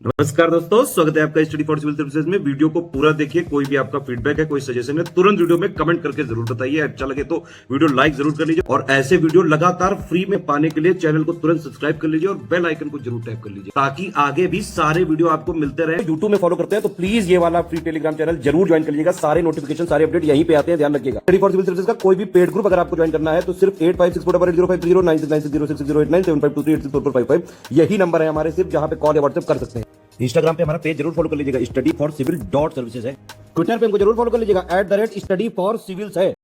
नमस्कार दोस्तों, स्वागत है आपका स्टडी फॉर सिविल सर्विसेज में। वीडियो को पूरा देखिए। कोई भी आपका फीडबैक है, कोई सजेशन है, तुरंत वीडियो में कमेंट करके जरूर बताइए। अच्छा लगे तो वीडियो लाइक जरूर कर लीजिए और ऐसे वीडियो लगातार फ्री में पाने के लिए चैनल को तुरंत सब्सक्राइब कर लीजिए और बेल आइकन को जरूर टैप कर लीजिए ताकि आगे भी सारे वीडियो आपको मिलते रहे। यूट्यूब में फॉलो करते हैं तो प्लीज ये वाला फ्री टेलीग्राम चैनल जरूर ज्वाइन कर लीजिएगा। सारे नोटिफिकेशन, सारे अपडेट यहीं पे आते हैं, ध्यान रखिएगा। स्टडी फॉर सिविल सर्विसेज का कोई भी पेड ग्रुप अगर आपको ज्वाइन करना है तो सिर्फ 856480560660897523864455 यही नंबर है हमारे, सिर्फ जहां पे कॉल या व्हाट्सएप कर सकते हैं। इंस्टाग्राम पे हमारा पेज जरूर फॉलो कर लीजिएगा, studyforcivil.services है। ट्विटर पे हमको जरूर फॉलो कर लीजिएगा, @studyforcivils है।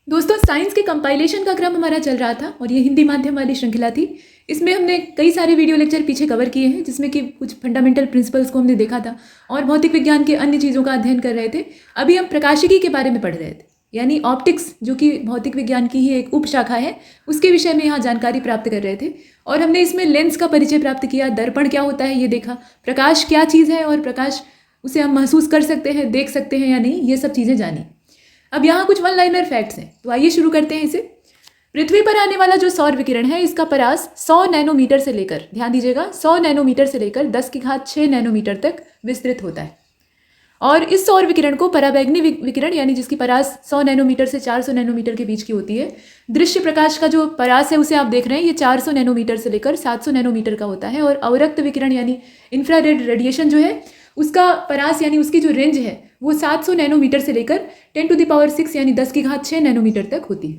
दोस्तों, साइंस के कंपाइलेशन का क्रम हमारा चल रहा था और ये हिंदी माध्यम वाली श्रृंखला थी। इसमें हमने कई सारे वीडियो लेक्चर पीछे कवर किए हैं जिसमें कि कुछ फंडामेंटल प्रिंसिपल्स को हमने देखा था और भौतिक विज्ञान के अन्य चीज़ों का अध्ययन कर रहे थे। अभी हम प्रकाशिकी के बारे में पढ़ रहे थे, यानी ऑप्टिक्स, जो कि भौतिक विज्ञान की ही एक उपशाखा है, उसके विषय में यहाँ जानकारी प्राप्त कर रहे थे। और हमने इसमें लेंस का परिचय प्राप्त किया, दर्पण क्या होता है ये देखा, प्रकाश क्या चीज़ है और प्रकाश उसे हम महसूस कर सकते हैं, देख सकते हैं या नहीं, ये सब चीज़ें जानी। अब यहाँ कुछ वन लाइनर फैक्ट्स हैं, तो आइए शुरू करते हैं इसे। पृथ्वी पर आने वाला जो सौर विकिरण है, इसका परास 100 नैनोमीटर से लेकर, ध्यान दीजिएगा, 100 नैनोमीटर से लेकर 10⁶ नैनोमीटर तक विस्तृत होता है। और इस सौर विकिरण को पराबैंगनी विकिरण, यानी जिसकी परास 100 नैनोमीटर से 400 नैनोमीटर के बीच की होती है। दृश्य प्रकाश का जो परास है उसे आप देख रहे हैं, ये 400 नैनोमीटर से लेकर 700 नैनोमीटर का होता है। और अवरक्त विकिरण यानी इंफ्रारेड रेडिएशन जो है, उसका परास यानी उसकी जो रेंज है वो 700 नैनोमीटर से लेकर 10⁶ यानी 10⁶ नैनोमीटर तक होती है।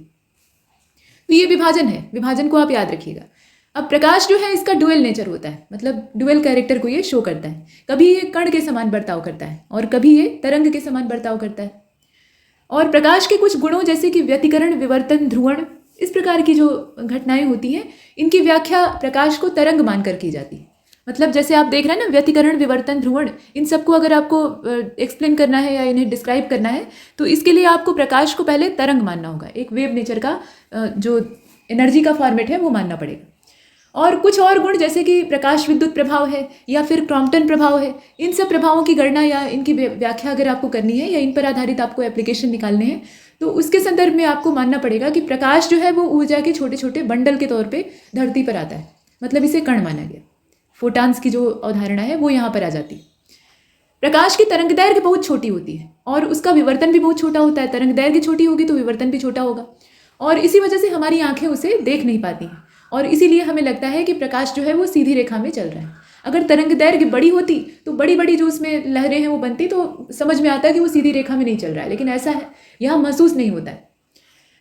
तो ये विभाजन है, विभाजन को आप याद रखिएगा। अब प्रकाश जो है इसका डुअल नेचर होता है, मतलब डुअल कैरेक्टर को ये शो करता है। कभी ये कण के समान बर्ताव करता है और कभी ये तरंग के समान बर्ताव करता है। और प्रकाश के कुछ गुणों जैसे कि व्यतिकरण, विवर्तन, ध्रुवण, इस प्रकार की जो घटनाएं होती हैं, इनकी व्याख्या प्रकाश को तरंग मानकर की जाती है। मतलब जैसे आप देख रहे हैं ना, व्यतिकरण, विवर्तन, ध्रुवण, इन सबको अगर आपको एक्सप्लेन करना है या इन्हें डिस्क्राइब करना है तो इसके लिए आपको प्रकाश को पहले तरंग मानना होगा, एक वेव नेचर का जो एनर्जी का फॉर्मेट है वो मानना पड़ेगा। और कुछ और गुण जैसे कि प्रकाश विद्युत प्रभाव है या फिर क्रॉम्पटन प्रभाव है, इन सब प्रभावों की गणना या इनकी व्याख्या अगर आपको करनी है या इन पर आधारित आपको एप्लीकेशन निकालने हैं तो उसके संदर्भ में आपको मानना पड़ेगा कि प्रकाश जो है वो ऊर्जा के छोटे छोटे बंडल के तौर पे धरती पर आता है, मतलब इसे कण माना गया। फोटान्स की जो अवधारणा है वो यहाँ पर आ जाती है। प्रकाश की तरंग दैर्घ्य बहुत छोटी होती है और उसका विवर्तन भी बहुत छोटा होता है। तरंग दैर्घ्य छोटी होगी तो विवर्तन भी छोटा होगा और इसी वजह से हमारी आंखें उसे देख नहीं पाती हैं और इसीलिए हमें लगता है कि प्रकाश जो है वो सीधी रेखा में चल रहा है। अगर तरंग दैर्घ्य बड़ी होती तो बड़ी बड़ी जो उसमें लहरें हैं वो बनती, तो समझ में आता है कि वो सीधी रेखा में नहीं चल रहा है, लेकिन ऐसा है, यहाँ महसूस नहीं होता है।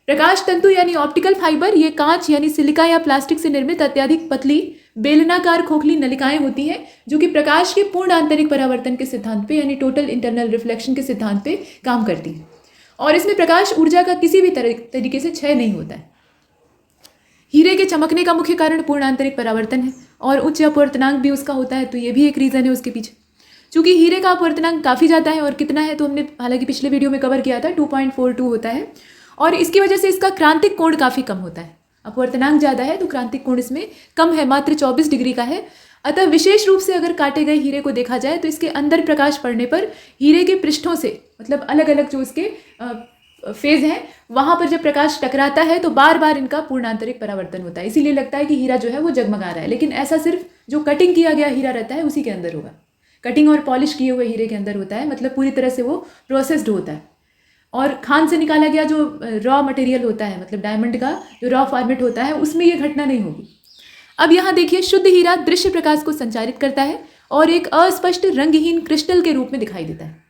प्रकाश तंतु यानी ऑप्टिकल फाइबर, ये कांच यानी सिलिका या प्लास्टिक से निर्मित अत्यधिक पतली बेलनाकार खोखली नलिकाएं होती हैं जो कि प्रकाश के पूर्ण आंतरिक परावर्तन के सिद्धांत पे यानी टोटल इंटरनल रिफ्लेक्शन के सिद्धांत पे काम करती हैं। और इसमें प्रकाश ऊर्जा का किसी भी तरीके से क्षय नहीं होता है। हीरे के चमकने का मुख्य कारण पूर्ण आंतरिक परावर्तन है और उच्च अपवर्तनांक भी उसका होता है, तो ये भी एक रीज़न है उसके पीछे। चूंकि हीरे का अपवर्तनांक काफ़ी ज़्यादा है, और कितना है तो हमने हालांकि पिछले वीडियो में कवर किया था, 2.42 होता है, और इसकी वजह से इसका क्रांतिक कोण काफ़ी कम होता है। अपवर्तनांक ज़्यादा है तो क्रांतिक कोण इसमें कम है, मात्र 24 डिग्री का है। अतः विशेष रूप से अगर काटे गए हीरे को देखा जाए तो इसके अंदर प्रकाश पड़ने पर हीरे के पृष्ठों से, मतलब अलग अलग जो इसके फेज हैं, वहाँ पर जब प्रकाश टकराता है तो बार बार इनका पूर्ण आंतरिक परावर्तन होता है। इसीलिए लगता है कि हीरा जो है वो जगमगा रहा है, लेकिन ऐसा सिर्फ जो कटिंग किया गया हीरा रहता है उसी के अंदर होगा। कटिंग और पॉलिश किए हुए हीरे के अंदर होता है, मतलब पूरी तरह से वो प्रोसेस्ड होता है। और खान से निकाला गया जो रॉ मटेरियल होता है, मतलब डायमंड का जो रॉ फॉर्मेट होता है, उसमें ये घटना नहीं होगी। अब यहाँ देखिए, शुद्ध हीरा दृश्य प्रकाश को संचारित करता है और एक अस्पष्ट रंगहीन क्रिस्टल के रूप में दिखाई देता है।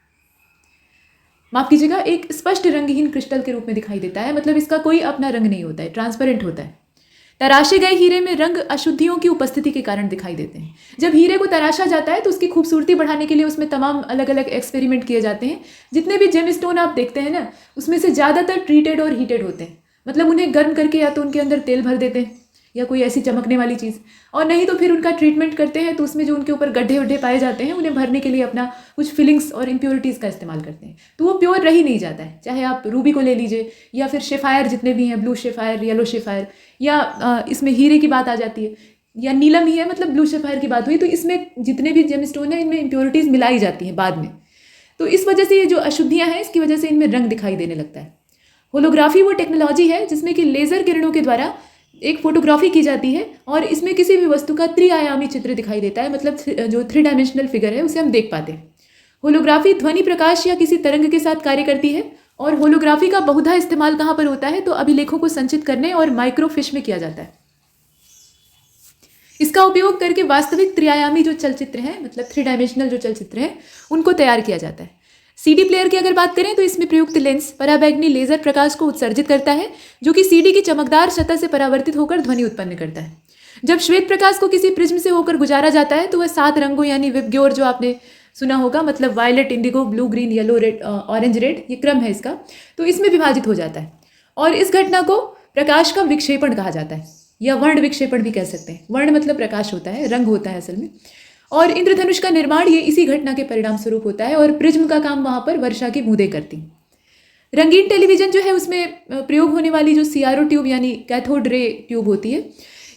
माफ कीजिएगा, एक स्पष्ट रंगहीन क्रिस्टल के रूप में दिखाई देता है, मतलब इसका कोई अपना रंग नहीं होता है, ट्रांसपेरेंट होता है। तराशे गए हीरे में रंग अशुद्धियों की उपस्थिति के कारण दिखाई देते हैं। जब हीरे को तराशा जाता है तो उसकी खूबसूरती बढ़ाने के लिए उसमें तमाम अलग अलग एक्सपेरिमेंट किए जाते हैं। जितने भी जेम स्टोन आप देखते हैं ना, उसमें से ज़्यादातर ट्रीटेड और हीटेड होते हैं, मतलब उन्हें गर्म करके या तो उनके अंदर तेल भर देते हैं या कोई ऐसी चमकने वाली चीज़, और नहीं तो फिर उनका ट्रीटमेंट करते हैं तो उसमें जो उनके ऊपर गड्ढे वड्ढे पाए जाते हैं उन्हें भरने के लिए अपना कुछ फिलिंग्स और इम्प्योरिटीज़ का इस्तेमाल करते हैं, तो वो प्योर रह ही नहीं जाता है। चाहे आप रूबी को ले लीजिए या फिर शेफायर जितने भी हैं, ब्लू शेफायर, येलो शेफायर, या इसमें हीरे की बात आ जाती है, या नीलम ही है, मतलब ब्लू शेफायर की बात हुई, तो इसमें जितने भी जेम स्टोन है इनमें इम्प्योरिटीज़ मिलाई जाती हैं बाद में। तो इस वजह से ये जो अशुद्धियाँ हैं इसकी वजह से इनमें रंग दिखाई देने लगता है। होलोग्राफी वो टेक्नोलॉजी है जिसमें कि लेज़र किरणों के द्वारा एक फोटोग्राफी की जाती है और इसमें किसी भी वस्तु का त्रिआयामी चित्र दिखाई देता है, मतलब जो 3 डायमेंशनल फिगर है उसे हम देख पाते हैं। होलोग्राफी ध्वनि प्रकाश या किसी तरंग के साथ कार्य करती है और होलोग्राफी का बहुधा इस्तेमाल कहाँ पर होता है, तो अभिलेखों को संचित करने और माइक्रोफिश में किया जाता है। इसका उपयोग करके वास्तविक त्रिआयामी जो चलचित्र हैं, मतलब 3 डायमेंशनल जो चलचित्र हैं, उनको तैयार किया जाता है। सीडी प्लेयर की अगर बात करें तो इसमें प्रयुक्त लेंस पराबैंगनी लेजर प्रकाश को उत्सर्जित करता है, जो कि सीडी की चमकदार सतह से परावर्तित होकर ध्वनि उत्पन्न करता है। जब श्वेत प्रकाश को किसी प्रिज्म से होकर गुजारा जाता है तो वह 7 रंगों यानी विबग्योर जो आपने सुना होगा, मतलब violet, indigo, blue, green, yellow, red, orange, red, ये क्रम है इसका, तो इसमें विभाजित हो जाता है और इस घटना को प्रकाश का विक्षेपण कहा जाता है या वर्ण विक्षेपण भी कह सकते हैं। वर्ण मतलब प्रकाश होता है, रंग होता है असल में। और इंद्रधनुष का निर्माण ये इसी घटना के परिणाम स्वरूप होता है और प्रिज्म का काम वहाँ पर वर्षा की बूंदें करती। रंगीन टेलीविजन जो है उसमें प्रयोग होने वाली जो CRO ट्यूब यानी कैथोड रे ट्यूब होती है,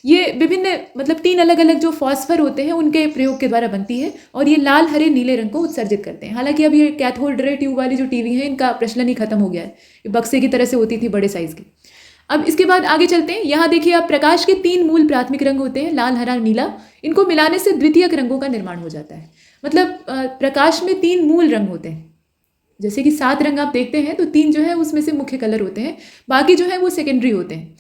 ये विभिन्न मतलब 3 अलग अलग जो फॉस्फर होते हैं उनके प्रयोग के द्वारा बनती है और ये लाल, हरे, नीले रंग को उत्सर्जित करते हैं। हालांकि अब ये कैथोड रे ट्यूब वाली जो टीवी है इनका प्रचलन ही खत्म हो गया है, ये बक्से की तरह से होती थी, बड़े साइज की। अब इसके बाद आगे चलते हैं। यहाँ देखिए आप, प्रकाश के 3 मूल प्राथमिक रंग होते हैं, लाल, हरा, नीला। इनको मिलाने से द्वितीयक रंगों का निर्माण हो जाता है। मतलब प्रकाश में 3 मूल रंग होते हैं। जैसे कि 7 रंग आप देखते हैं तो 3 जो है उसमें से मुख्य कलर होते हैं, बाकी जो है वो सेकेंडरी होते हैं,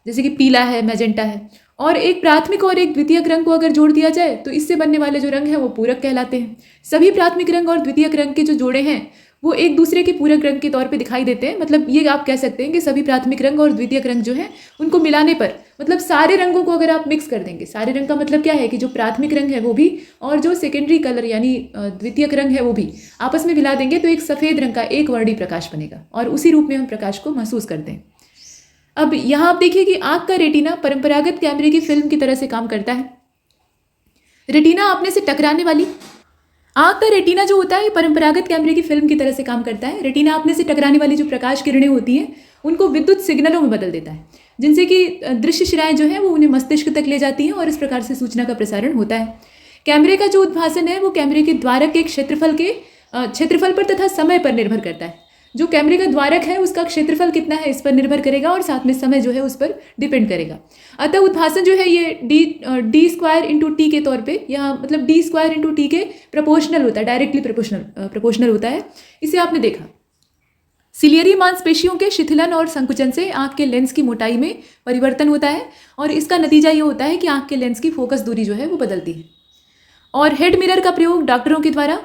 जैसे कि पीला है, मैजेंटा है। और एक प्राथमिक और एक द्वितीयक रंग को अगर जोड़ दिया जाए तो इससे बनने वाले जो रंग हैं वो पूरक कहलाते हैं। सभी प्राथमिक रंग और द्वितीयक रंग के जो जोड़े हैं वो एक दूसरे के पूरक रंग के तौर पे दिखाई देते हैं। मतलब ये आप कह सकते हैं कि सभी प्राथमिक रंग और द्वितीयक रंग जो है उनको मिलाने पर, मतलब सारे रंगों को अगर आप मिक्स कर देंगे, सारे रंग का मतलब क्या है कि जो प्राथमिक रंग है वो भी और जो सेकेंडरी कलर यानी द्वितीयक रंग है वो भी आपस में मिला देंगे तो एक सफ़ेद रंग का एक वर्णी प्रकाश बनेगा और उसी रूप में हम प्रकाश को महसूस करते हैं। अब यहाँ आप देखिए कि आँख का रेटिना परंपरागत कैमरे की फिल्म की तरह से काम करता है। रेटिना अपने से टकराने वाली, आँख का रेटिना जो होता है परंपरागत कैमरे की फिल्म की तरह से काम करता है। रेटिना अपने से टकराने वाली जो प्रकाश किरणें होती हैं उनको विद्युत सिग्नलों में बदल देता है, जिनसे कि दृश्य शिराएं जो है वो उन्हें मस्तिष्क तक ले जाती हैं और इस प्रकार से सूचना का प्रसारण होता है। कैमरे का जो उद्भासन है वो कैमरे के द्वारक के क्षेत्रफल पर तथा समय पर निर्भर करता है। जो कैमरे का द्वारक है उसका क्षेत्रफल कितना है इस पर निर्भर करेगा और साथ में समय जो है उस पर डिपेंड करेगा। अतः उद्भासन जो है ये डी स्क्वायर इंटू टी के तौर पे, यहाँ मतलब डी स्क्वायर इंटू टी के प्रोपोर्शनल होता है, डायरेक्टली प्रोपोर्शनल होता है। इसे आपने देखा। सिलियरी मांसपेशियों के शिथिलन और संकुचन से आँख के लेंस की मोटाई में परिवर्तन होता है और इसका नतीजा ये होता है कि आँख के लेंस की फोकस दूरी जो है वो बदलती है। और हेड मिरर का प्रयोग डॉक्टरों के द्वारा,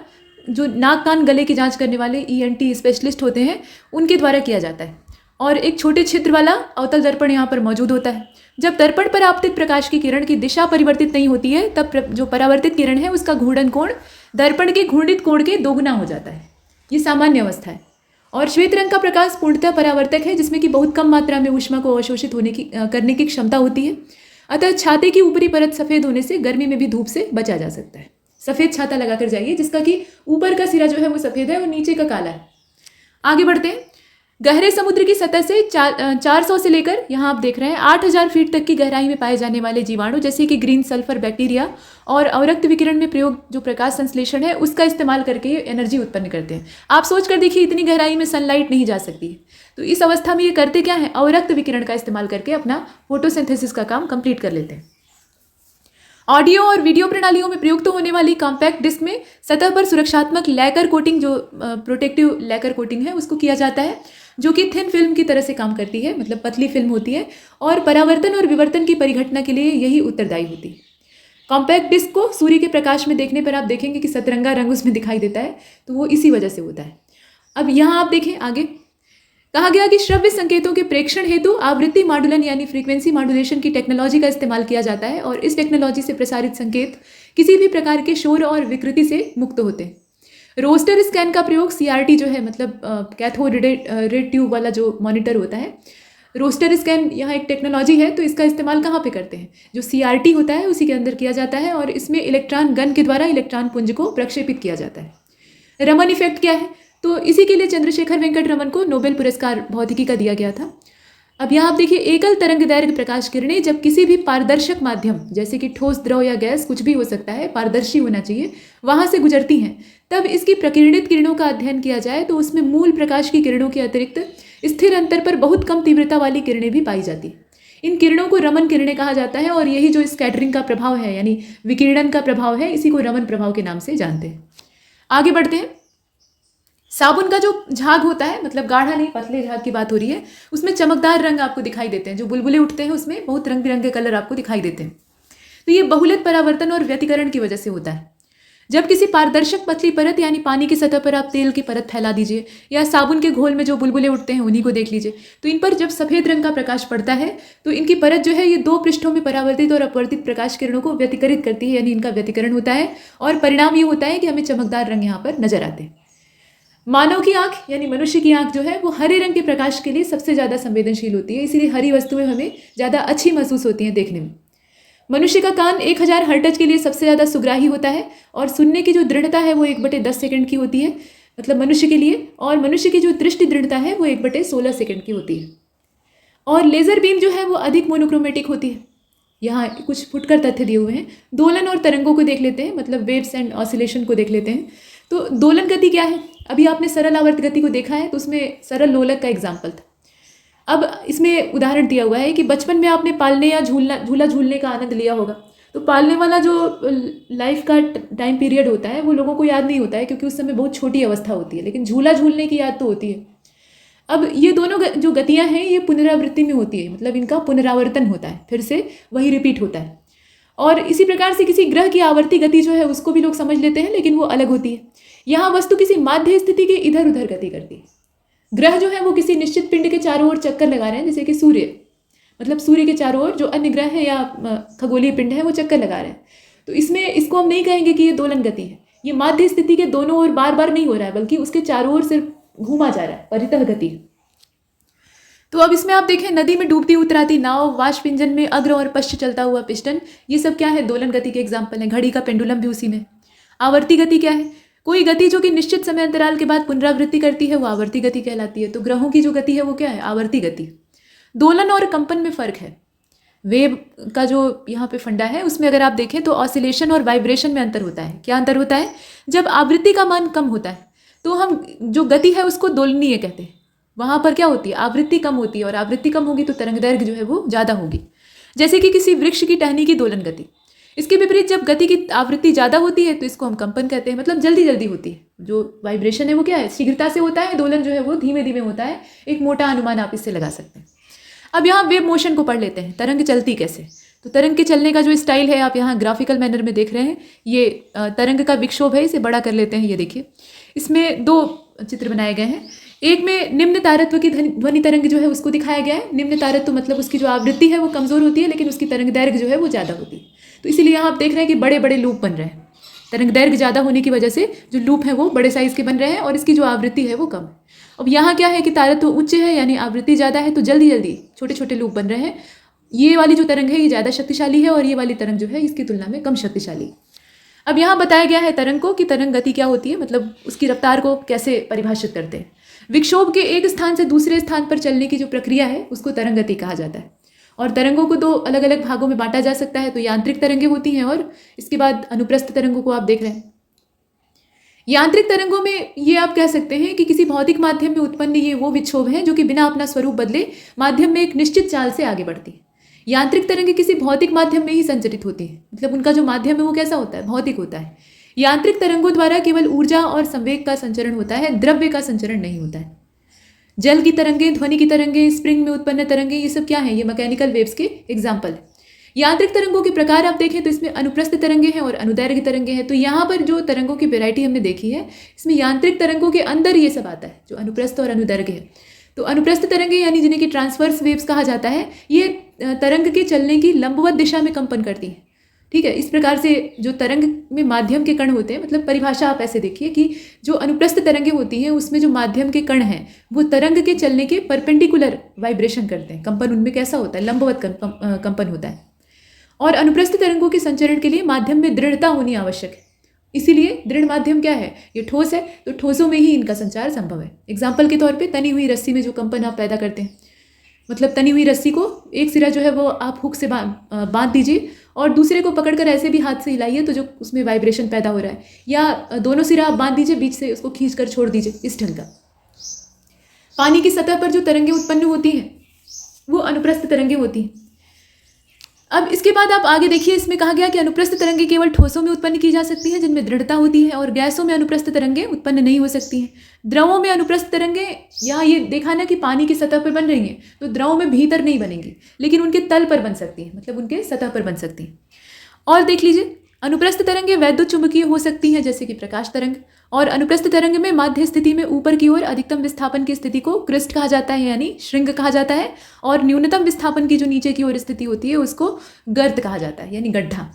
जो नाक कान गले की जांच करने वाले ENT स्पेशलिस्ट होते हैं उनके द्वारा किया जाता है। और एक छोटे छिद्र वाला अवतल दर्पण यहाँ पर मौजूद होता है। जब दर्पण पर आपतित प्रकाश की किरण की दिशा परिवर्तित नहीं होती है तब जो परावर्तित किरण है उसका घूर्णन कोण दर्पण के घूर्णित कोण के दोगुना हो जाता है। ये सामान्य अवस्था है। और श्वेत रंग का प्रकाश पूर्णतः परावर्तक है, जिसमें कि बहुत कम मात्रा में ऊष्मा को अवशोषित करने की क्षमता होती है। अतः छाते की ऊपरी परत सफ़ेद होने से गर्मी में भी धूप से बचा जा सकता है। सफ़ेद छाता लगाकर जाइए जिसका कि ऊपर का सिरा जो है वो सफ़ेद है और नीचे का काला है। आगे बढ़ते हैं। गहरे समुद्र की सतह से 400 से लेकर यहाँ आप देख रहे हैं 8000 फीट तक की गहराई में पाए जाने वाले जीवाणु जैसे कि ग्रीन सल्फर बैक्टीरिया और अवरक्त विकिरण में प्रयोग जो प्रकाश संश्लेषण है उसका इस्तेमाल करके ये एनर्जी उत्पन्न करते हैं। आप सोच कर देखिए, इतनी गहराई में सनलाइट नहीं जा सकती है, तो इस अवस्था में ये करते क्या है, अवरक्त विकिरण का इस्तेमाल करके अपना फोटोसिंथेसिस का काम कंप्लीट कर लेते हैं। ऑडियो और वीडियो प्रणालियों में प्रयुक्त होने वाली कॉम्पैक्ट डिस्क में सतह पर सुरक्षात्मक लैकर कोटिंग, जो प्रोटेक्टिव लैकर कोटिंग है, उसको किया जाता है, जो कि थिन फिल्म की तरह से काम करती है, मतलब पतली फिल्म होती है और परावर्तन और विवर्तन की परिघटना के लिए यही उत्तरदायी होती है। कॉम्पैक्ट डिस्क को सूर्य के प्रकाश में देखने पर आप देखेंगे कि सतरंगा रंग उसमें दिखाई देता है, तो वो इसी वजह से होता है। अब यहाँ आप देखें, आगे कहा गया कि श्रव्य संकेतों के प्रेक्षण हेतु आवृत्ति मॉड्यूलन यानी फ्रीक्वेंसी मॉड्यूलेशन की टेक्नोलॉजी का इस्तेमाल किया जाता है और इस टेक्नोलॉजी से प्रसारित संकेत किसी भी प्रकार के शोर और विकृति से मुक्त होते हैं। रोस्टर स्कैन का प्रयोग CRT जो है, मतलब कैथोड रेड ट्यूब वाला जो मॉनिटर होता है, रोस्टर स्कैन यहाँ एक टेक्नोलॉजी है, तो इसका इस्तेमाल कहाँ पे करते हैं, जो CRT होता है उसी के अंदर किया जाता है और इसमें इलेक्ट्रॉन गन के द्वारा इलेक्ट्रॉन पुंज को प्रक्षेपित किया जाता है। रमन इफेक्ट क्या है, तो इसी के लिए चंद्रशेखर वेंकट रमन को नोबेल पुरस्कार भौतिकी का दिया गया था। अब यहाँ आप देखिए, एकल तरंग दैर्घ्य प्रकाश किरणें जब किसी भी पारदर्शक माध्यम जैसे कि ठोस, द्रव या गैस, कुछ भी हो सकता है, पारदर्शी होना चाहिए, वहाँ से गुजरती हैं, तब इसकी प्रकीर्णित किरणों का अध्ययन किया जाए तो उसमें मूल प्रकाश की किरणों के अतिरिक्त स्थिर अंतर पर बहुत कम तीव्रता वाली किरणें भी पाई जाती हैं। इन किरणों को रमन किरणें कहा जाता है और यही जो स्कैटरिंग का प्रभाव है यानी विकिरण का प्रभाव है, इसी को रमन प्रभाव के नाम से जानते हैं। आगे बढ़ते हैं। साबुन का जो झाग होता है, मतलब गाढ़ा नहीं पतले झाग की बात हो रही है, उसमें चमकदार रंग आपको दिखाई देते हैं। जो बुलबुले उठते हैं उसमें बहुत रंग बिरंगे कलर आपको दिखाई देते हैं। तो ये बहुलक परावर्तन और व्यतिकरण की वजह से होता है। जब किसी पारदर्शक पतली परत यानी पानी की सतह पर आप तेल की परत फैला दीजिए या साबुन के घोल में जो बुलबुले उठते हैं उन्हीं को देख लीजिए, तो इन पर जब सफ़ेद रंग का प्रकाश पड़ता है तो इनकी परत जो है ये दो पृष्ठों में परावर्तित और अपवर्तित प्रकाश किरणों को व्यतिकरित करती है, यानी इनका व्यतिकरण होता है और परिणाम ये होता है कि हमें चमकदार रंग यहाँ पर नजर आते हैं। मानव की आंख यानी मनुष्य की आंख जो है वो हरे रंग के प्रकाश के लिए सबसे ज़्यादा संवेदनशील होती है, इसीलिए हरी वस्तुएं हमें ज़्यादा अच्छी महसूस होती हैं देखने में। मनुष्य का कान 1000 हर्ट्ज के लिए सबसे ज़्यादा सुग्राही होता है और सुनने की जो दृढ़ता है वो 1/10 सेकंड की होती है, मतलब मनुष्य के लिए, और मनुष्य की जो दृष्टि दृढ़ता है वो 1/16 सेकंड की होती है। और लेज़र बीम जो है वो अधिक मोनोक्रोमेटिक होती है। यहाँ कुछ फुटकर तथ्य दिए हुए हैं। दोलन और तरंगों को देख लेते हैं, मतलब वेव्स एंड ऑसिलेशन को देख लेते हैं। तो दोलन गति क्या है? अभी आपने सरल आवर्त गति को देखा है, तो उसमें सरल लोलक का एग्जाम्पल था। अब इसमें उदाहरण दिया हुआ है कि बचपन में आपने पालने या झूला झूलने का आनंद लिया होगा, तो पालने वाला जो लाइफ का टाइम पीरियड होता है वो लोगों को याद नहीं होता है, क्योंकि उस समय बहुत छोटी अवस्था होती है, लेकिन झूला झूलने की याद तो होती है। अब ये दोनों जो गतियाँ हैं ये पुनरावृत्ति में होती है, मतलब इनका पुनरावर्तन होता है, फिर से वही रिपीट होता है। और इसी प्रकार से किसी ग्रह की आवर्ती गति जो है उसको भी लोग समझ लेते हैं, लेकिन वो अलग होती है। यहाँ वस्तु किसी माध्य स्थिति के इधर उधर गति करती है। ग्रह जो है वो किसी निश्चित पिंड के चारों ओर चक्कर लगा रहे हैं, जैसे कि सूर्य, मतलब सूर्य के चारों ओर जो अन्य ग्रह हैं या खगोलीय पिंड है वो चक्कर लगा रहे हैं। तो इसमें इसको हम नहीं कहेंगे कि ये दोलन गति है। ये माध्य स्थिति के दोनों ओर बार बार नहीं हो रहा है, बल्कि उसके चारों ओर सिर्फ घूमा जा रहा है, परितः गति है। तो अब इसमें आप देखें, नदी में डूबती उतराती नाव, वाष्प इंजन में अग्र और पश्च चलता हुआ पिस्टन, ये सब क्या है? दोलन गति के एग्जाम्पल है। घड़ी का पेंडुलम भी उसी में। आवर्ती गति क्या है? कोई गति जो कि निश्चित समय अंतराल के बाद पुनरावृत्ति करती है वो आवर्ती गति कहलाती है। तो ग्रहों की जो गति है वो क्या है? आवर्ती गति। दोलन और कंपन में फर्क है। वेव का जो यहाँ पे फंडा है उसमें अगर आप देखें तो ऑसिलेशन और वाइब्रेशन में अंतर होता है। क्या अंतर होता है? जब आवृत्ति का मान कम होता है तो हम जो गति है उसको दोलनीय कहते हैं। वहाँ पर क्या होती है? आवृत्ति कम होती है, और आवृत्ति कम होगी तो तरंग दैर्घ्य जो है वो ज़्यादा होगी, जैसे कि किसी वृक्ष की टहनी की दोलन गति। इसके विपरीत जब गति की आवृत्ति ज़्यादा होती है तो इसको हम कंपन कहते हैं, मतलब जल्दी जल्दी होती है। जो वाइब्रेशन है वो क्या है? शीघ्रता से होता है, दोलन जो है वो धीमे धीमे होता है। एक मोटा अनुमान आप इससे लगा सकते हैं। अब यहाँ वेव मोशन को पढ़ लेते हैं। तरंग चलती कैसे? तो तरंग के चलने का जो स्टाइल है आप यहाँ ग्राफिकल मैनर में देख रहे हैं। ये तरंग का विक्षोभ है, इसे बड़ा कर लेते हैं। ये देखिए, इसमें 2 चित्र बनाए गए हैं। एक में निम्न तारत्व की ध्वनि तरंग जो है उसको दिखाया गया है। निम्न तारत्व मतलब उसकी जो आवृत्ति है वो कमज़ोर होती है, लेकिन उसकी तरंग दैर्घ्य जो है वो ज़्यादा होती है। तो इसीलिए यहाँ आप देख रहे हैं कि बड़े बड़े लूप बन रहे हैं। तरंग दैर्घ्य ज़्यादा होने की वजह से जो लूप है वो बड़े साइज़ के बन रहे हैं और इसकी जो आवृत्ति है वो कम है। अब यहाँ क्या है कि तारत्व उच्च है, यानी आवृत्ति ज़्यादा है, तो जल्दी जल्दी छोटे छोटे लूप बन रहे हैं। ये वाली जो तरंग है ये ज़्यादा शक्तिशाली है और ये वाली तरंग जो है इसकी तुलना में कम शक्तिशाली। अब यहाँ बताया गया है तरंग को कि तरंग गति क्या होती है, मतलब उसकी रफ्तार को कैसे परिभाषित करते हैं। विक्षोभ के एक स्थान से दूसरे स्थान पर चलने की जो प्रक्रिया है उसको तरंग गति कहा जाता है। और तरंगों को 2 अलग अलग भागों में बांटा जा सकता है। तो यांत्रिक तरंगें होती हैं और इसके बाद अनुप्रस्थ तरंगों को आप देख रहे हैं। यांत्रिक तरंगों में ये आप कह सकते हैं कि किसी भौतिक माध्यम में उत्पन्न ये वो विक्षोभ हैं जो कि बिना अपना स्वरूप बदले माध्यम में एक निश्चित चाल से आगे बढ़ती है। यांत्रिक तरंगें किसी भौतिक माध्यम में ही संचरित होती हैं, मतलब उनका जो माध्यम है वो कैसा होता है? भौतिक होता है। यांत्रिक तरंगों द्वारा केवल ऊर्जा और संवेग का संचरण होता है, द्रव्य का संचरण नहीं होता है। जल की तरंगें, ध्वनि की तरंगें, स्प्रिंग में उत्पन्न तरंगें, ये सब क्या है? ये मैकेनिकल वेव्स के एग्जाम्पल है। यांत्रिक तरंगों के प्रकार आप देखें तो इसमें अनुप्रस्थ तरंगें हैं और अनुदैर्घ्य तरंगें हैं। तो यहाँ पर जो तरंगों की वैरायटी हमने देखी है इसमें यांत्रिक तरंगों के अंदर ये सब आता है जो अनुप्रस्थ और अनुदैर्घ्य है। तो अनुप्रस्थ तरंगें यानी जिन्हें कि ट्रांसवर्स वेव्स कहा जाता है, ये तरंग के चलने की लंबवत दिशा में कंपन करती हैं। ठीक है, इस प्रकार से जो तरंग में माध्यम के कण होते हैं, मतलब परिभाषा आप ऐसे देखिए कि जो अनुप्रस्थ तरंगें होती हैं उसमें जो माध्यम के कण हैं वो तरंग के चलने के परपेंडिकुलर वाइब्रेशन करते हैं। कंपन उनमें कैसा होता है? लंबवत कंपन होता है। और अनुप्रस्थ तरंगों के संचरण के लिए माध्यम में दृढ़ता होनी आवश्यक है। इसीलिए दृढ़ माध्यम क्या है? ये ठोस है, तो ठोसों में ही इनका संचार संभव है। एग्जाम्पल के तौर पे तनी हुई रस्सी में जो कंपन आप पैदा करते हैं, मतलब तनी हुई रस्सी को एक सिरा जो है वो आप हुक से बांध दीजिए और दूसरे को पकड़कर ऐसे भी हाथ से हिलाइए तो जो उसमें वाइब्रेशन पैदा हो रहा है, या दोनों सिरा आप बांध दीजिए, बीच से उसको खींचकर छोड़ दीजिए, इस ढंग का। पानी की सतह पर जो तरंगें उत्पन्न होती हैं वो अनुप्रस्थ तरंगें होती हैं। अब इसके बाद आप आगे देखिए, इसमें कहा गया कि अनुप्रस्थ तरंगें केवल ठोसों में उत्पन्न की जा सकती हैं जिनमें दृढ़ता होती है, और गैसों में अनुप्रस्थ तरंगें उत्पन्न नहीं हो सकती हैं। द्रवों में अनुप्रस्थ तरंगें, यहाँ ये देखा ना कि पानी की सतह पर बन रही हैं, तो द्रवों में भीतर नहीं बनेंगी, लेकिन उनके तल पर बन सकती हैं, मतलब उनके सतह पर बन सकती हैं। और देख लीजिए, अनुप्रस्थ तरंगें वैद्युत चुंबकीय हो सकती हैं जैसे कि प्रकाश तरंग, और अनुप्रस्थ तरंग में माध्य स्थिति में ऊपर की ओर अधिकतम विस्थापन की स्थिति को क्रिस्ट कहा जाता है, यानी श्रृंग कहा जाता है, और न्यूनतम विस्थापन की जो नीचे की ओर स्थिति होती है उसको गर्त कहा जाता है, यानी गड्ढा।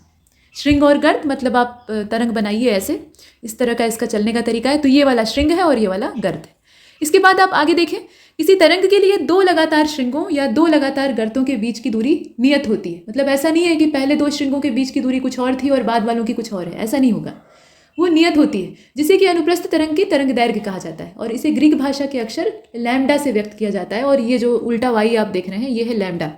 श्रृंग और गर्त मतलब आप तरंग बनाइए ऐसे, इस तरह का इसका चलने का तरीका है। तो ये वाला श्रृंग है और ये वाला गर्त है। इसके बाद आप आगे देखें, किसी तरंग के लिए दो लगातार श्रृंगों या दो लगातार गर्तों के बीच की दूरी नियत होती है। मतलब ऐसा नहीं है कि पहले दो श्रृंगों के बीच की दूरी कुछ और थी और बाद वालों की कुछ और है, ऐसा नहीं होगा। वो नियत होती है, जिसे कि अनुप्रस्थ तरंग की तरंग दैर्घ्य कहा जाता है, और इसे ग्रीक भाषा के अक्षर लैम्डा से व्यक्त किया जाता है, और ये जो उल्टा वाई आप देख रहे हैं ये है लैम्डा।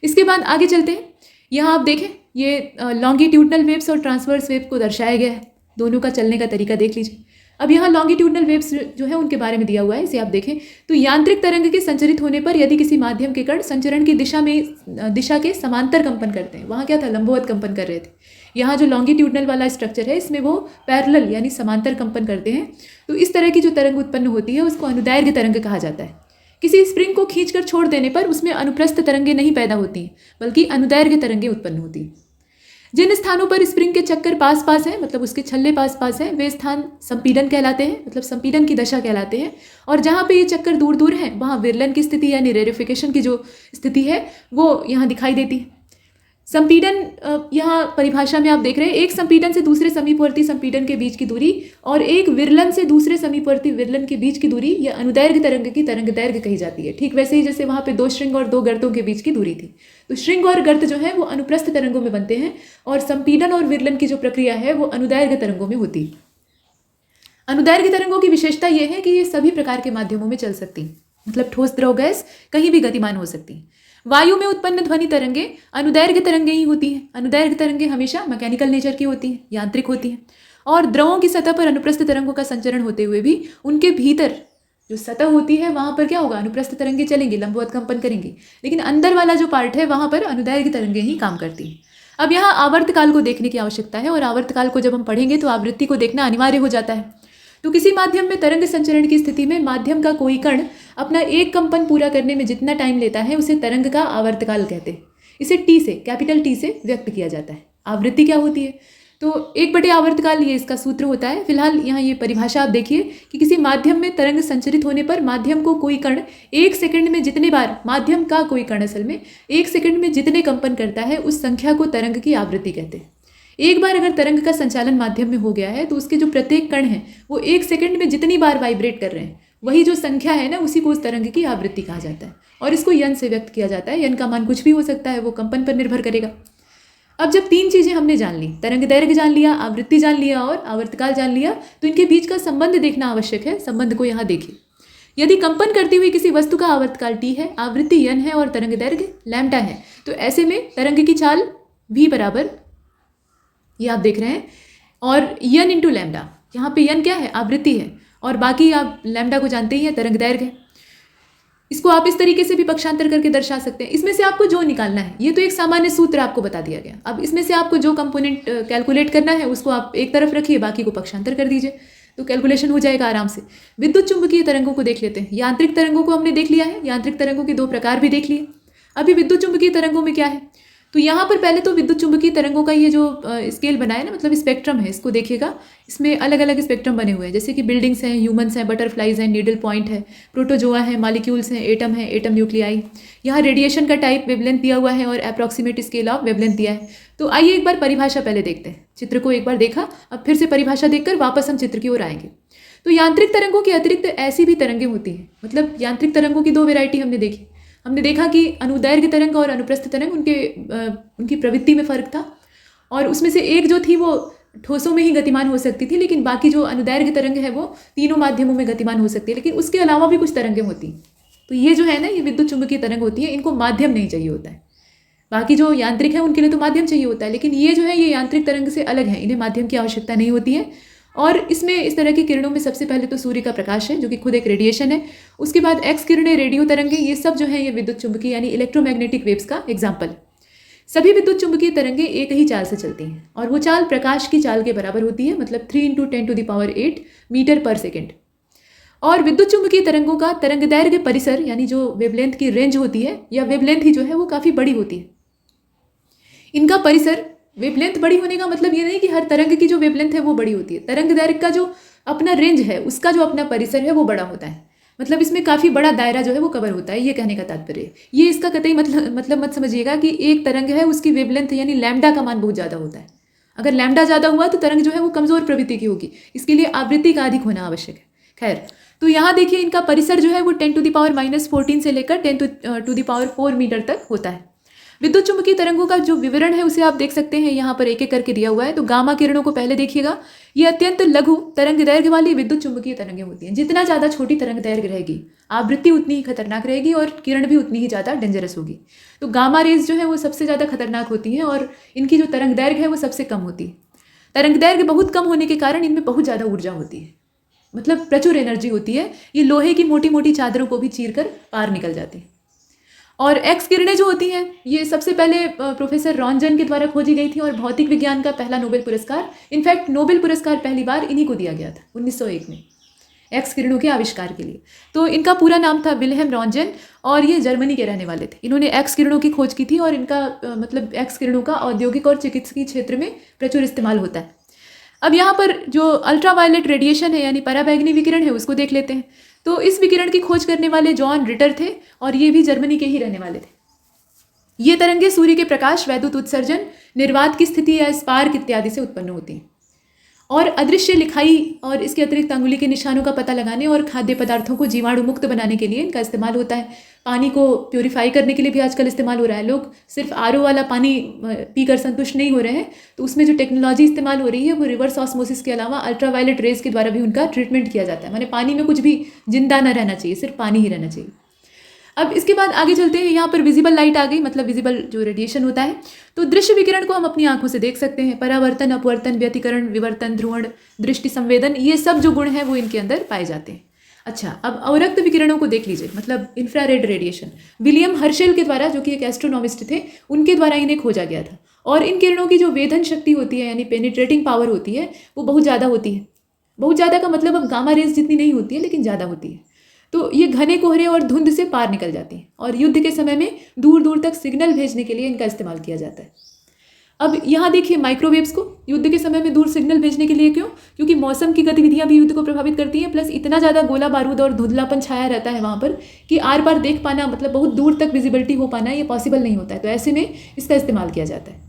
इसके बाद आगे चलते हैं। यहाँ आप देखें, ये लॉन्गिट्यूडनल वेव्स और ट्रांसवर्स वेव को दर्शाया गया है, दोनों का चलने का तरीका देख लीजिए। अब यहाँ लॉन्गिट्यूडनल वेव्स जो है उनके बारे में दिया हुआ है, इसे आप देखें तो यांत्रिक तरंग के संचरित होने पर यदि किसी माध्यम के कण संचरण की दिशा के समांतर कंपन करते हैं, वहाँ क्या था, लंबवत कंपन कर रहे थे। यहाँ जो लॉन्गिट्यूडनल वाला स्ट्रक्चर है इसमें वो पैरेलल यानी समांतर कंपन करते हैं, तो इस तरह की जो तरंग उत्पन्न होती है उसको अनुदैर्घ्य तरंग कहा जाता है। किसी स्प्रिंग को खींचकर छोड़ देने पर उसमें अनुप्रस्थ तरंगें नहीं पैदा होती, बल्कि अनुदैर्घ्य तरंगें उत्पन्न होती हैं। जिन स्थानों पर स्प्रिंग के चक्कर पास पास हैं, मतलब उसके छल्ले पास पास हैं, वे स्थान संपीड़न कहलाते हैं, मतलब संपीड़न की दशा कहलाते हैं। और जहाँ पे ये चक्कर दूर दूर हैं वहाँ विरलन की स्थिति यानी रेरिफिकेशन की जो स्थिति है वो यहाँ दिखाई देती है। संपीड़न, यहाँ परिभाषा में आप देख रहे हैं, एक संपीड़न से दूसरे समीपवर्ती संपीड़न के बीच की दूरी और एक विरलन से दूसरे समीपवर्ती विरलन के बीच की दूरी या अनुदैर्घ्य तरंग की तरंग दैर्घ्य कही जाती है। ठीक वैसे ही जैसे वहाँ पे दो श्रृंग और दो गर्तों के बीच की दूरी थी। तो श्रृंग और गर्त जो है वो अनुप्रस्थ तरंगों में बनते हैं, और संपीड़न और विरलन की जो प्रक्रिया है वो अनुदैर्घ्य तरंगों में होती है। अनुदैर्घ्य तरंगों की विशेषता यह है कि ये सभी प्रकार के माध्यमों में चल सकती हैं, मतलब ठोस, द्रव, गैस कहीं भी गतिमान हो सकती हैं। वायु में उत्पन्न ध्वनि तरंगें अनुदैर्घ्य तरंगें ही होती हैं। अनुदैर्घ्य तरंगें हमेशा मैकेनिकल नेचर की होती हैं, यांत्रिक होती हैं, और द्रवों की सतह पर अनुप्रस्थ तरंगों का संचरण होते हुए भी उनके भीतर जो सतह होती है वहाँ पर क्या होगा, अनुप्रस्थ तरंगें चलेंगी, लंबवत कंपन करेंगी, लेकिन अंदर वाला जो पार्ट है वहाँ पर अनुदैर्घ्य तरंगें ही काम करती हैं। अब यहाँ आवर्तकाल को देखने की आवश्यकता है, और आवर्तकाल को जब हम पढ़ेंगे तो आवृत्ति को देखना अनिवार्य हो जाता है। तो किसी माध्यम में तरंग संचरण की स्थिति में माध्यम का कोई कण अपना एक कंपन पूरा करने में जितना टाइम लेता है उसे तरंग का आवर्तकाल कहते हैं। इसे टी से, कैपिटल टी से व्यक्त किया जाता है। आवृत्ति क्या होती है, तो 1/, आवर्तकाल, ये इसका सूत्र होता है। फिलहाल यहाँ ये परिभाषा आप देखिए कि किसी माध्यम में तरंग संचरित होने पर माध्यम को कोई कण 1 सेकंड में जितने बार, माध्यम का कोई कण असल में 1 सेकंड में जितने कंपन करता है उस संख्या को तरंग की आवृत्ति कहते हैं। एक बार अगर तरंग का संचालन माध्यम में हो गया है तो उसके जो प्रत्येक कण हैं वो 1 सेकंड में जितनी बार वाइब्रेट कर रहे हैं, वही जो संख्या है ना उसी को उस तरंग की आवृत्ति कहा जाता है, और इसको यन से व्यक्त किया जाता है। यन का मान कुछ भी हो सकता है, वो कंपन पर निर्भर करेगा। अब जब 3 चीज़ें हमने जान ली, तरंग दैर्घ्य जान लिया, आवृत्ति जान लिया और आवर्तकाल जान लिया, तो इनके बीच का संबंध देखना आवश्यक है। संबंध को यहाँ देखिए। यदि कंपन करती हुई किसी वस्तु का आवर्तकाल टी है, आवृत्ति यन है और तरंग दैर्घ्य लैम्डा है, तो ऐसे में तरंग की चाल v बराबर, ये आप देख रहे हैं, और यन इंटू लैम्डा। यहाँ पे यन क्या है, आवृत्ति है, और बाकी आप लैम्डा को जानते ही हैं, तरंग दैर्घ्य है। इसको आप इस तरीके से भी पक्षांतर करके दर्शा सकते हैं। इसमें से आपको जो निकालना है, ये तो एक सामान्य सूत्र आपको बता दिया गया। अब इसमें से आपको जो कंपोनेंट कैलकुलेट करना है उसको आप एक तरफ रखिए, बाकी को पक्षांतर कर दीजिए, तो कैलकुलेशन हो जाएगा आराम से। विद्युत चुंबकीय तरंगों को देख लेते हैं। यांत्रिक तरंगों को हमने देख लिया है, यांत्रिक तरंगों के 2 प्रकार भी देख लिए। अभी विद्युत चुंबकीय तरंगों में क्या है, तो यहाँ पर पहले तो विद्युत चुंबकीय तरंगों का ये जो स्केल बनाया ना, मतलब स्पेक्ट्रम है, इसको देखिएगा। इसमें अलग अलग स्पेक्ट्रम बने हुए हैं, जैसे कि बिल्डिंग्स हैं, ह्यूमंस हैं, बटरफ्लाइज हैं, नीडल पॉइंट है, प्रोटोजोआ है, मॉलिक्यूल्स हैं, एटम है, एटम न्यूक्लियाई। यहाँ रेडिएशन का टाइप वेवलेंथ दिया हुआ है और अप्रॉक्सीमेट स्केल ऑफ वेवलेंथ दिया है। तो आइए एक बार परिभाषा पहले देखते हैं। चित्र को एक बार देखा, अब फिर से परिभाषा देखकर वापस हम चित्र की ओर आएंगे। तो यांत्रिक तरंगों के अतिरिक्त ऐसी भी तरंगें होती हैं, मतलब यांत्रिक तरंगों की 2 वेराइटी हमने देखी। हमने देखा कि अनुदैर्घ्य तरंग और अनुप्रस्थ तरंग उनकी प्रवृत्ति में फ़र्क था, और उसमें से एक जो थी वो ठोसों में ही गतिमान हो सकती थी, लेकिन बाकी जो अनुदैर्घ्य तरंग है वो तीनों माध्यमों में गतिमान हो सकती है, लेकिन उसके अलावा भी कुछ तरंगें होती। तो ये जो है ना, ये विद्युत चुंबकीय तरंग होती है, इनको माध्यम नहीं चाहिए होता है। बाकी जो यांत्रिक है उनके लिए तो माध्यम चाहिए होता है, लेकिन ये जो है ये यांत्रिक तरंग से अलग है, इन्हें माध्यम की आवश्यकता नहीं होती है। और इसमें इस तरह की किरणों में सबसे पहले तो सूर्य का प्रकाश है, जो कि खुद एक रेडिएशन है। उसके बाद एक्स किरणें, रेडियो तरंगें, ये सब जो है ये विद्युत चुंबकीय यानी इलेक्ट्रोमैग्नेटिक वेव्स का एग्जाम्पल। सभी विद्युत चुंबकीय तरंगें एक ही चाल से चलती हैं और वो चाल प्रकाश की चाल के बराबर होती है, मतलब 3 × 10⁸ मीटर पर सेकेंड। और विद्युत चुंबकीय तरंगों का तरंगदैर्घ्य परिसर यानी जो वेवलेंथ की रेंज होती है या वेवलेंथ ही जो है वो काफ़ी बड़ी होती है। इनका परिसर, वेवलेंथ बड़ी होने का मतलब ये नहीं कि हर तरंग की जो वेवलेंथ है वो बड़ी होती है, तरंगदैर्घ्य का जो अपना रेंज है उसका जो अपना परिसर है वो बड़ा होता है, मतलब इसमें काफ़ी बड़ा दायरा जो है वो कवर होता है, ये कहने का तात्पर्य है। ये इसका कतई मतलब मत समझिएगा कि एक तरंग है उसकी वेवलेंथ यानी लैम्डा का मान बहुत ज़्यादा होता है। अगर लैम्डा ज़्यादा हुआ तो तरंग जो है वो कमज़ोर प्रवृत्ति की होगी, इसके लिए आवृत्ति का अधिक होना आवश्यक है। खैर, तो यहाँ देखिए इनका परिसर जो है वो 10⁻⁻14 से लेकर 10⁴ मीटर तक होता है। विद्युत चुंबकीय तरंगों का जो विवरण है उसे आप देख सकते हैं, यहाँ पर एक एक करके दिया हुआ है। तो गामा किरणों को पहले देखिएगा, ये अत्यंत लघु तरंग दैर्घ्य वाली विद्युत चुंबकीय तरंगें होती हैं। जितना ज़्यादा छोटी तरंग दैर्घ्य रहेगी, आवृत्ति उतनी ही खतरनाक रहेगी और किरण भी उतनी ही ज़्यादा डेंजरस होगी। तो गामा रेज जो है वो सबसे ज़्यादा खतरनाक होती हैं और इनकी जो तरंग दैर्घ्य है वो सबसे कम होती है। तरंग दैर्घ्य बहुत कम होने के कारण इनमें बहुत ज़्यादा ऊर्जा होती है, मतलब प्रचुर एनर्जी होती है। ये लोहे की मोटी मोटी चादरों को भी चीर कर पार निकल जाती है। और एक्स किरणें जो होती हैं ये सबसे पहले प्रोफेसर रॉन्जन के द्वारा खोजी गई थी और भौतिक विज्ञान का पहला नोबेल पुरस्कार, इनफैक्ट नोबेल पुरस्कार पहली बार इन्हीं को दिया गया था 1901 में एक्स किरणों के आविष्कार के लिए। तो इनका पूरा नाम था विल्हेम रॉन्जन और ये जर्मनी के रहने वाले थे। इन्होंने एक्स किरणों की खोज की थी और इनका मतलब एक्स किरणों का औद्योगिक और चिकित्सकीय क्षेत्र में प्रचुर इस्तेमाल होता है। अब यहाँ पर जो अल्ट्रावायलेट रेडिएशन है यानी पराबैंगनी विकिरण है उसको देख लेते हैं। तो इस विकिरण की खोज करने वाले जॉन रिटर थे और ये भी जर्मनी के ही रहने वाले थे। ये तरंगें सूर्य के प्रकाश, वैद्युत उत्सर्जन, निर्वात की स्थिति या स्पार्क इत्यादि से उत्पन्न होती हैं और अदृश्य लिखाई और इसके अतिरिक्त अंगुली के निशानों का पता लगाने और खाद्य पदार्थों को जीवाणु मुक्त बनाने के लिए इनका इस्तेमाल होता है। पानी को प्योरीफाई करने के लिए भी आजकल इस्तेमाल हो रहा है। लोग सिर्फ आरओ वाला पानी पीकर संतुष्ट नहीं हो रहे हैं, तो उसमें जो टेक्नोलॉजी इस्तेमाल हो रही है वो रिवर्स ऑस्मोसिस के अलावा अल्ट्रावायलेट रेज के द्वारा भी उनका ट्रीटमेंट किया जाता है। माने पानी में कुछ भी जिंदा ना रहना चाहिए, सिर्फ पानी ही रहना चाहिए। अब इसके बाद आगे चलते हैं। यहाँ पर विजिबल लाइट आ गई, मतलब विजिबल जो रेडिएशन होता है। तो दृश्य विकिरण को हम अपनी आंखों से देख सकते हैं। परावर्तन, अपवर्तन, व्यतिकरण, विवर्तन, ध्रुवण, दृष्टि संवेदन, ये सब जो गुण हैं वो इनके अंदर पाए जाते हैं। अच्छा, अब अवरक्त विकिरणों को देख लीजिए, मतलब इंफ्रारेड रेडिएशन। विलियम हर्शेल के द्वारा, जो कि एक एस्ट्रोनॉमिस्ट थे, उनके द्वारा इन्हें खोजा गया था। और इन किरणों की जो वेधन शक्ति होती है यानी पेनिट्रेटिंग पावर होती है वो बहुत ज़्यादा होती है। बहुत ज़्यादा का मतलब अब गामा रेज जितनी नहीं होती है लेकिन ज़्यादा होती है। तो ये घने कोहरे और धुंध से पार निकल जाती हैं और युद्ध के समय में दूर दूर तक सिग्नल भेजने के लिए इनका इस्तेमाल किया जाता है। अब यहाँ देखिए माइक्रोवेव्स को युद्ध के समय में दूर सिग्नल भेजने के लिए। क्यों? क्योंकि मौसम की गतिविधियाँ भी युद्ध को प्रभावित करती हैं, प्लस इतना ज़्यादा गोला बारूद और धुंधलापन छाया रहता है वहाँ पर कि आर पार देख पाना, मतलब बहुत दूर तक विजिबिलिटी हो पाना, ये पॉसिबल नहीं होता है। तो ऐसे में इसका इस्तेमाल किया जाता है।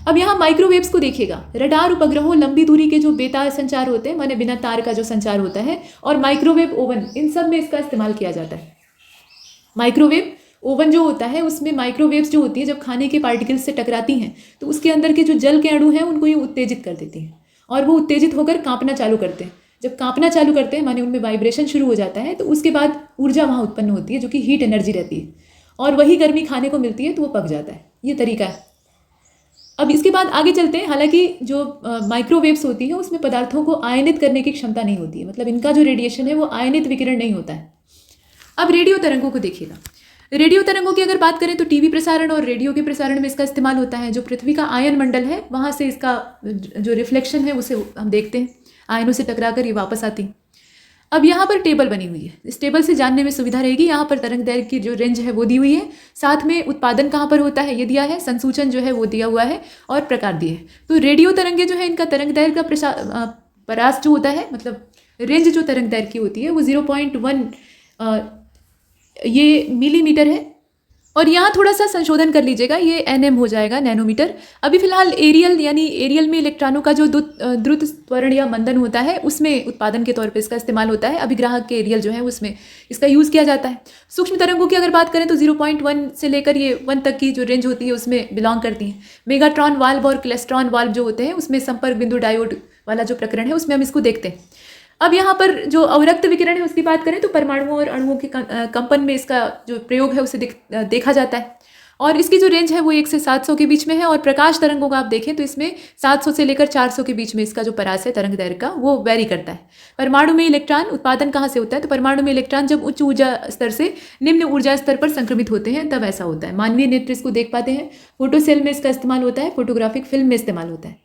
अब यहाँ माइक्रोवेव्स को देखिएगा। रडार उपग्रहों, लंबी दूरी के जो बेतार संचार होते हैं, माने बिना तार का जो संचार होता है, और माइक्रोवेव ओवन, इन सब में इसका इस्तेमाल किया जाता है। माइक्रोवेव ओवन जो होता है उसमें माइक्रोवेव्स जो होती है जब खाने के पार्टिकल्स से टकराती हैं तो उसके अंदर के जो जल के अणु हैं उनको ये उत्तेजित कर देती हैं और वो उत्तेजित होकर कांपना चालू करते हैं। जब कांपना चालू करते हैं माने उनमें वाइब्रेशन शुरू हो जाता है, तो उसके बाद ऊर्जा वहाँ उत्पन्न होती है जो कि हीट एनर्जी रहती है और वही गर्मी खाने को मिलती है तो वो पक जाता है। ये तरीका है। अब इसके बाद आगे चलते हैं। हालांकि जो माइक्रोवेव्स होती है उसमें पदार्थों को आयनित करने की क्षमता नहीं होती है, मतलब इनका जो रेडिएशन है वो आयनित विकिरण नहीं होता है। अब रेडियो तरंगों को देखिएगा। रेडियो तरंगों की अगर बात करें तो टीवी प्रसारण और रेडियो के प्रसारण में इसका इस्तेमाल होता है। जो पृथ्वी का आयन मंडल है वहाँ से इसका जो रिफ्लेक्शन है उसे हम देखते हैं, आयनों से टकराकर ये वापस आती। अब यहाँ पर टेबल बनी हुई है, इस टेबल से जानने में सुविधा रहेगी। यहाँ पर तरंग दैर्घ्य की जो रेंज है वो दी हुई है, साथ में उत्पादन कहाँ पर होता है ये दिया है, संसूचन जो है वो दिया हुआ है और प्रकार दिए हैं। तो रेडियो तरंगे जो है इनका तरंग दैर्घ्य का परास जो होता है, मतलब रेंज जो तरंग दैर्घ्य की होती है वो 0.1 ये मिलीमीटर है। और यहाँ थोड़ा सा संशोधन कर लीजिएगा, ये nm हो जाएगा, नैनोमीटर। अभी फिलहाल एरियल यानी एरियल में इलेक्ट्रॉनों का जो द्रुत त्वरण या मंदन होता है उसमें उत्पादन के तौर पे इसका इस्तेमाल होता है। अभिग्राहक के एरियल जो है उसमें इसका यूज़ किया जाता है। सूक्ष्म तरंगों की अगर बात करें तो 0.1 से लेकर ये 1 तक की जो रेंज होती है उसमें बिलोंग करती हैं। मेगाट्रॉन वाल्व और क्लेस्ट्रॉन वाल्व जो होते हैं उसमें संपर्क बिंदु डायोड वाला जो प्रकरण है उसमें हम इसको देखते हैं। अब यहाँ पर जो अवरक्त विकिरण है उसकी बात करें तो परमाणुओं और अणुओं के कंपन में इसका जो प्रयोग है उसे देखा जाता है। और इसकी जो रेंज है वो 1 से 700 के बीच में है। और प्रकाश तरंगों का आप देखें तो इसमें 700 से लेकर 400 के बीच में इसका जो परास है तरंग दैर्घ्य का वो वेरी करता है। परमाणु में इलेक्ट्रॉन उत्पादन कहाँ से होता है? तो परमाणु में इलेक्ट्रॉन जब उच्च ऊर्जा स्तर से निम्न ऊर्जा स्तर पर संक्रमित होते हैं तब ऐसा होता है। मानवीय नेत्र इसको देख पाते हैं। फोटो सेल में इसका इस्तेमाल होता है, फोटोग्राफिक फिल्म में इस्तेमाल होता है।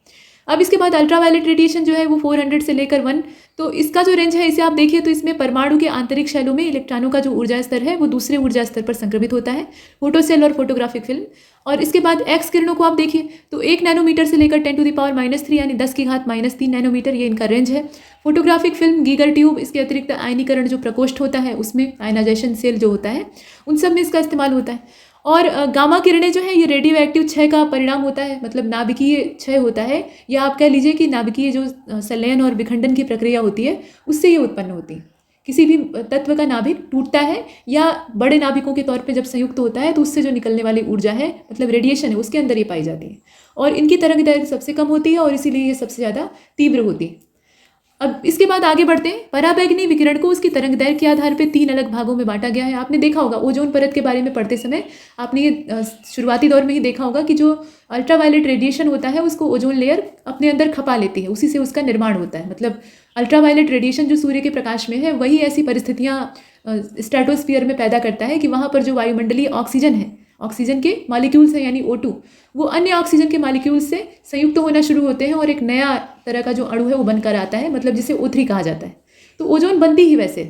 अब इसके बाद अल्ट्रावायलेट रेडिएशन जो है वो 400 से लेकर 1, तो इसका जो रेंज है इसे आप देखिए तो इसमें परमाणु के आंतरिक शैलों में इलेक्ट्रॉनों का जो ऊर्जा स्तर है वो दूसरे ऊर्जा स्तर पर संक्रमित होता है, फोटो सेल और फोटोग्राफिक फिल्म। और इसके बाद एक्स किरणों को आप देखिए तो 1 नैनोमीटर से लेकर 10⁻³ यानी 10⁻³ नैनोमीटर ये इनका रेंज है। फोटोग्राफिक फिल्म, गीगर ट्यूब, इसके अतिरिक्त आयनीकरण जो प्रकोष्ठ होता है उसमें आयनाइजेशन सेल जो होता है उन सब में इसका इस्तेमाल होता है। और गामा किरणें जो है ये रेडियो एक्टिव क्षय का परिणाम होता है, मतलब नाभिकीय क्षय होता है, या आप कह लीजिए कि नाभिकीय जो संलयन और विखंडन की प्रक्रिया होती है उससे ये उत्पन्न होती है। किसी भी तत्व का नाभिक टूटता है या बड़े नाभिकों के तौर पे जब संयुक्त होता है तो उससे जो निकलने वाली ऊर्जा है मतलब रेडिएशन है उसके अंदर ये पाई जाती है। और इनकी तरंग दैर्घ्य सबसे कम होती है और इसीलिए ये सबसे ज़्यादा तीव्र होती है। अब इसके बाद आगे बढ़ते हैं। पराबैंगनी विकिरण को उसकी तरंग दैर्घ्य के आधार पर 3 अलग भागों में बांटा गया है। आपने देखा होगा ओजोन परत के बारे में पढ़ते समय आपने ये शुरुआती दौर में ही देखा होगा कि जो अल्ट्रावायलेट रेडिएशन होता है उसको ओजोन लेयर अपने अंदर खपा लेती है, उसी से उसका निर्माण होता है। मतलब अल्ट्रावायलेट रेडिएशन जो सूर्य के प्रकाश में है वही ऐसी परिस्थितियाँ स्ट्रेटोस्फीयर में पैदा करता है कि वहाँ पर जो वायुमंडलीय ऑक्सीजन है, ऑक्सीजन के मॉलिक्यूल्स हैं यानी O2, वो अन्य ऑक्सीजन के मॉलिक्यूल्स से संयुक्त होना शुरू होते हैं और एक नया तरह का जो अणु है वो बनकर आता है, मतलब जिसे O3 कहा जाता है। तो ओजोन बनती ही वैसे,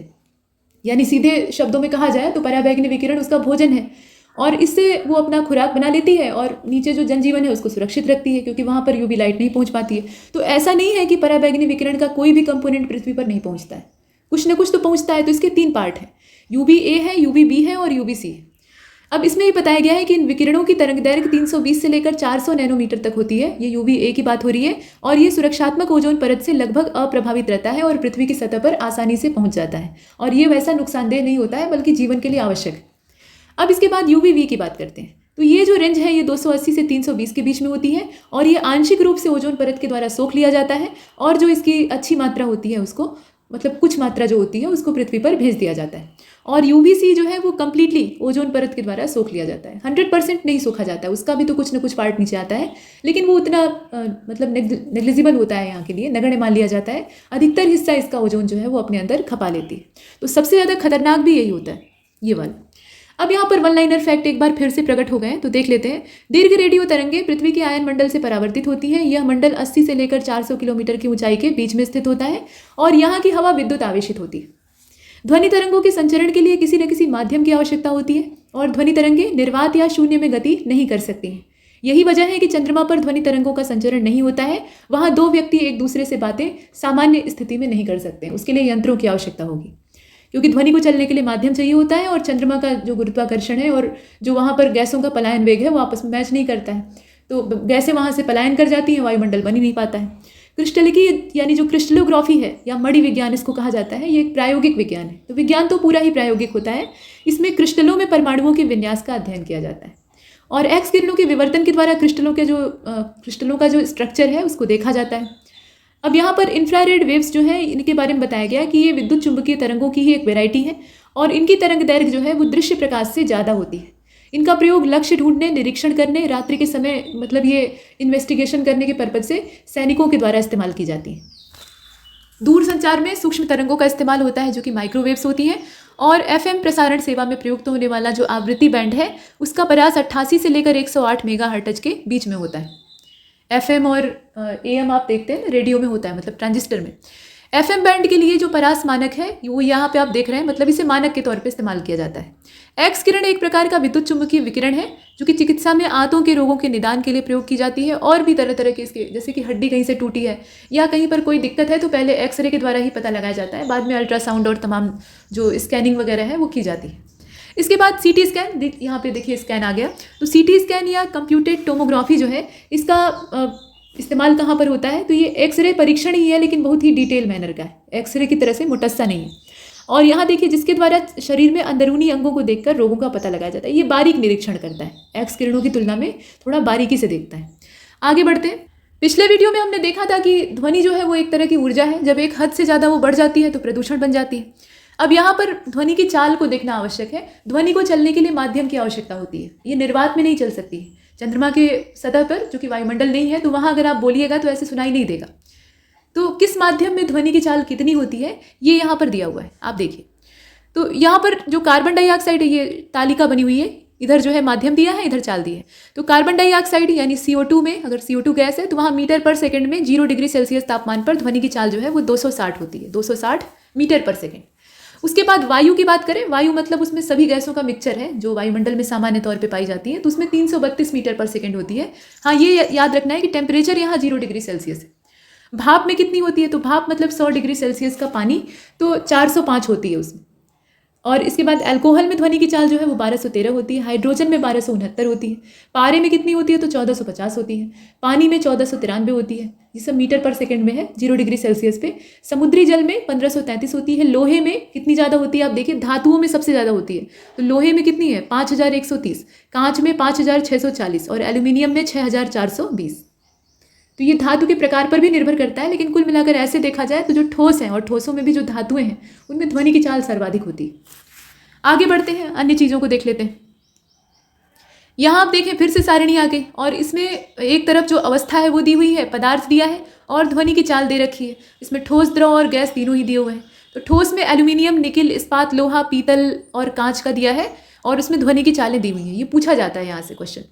यानी सीधे शब्दों में कहा जाए तो पराबैंगनी विकिरण उसका भोजन है और इससे वो अपना खुराक बना लेती है और नीचे जो जनजीवन है उसको सुरक्षित रखती है क्योंकि वहाँ पर यूवी लाइट नहीं पहुँच पाती है। तो ऐसा नहीं है कि पराबैंगनी विकिरण का कोई भी कंपोनेंट पृथ्वी पर नहीं पहुँचता है, कुछ ना कुछ तो पहुँचता है। तो इसके 3 पार्ट हैं, UVA है, UVB है और UVC है। अब इसमें ये बताया गया है कि इन विकिरणों की तरंग दैर्घ्य 320 से लेकर 400 नैनोमीटर तक होती है। ये UVA की बात हो रही है और ये सुरक्षात्मक ओजोन परत से लगभग अप्रभावित रहता है और पृथ्वी की सतह पर आसानी से पहुंच जाता है और ये वैसा नुकसानदेह नहीं होता है बल्कि जीवन के लिए आवश्यक है। अब इसके बाद UVB की बात करते हैं। तो ये जो रेंज है ये 280 से 320 के बीच में होती है और ये आंशिक रूप से ओजोन परत के द्वारा सोख लिया जाता है और जो इसकी अच्छी मात्रा होती है उसको, मतलब कुछ मात्रा जो होती है उसको पृथ्वी पर भेज दिया जाता है। और UVC जो है वो कम्प्लीटली ओजोन परत के द्वारा सोख लिया जाता है। 100% नहीं सोखा जाता है, उसका भी तो कुछ ना कुछ पार्ट नीचे आता है, लेकिन वो उतना मतलब नेग्लिजिबल होता है यहाँ के लिए, नगण्य मान लिया जाता है। अधिकतर हिस्सा इसका ओजोन जो है वो अपने अंदर खपा लेती है। तो सबसे ज़्यादा खतरनाक भी यही होता है, ये वाला। अब यहाँ पर 1 लाइनर फैक्ट एक बार फिर से प्रकट हो गए हैं तो देख लेते हैं। दीर्घ रेडियो तरंगे पृथ्वी के आयन मंडल से परावर्तित होती हैं। यह मंडल 80 से लेकर 400 किलोमीटर की ऊंचाई के बीच में स्थित होता है और यहाँ की हवा विद्युत आवेशित होती है। ध्वनि तरंगों के संचरण के लिए किसी न किसी माध्यम की आवश्यकता होती है और ध्वनि तरंगे निर्वात या शून्य में गति नहीं कर सकती हैं। यही वजह है कि चंद्रमा पर ध्वनि तरंगों का संचरण नहीं होता है। वहाँ 2 व्यक्ति एक दूसरे से बातें सामान्य स्थिति में नहीं कर सकते, उसके लिए यंत्रों की आवश्यकता होगी क्योंकि ध्वनि को चलने के लिए माध्यम चाहिए होता है और चंद्रमा का जो गुरुत्वाकर्षण है और जो वहाँ पर गैसों का पलायन वेग है वो आपस में मैच नहीं करता है, तो गैसें वहाँ से पलायन कर जाती हैं, वायुमंडल बन ही नहीं पाता है। क्रिस्टलिकी यानी जो क्रिस्टलोग्राफी है या मणि विज्ञान इसको कहा जाता है, ये एक प्रायोगिक विज्ञान है। तो विज्ञान तो पूरा ही प्रायोगिक होता है। इसमें क्रिस्टलों में परमाणुओं के विन्यास का अध्ययन किया जाता है और एक्स किरणों के विवर्तन के द्वारा क्रिस्टलों का जो स्ट्रक्चर है उसको देखा जाता है। अब यहाँ पर इंफ्रारेड वेव्स जो है इनके बारे में बताया गया कि ये विद्युत चुंबकीय तरंगों की ही एक वैरायटी है और इनकी तरंग दैर्घ्य जो है वो दृश्य प्रकाश से ज़्यादा होती है। इनका प्रयोग लक्ष्य ढूंढने, निरीक्षण करने, रात्रि के समय मतलब ये इन्वेस्टिगेशन करने के पर्पज से सैनिकों के द्वारा इस्तेमाल की जाती है। दूर संचार में सूक्ष्म तरंगों का इस्तेमाल होता है जो कि माइक्रोवेव्स होती हैं और FM प्रसारण सेवा में प्रयुक्त होने वाला जो आवृत्ति बैंड है उसका परास 88 से लेकर 108 मेगाहर्ट्ज के बीच में होता है। FM और AM आप देखते हैं रेडियो में होता है, मतलब ट्रांजिस्टर में। FM बैंड के लिए जो परास मानक है वो यहाँ पे आप देख रहे हैं, मतलब इसे मानक के तौर पे इस्तेमाल किया जाता है। एक्स किरण एक प्रकार का विद्युत चुंबकीय विकिरण है जो कि चिकित्सा में आंतों के रोगों के निदान के लिए प्रयोग की जाती है और भी तरह तरह के इसके, जैसे कि हड्डी कहीं से टूटी है या कहीं पर कोई दिक्कत है तो पहले एक्सरे के द्वारा ही पता लगाया जाता है, बाद में अल्ट्रासाउंड और तमाम जो स्कैनिंग वगैरह है वो की जाती है। इसके बाद CT स्कैन, यहाँ पे देखिए स्कैन आ गया। तो CT स्कैन या कंप्यूटेड टोमोग्राफी जो है इसका इस्तेमाल कहाँ पर होता है, तो ये एक्सरे परीक्षण ही है लेकिन बहुत ही डिटेल मैनर का है, एक्सरे की तरह से मुटस्सा नहीं है। और यहाँ देखिए जिसके द्वारा शरीर में अंदरूनी अंगों को देखकर रोगों का पता लगाया जाता है। ये बारीक निरीक्षण करता है, एक्स किरणों की तुलना में थोड़ा बारीकी से देखता है। आगे बढ़ते हैं। पिछले वीडियो में हमने देखा था कि ध्वनि जो है वो एक तरह की ऊर्जा है, जब एक हद से ज़्यादा वो बढ़ जाती है तो प्रदूषण बन जाती है। अब यहाँ पर ध्वनि की चाल को देखना आवश्यक है। ध्वनि को चलने के लिए माध्यम की आवश्यकता होती है। ये निर्वात में नहीं चल सकती है। चंद्रमा के सतह पर, जो कि वायुमंडल नहीं है, तो वहाँ अगर आप बोलिएगा तो ऐसे सुनाई नहीं देगा। तो किस माध्यम में ध्वनि की चाल कितनी होती है, ये यहाँ पर दिया हुआ है, आप देखिए। तो यहाँ पर जो कार्बन डाइऑक्साइड है, ये तालिका बनी हुई है। इधर जो है माध्यम दिया है, इधर चाल दी है। तो कार्बन डाइऑक्साइड यानी CO2 में, अगर CO2 गैस है तो वहाँ मीटर पर सेकंड में 0 डिग्री सेल्सियस तापमान पर ध्वनि की चाल जो है वो 260 होती है, 260 मीटर पर सेकंड। उसके बाद वायु की बात करें, वायु मतलब उसमें सभी गैसों का मिक्सचर है जो वायुमंडल में सामान्य तौर पे पाई जाती है, तो उसमें 332 मीटर पर सेकंड होती है। हाँ, ये याद रखना है कि टेम्परेचर यहाँ 0 डिग्री सेल्सियस है। भाप में कितनी होती है, तो भाप मतलब 100 डिग्री सेल्सियस का पानी, तो 405 होती है उसमें। और इसके बाद अल्कोहल में ध्वनि की चाल जो है वो 1213 होती है। हाइड्रोजन में 1269 होती है। पारे में कितनी होती है, तो 1450 होती है। पानी में 1493 होती है। ये सब मीटर पर सेकंड में है, 0 डिग्री सेल्सियस पे। समुद्री जल में 1533 होती है। लोहे में कितनी ज़्यादा होती है, आप देखिए, धातुओं में सबसे ज़्यादा होती है, तो लोहे में कितनी है, 5130, कांच में 5640 और एल्यूमिनियम में 6420। तो ये धातु के प्रकार पर भी निर्भर करता है, लेकिन कुल मिलाकर ऐसे देखा जाए तो जो ठोस हैं और ठोसों में भी जो धातुएं हैं उनमें ध्वनि की चाल सर्वाधिक होती है। आगे बढ़ते हैं, अन्य चीज़ों को देख लेते हैं। यहाँ आप देखें, फिर से सारणी आ गई और इसमें एक तरफ जो अवस्था है वो दी हुई है, पदार्थ दिया है और ध्वनि की चाल दे रखी है। इसमें ठोस, द्रव और गैस तीनों ही दिए हुए हैं। तो ठोस में एल्यूमिनियम, निकिल, इस्पात, लोहा, पीतल और कांच का दिया है और उसमें ध्वनि की चालें दी हुई हैं। ये पूछा जाता है यहाँ से क्वेश्चन।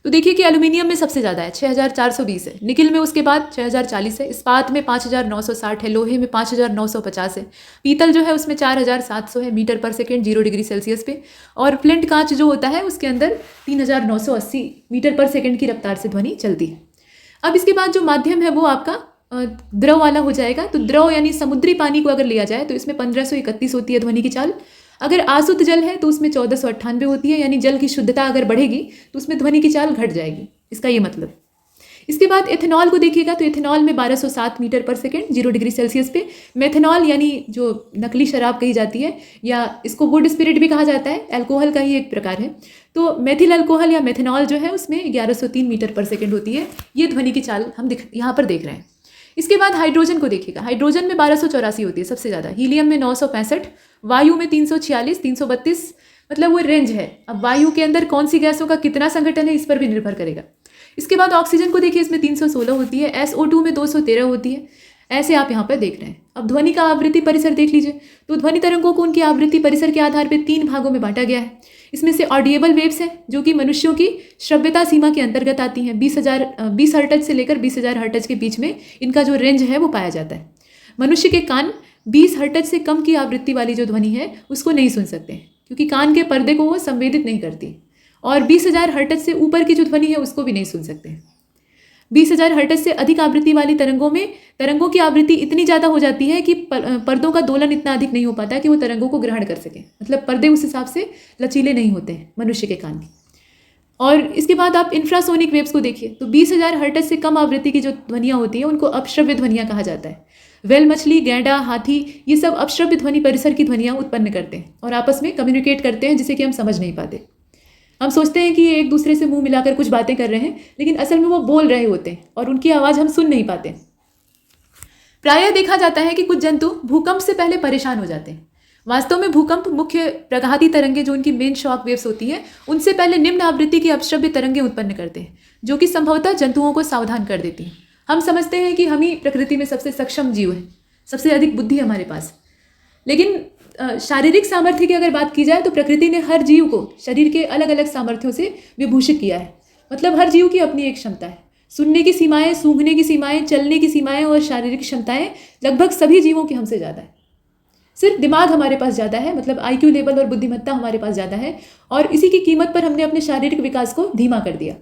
तो देखिए कि एल्यूमिनियम में सबसे ज़्यादा है, 6420 है। निकिल में उसके बाद 6040 है। इस्पात में 5960 है। लोहे में 5950 है। पीतल जो है उसमें 4700 है मीटर पर सेकेंड, 0 डिग्री सेल्सियस पे। और फ्लिंट कांच जो होता है उसके अंदर 3980 मीटर पर सेकेंड की रफ्तार से ध्वनि चलती है। अब इसके बाद जो माध्यम है वो आपका द्रव वाला हो जाएगा। तो द्रव यानी समुद्री पानी को अगर लिया जाए तो इसमें 1531 होती है ध्वनि की चाल। अगर आसुत जल है तो उसमें 1498 होती है, यानी जल की शुद्धता अगर बढ़ेगी तो उसमें ध्वनि की चाल घट जाएगी, इसका ये मतलब। इसके बाद एथेनॉल को देखिएगा तो एथेनॉल में 1207 मीटर पर सेकेंड, 0 डिग्री सेल्सियस पे। मेथेनॉल यानी जो नकली शराब कही जाती है, या इसको वुड स्पिरिट भी कहा जाता है, अल्कोहल का ही एक प्रकार है। तो मेथिल अल्कोहल या मेथेनॉल जो है उसमें 1103 मीटर पर सेकेंड होती है। ये ध्वनि की चाल हम यहाँ पर देख रहे हैं। इसके बाद हाइड्रोजन को देखिएगा। हाइड्रोजन में 1284 होती है सबसे ज़्यादा। हीलियम में 965, वायु में 346, 332, मतलब वो रेंज है। अब वायु के अंदर कौन सी गैसों का कितना संगठन है इस पर भी निर्भर करेगा। इसके बाद ऑक्सीजन को देखिए, इसमें 316 होती है। SO2 में 213 होती है। ऐसे आप यहाँ पर देख रहे हैं। अब ध्वनि का आवृत्ति परिसर देख लीजिए। तो ध्वनि तरंगों को उनकी आवृत्ति परिसर के आधार पर 3 भागों में बांटा गया है। इसमें से ऑडिएबल वेव्स हैं जो कि मनुष्यों की श्रव्यता सीमा के अंतर्गत आती हैं। 20 हर्ट्ज से लेकर 20,000 हर्ट्ज के बीच में इनका जो रेंज है वो पाया जाता है। मनुष्य के कान 20 हर्ट्ज से कम की आवृत्ति वाली जो ध्वनि है उसको नहीं सुन सकते हैं, क्योंकि कान के पर्दे को वो संवेदित नहीं करती। और 20,000 हर्ट्ज से ऊपर की जो ध्वनि है उसको भी नहीं सुन सकते हैं। 20,000 हर्ट्ज से अधिक आवृत्ति वाली तरंगों में तरंगों की आवृत्ति इतनी ज़्यादा हो जाती है कि पर्दों का दोलन इतना अधिक नहीं हो पाता कि वो तरंगों को ग्रहण कर सकें। मतलब पर्दे उस हिसाब से लचीले नहीं होते हैं मनुष्य के कान के। और इसके बाद आप इंफ्रासोनिक वेव्स को देखिए। तो 20,000 हर्ट्ज से कम आवृत्ति की जो ध्वनियाँ होती हैं उनको अपश्रव्य ध्वनियाँ कहा जाता है। वेल मछली, गैंडा, हाथी, ये सब अपश्रव्य ध्वनि परिसर की ध्वनियाँ उत्पन्न करते हैं और आपस में कम्युनिकेट करते हैं, जिसे कि हम समझ नहीं पाते। हम सोचते हैं कि ये एक दूसरे से मुंह मिलाकर कुछ बातें कर रहे हैं, लेकिन असल में वो बोल रहे होते हैं और उनकी आवाज़ हम सुन नहीं पाते। प्रायः देखा जाता है कि कुछ जंतु भूकंप से पहले परेशान हो जाते हैं। वास्तव में भूकंप मुख्य प्रघाती तरंगें जो उनकी मेन शॉक वेव्स होती हैं उनसे पहले निम्न आवृत्ति की अपश्रव्य तरंगें उत्पन्न करते हैं, जो कि संभवतः जंतुओं को सावधान कर देती हैं। हम समझते हैं कि हम ही प्रकृति में सबसे सक्षम जीव हैं, सबसे अधिक बुद्धि हमारे पास। लेकिन शारीरिक सामर्थ्य की अगर बात की जाए तो प्रकृति ने हर जीव को शरीर के अलग अलग सामर्थ्यों से विभूषित किया है। मतलब हर जीव की अपनी एक क्षमता है। सुनने की सीमाएं, सूंघने की सीमाएं, चलने की सीमाएं और शारीरिक क्षमताएं लगभग सभी जीवों की हमसे ज़्यादा है। सिर्फ दिमाग हमारे पास ज़्यादा है, मतलब IQ लेवल और बुद्धिमत्ता हमारे पास ज़्यादा है, और इसी की कीमत पर हमने अपने शारीरिक विकास को धीमा कर दिया।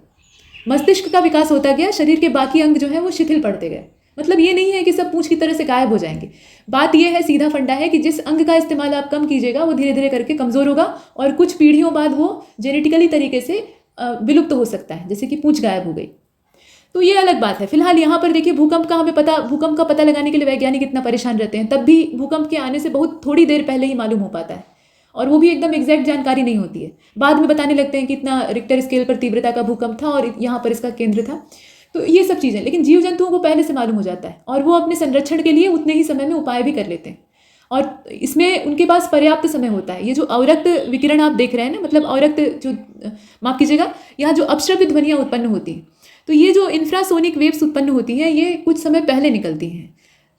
मस्तिष्क का विकास होता गया, शरीर के बाकी अंग जो है वो शिथिल पड़ते गए। मतलब ये नहीं है कि सब पूंछ की तरह से गायब हो जाएंगे। बात यह है, सीधा फंडा है कि जिस अंग का इस्तेमाल आप कम कीजिएगा वो धीरे धीरे करके कमज़ोर होगा और कुछ पीढ़ियों बाद वो जेनेटिकली तरीके से विलुप्त हो सकता है, जैसे कि पूंछ गायब हो गई। तो ये अलग बात है। फिलहाल यहाँ पर देखिए, भूकंप का पता लगाने के लिए वैज्ञानिक इतना परेशान रहते हैं, तब भी भूकंप के आने से बहुत थोड़ी देर पहले ही मालूम हो पाता है, और वो भी एकदम एग्जैक्ट जानकारी नहीं होती है। बाद में बताने लगते हैं कि इतना रिक्टर स्केल पर तीव्रता का भूकंप था और यहाँ पर इसका केंद्र था। तो ये सब चीज़ें, लेकिन जीव जंतुओं को पहले से मालूम हो जाता है और वो अपने संरक्षण के लिए उतने ही समय में उपाय भी कर लेते हैं। और इसमें उनके पास पर्याप्त समय होता है। ये जो अवरक्त विकिरण आप देख रहे हैं ना, मतलब अवरक्त जो माफ कीजिएगा, यहाँ जो अपश्रव्य ध्वनियाँ उत्पन्न होती हैं, तो ये जो इंफ्रासोनिक वेव्स उत्पन्न होती हैं ये कुछ समय पहले निकलती हैं।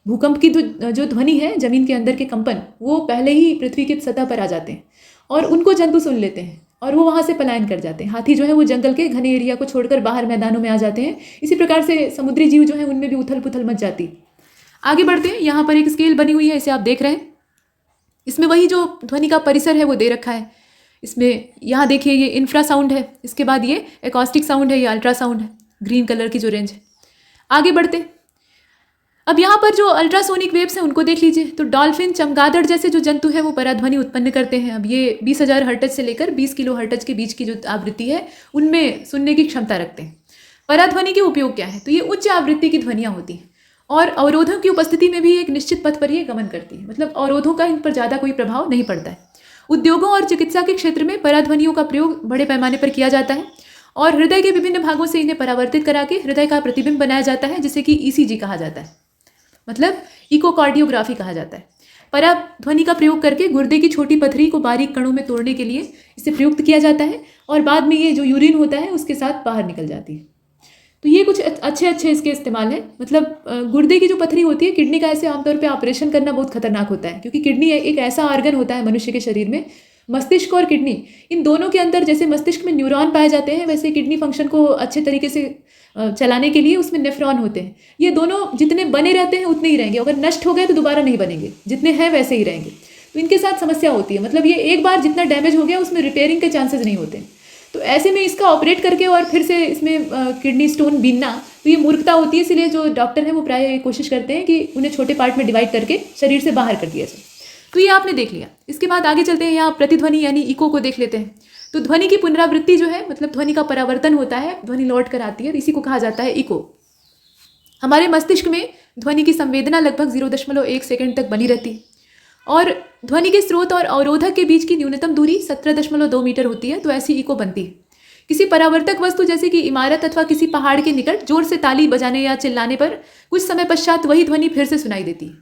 भूकंप की जो ध्वनि है, जमीन के अंदर के कंपन, वो पहले ही पृथ्वी की सतह पर आ जाते हैं और उनको जंतु सुन लेते हैं और वो वहाँ से पलायन कर जाते हैं। हाथी जो है वो जंगल के घने एरिया को छोड़कर बाहर मैदानों में आ जाते हैं। इसी प्रकार से समुद्री जीव जो है उनमें भी उथल पुथल मच जाती है। आगे बढ़ते हैं, यहाँ पर एक स्केल बनी हुई है, इसे आप देख रहे हैं। इसमें वही जो ध्वनि का परिसर है वो दे रखा है। इसमें यहाँ देखिए ये इंफ्रासाउंड है, इसके बाद ये एकॉस्टिक साउंड है, ये अल्ट्रासाउंड है, ग्रीन कलर की जो रेंज है। आगे बढ़ते हैं, अब यहाँ पर जो अल्ट्रासोनिक वेव्स हैं उनको देख लीजिए। तो डॉल्फिन, चमगादड़ जैसे जो जंतु हैं वो पराध्वनि उत्पन्न करते हैं। अब ये 20,000 हर्ट्ज से लेकर 20 किलो हर्ट्ज के बीच की जो आवृत्ति है उनमें सुनने की क्षमता रखते हैं। पराध्वनि के उपयोग क्या है? तो ये उच्च आवृत्ति की ध्वनियाँ होती हैं और अवरोधों की उपस्थिति में भी एक निश्चित पथ पर ये गमन करती है, मतलब अवरोधों का इन पर ज़्यादा कोई प्रभाव नहीं पड़ता है। उद्योगों और चिकित्सा के क्षेत्र में पराध्वनियों का प्रयोग बड़े पैमाने पर किया जाता है और हृदय के विभिन्न भागों से इन्हें परावर्तित करा के हृदय का प्रतिबिंब बनाया जाता है, जिसे कि ECG कहा जाता है, मतलब इकोकार्डियोग्राफी कहा जाता है। पराध्वनि का प्रयोग करके गुर्दे की छोटी पथरी को बारीक कणों में तोड़ने के लिए इसे प्रयुक्त किया जाता है और बाद में ये जो यूरिन होता है उसके साथ बाहर निकल जाती है। तो ये कुछ अच्छे इसके इस्तेमाल है। मतलब गुर्दे की जो पथरी होती है, किडनी का ऐसे आमतौर पे ऑपरेशन करना बहुत खतरनाक होता है, क्योंकि किडनी एक ऐसा ऑर्गन होता है मनुष्य के शरीर में। मस्तिष्क और किडनी, इन दोनों के अंदर जैसे मस्तिष्क में न्यूरॉन पाए जाते हैं, वैसे किडनी फंक्शन को अच्छे तरीके से चलाने के लिए उसमें नेफ्रॉन होते हैं। ये दोनों जितने बने रहते हैं उतने ही रहेंगे, अगर नष्ट हो गए तो दोबारा नहीं बनेंगे, जितने हैं वैसे ही रहेंगे। तो इनके साथ समस्या होती है, मतलब ये एक बार जितना डैमेज हो गया उसमें रिपेयरिंग के चांसेस नहीं होते। तो ऐसे में इसका ऑपरेट करके और फिर से इसमें किडनी स्टोन बीनना, तो ये मूर्खता होती है। इसलिए जो डॉक्टर हैं वो प्राय कोशिश करते हैं कि उन्हें छोटे पार्ट में डिवाइड करके शरीर से बाहर कर दिया जाए। तो ये आपने देख लिया। इसके बाद आगे चलते हैं, यहाँ प्रतिध्वनि यानी इको को देख लेते हैं। तो ध्वनि की पुनरावृत्ति जो है, मतलब ध्वनि का परावर्तन होता है, ध्वनि लौट कर आती है, इसी को कहा जाता है इको। हमारे मस्तिष्क में ध्वनि की संवेदना लगभग 0.1 सेकंड तक बनी रहती है और ध्वनि के स्रोत और अवरोधक के बीच की न्यूनतम दूरी 17.2 मीटर होती है। तो ऐसी इको बनती है। किसी परावर्तक वस्तु जैसे कि इमारत अथवा किसी पहाड़ के निकट जोर से ताली बजाने या चिल्लाने पर कुछ समय पश्चात वही ध्वनि फिर से सुनाई देती है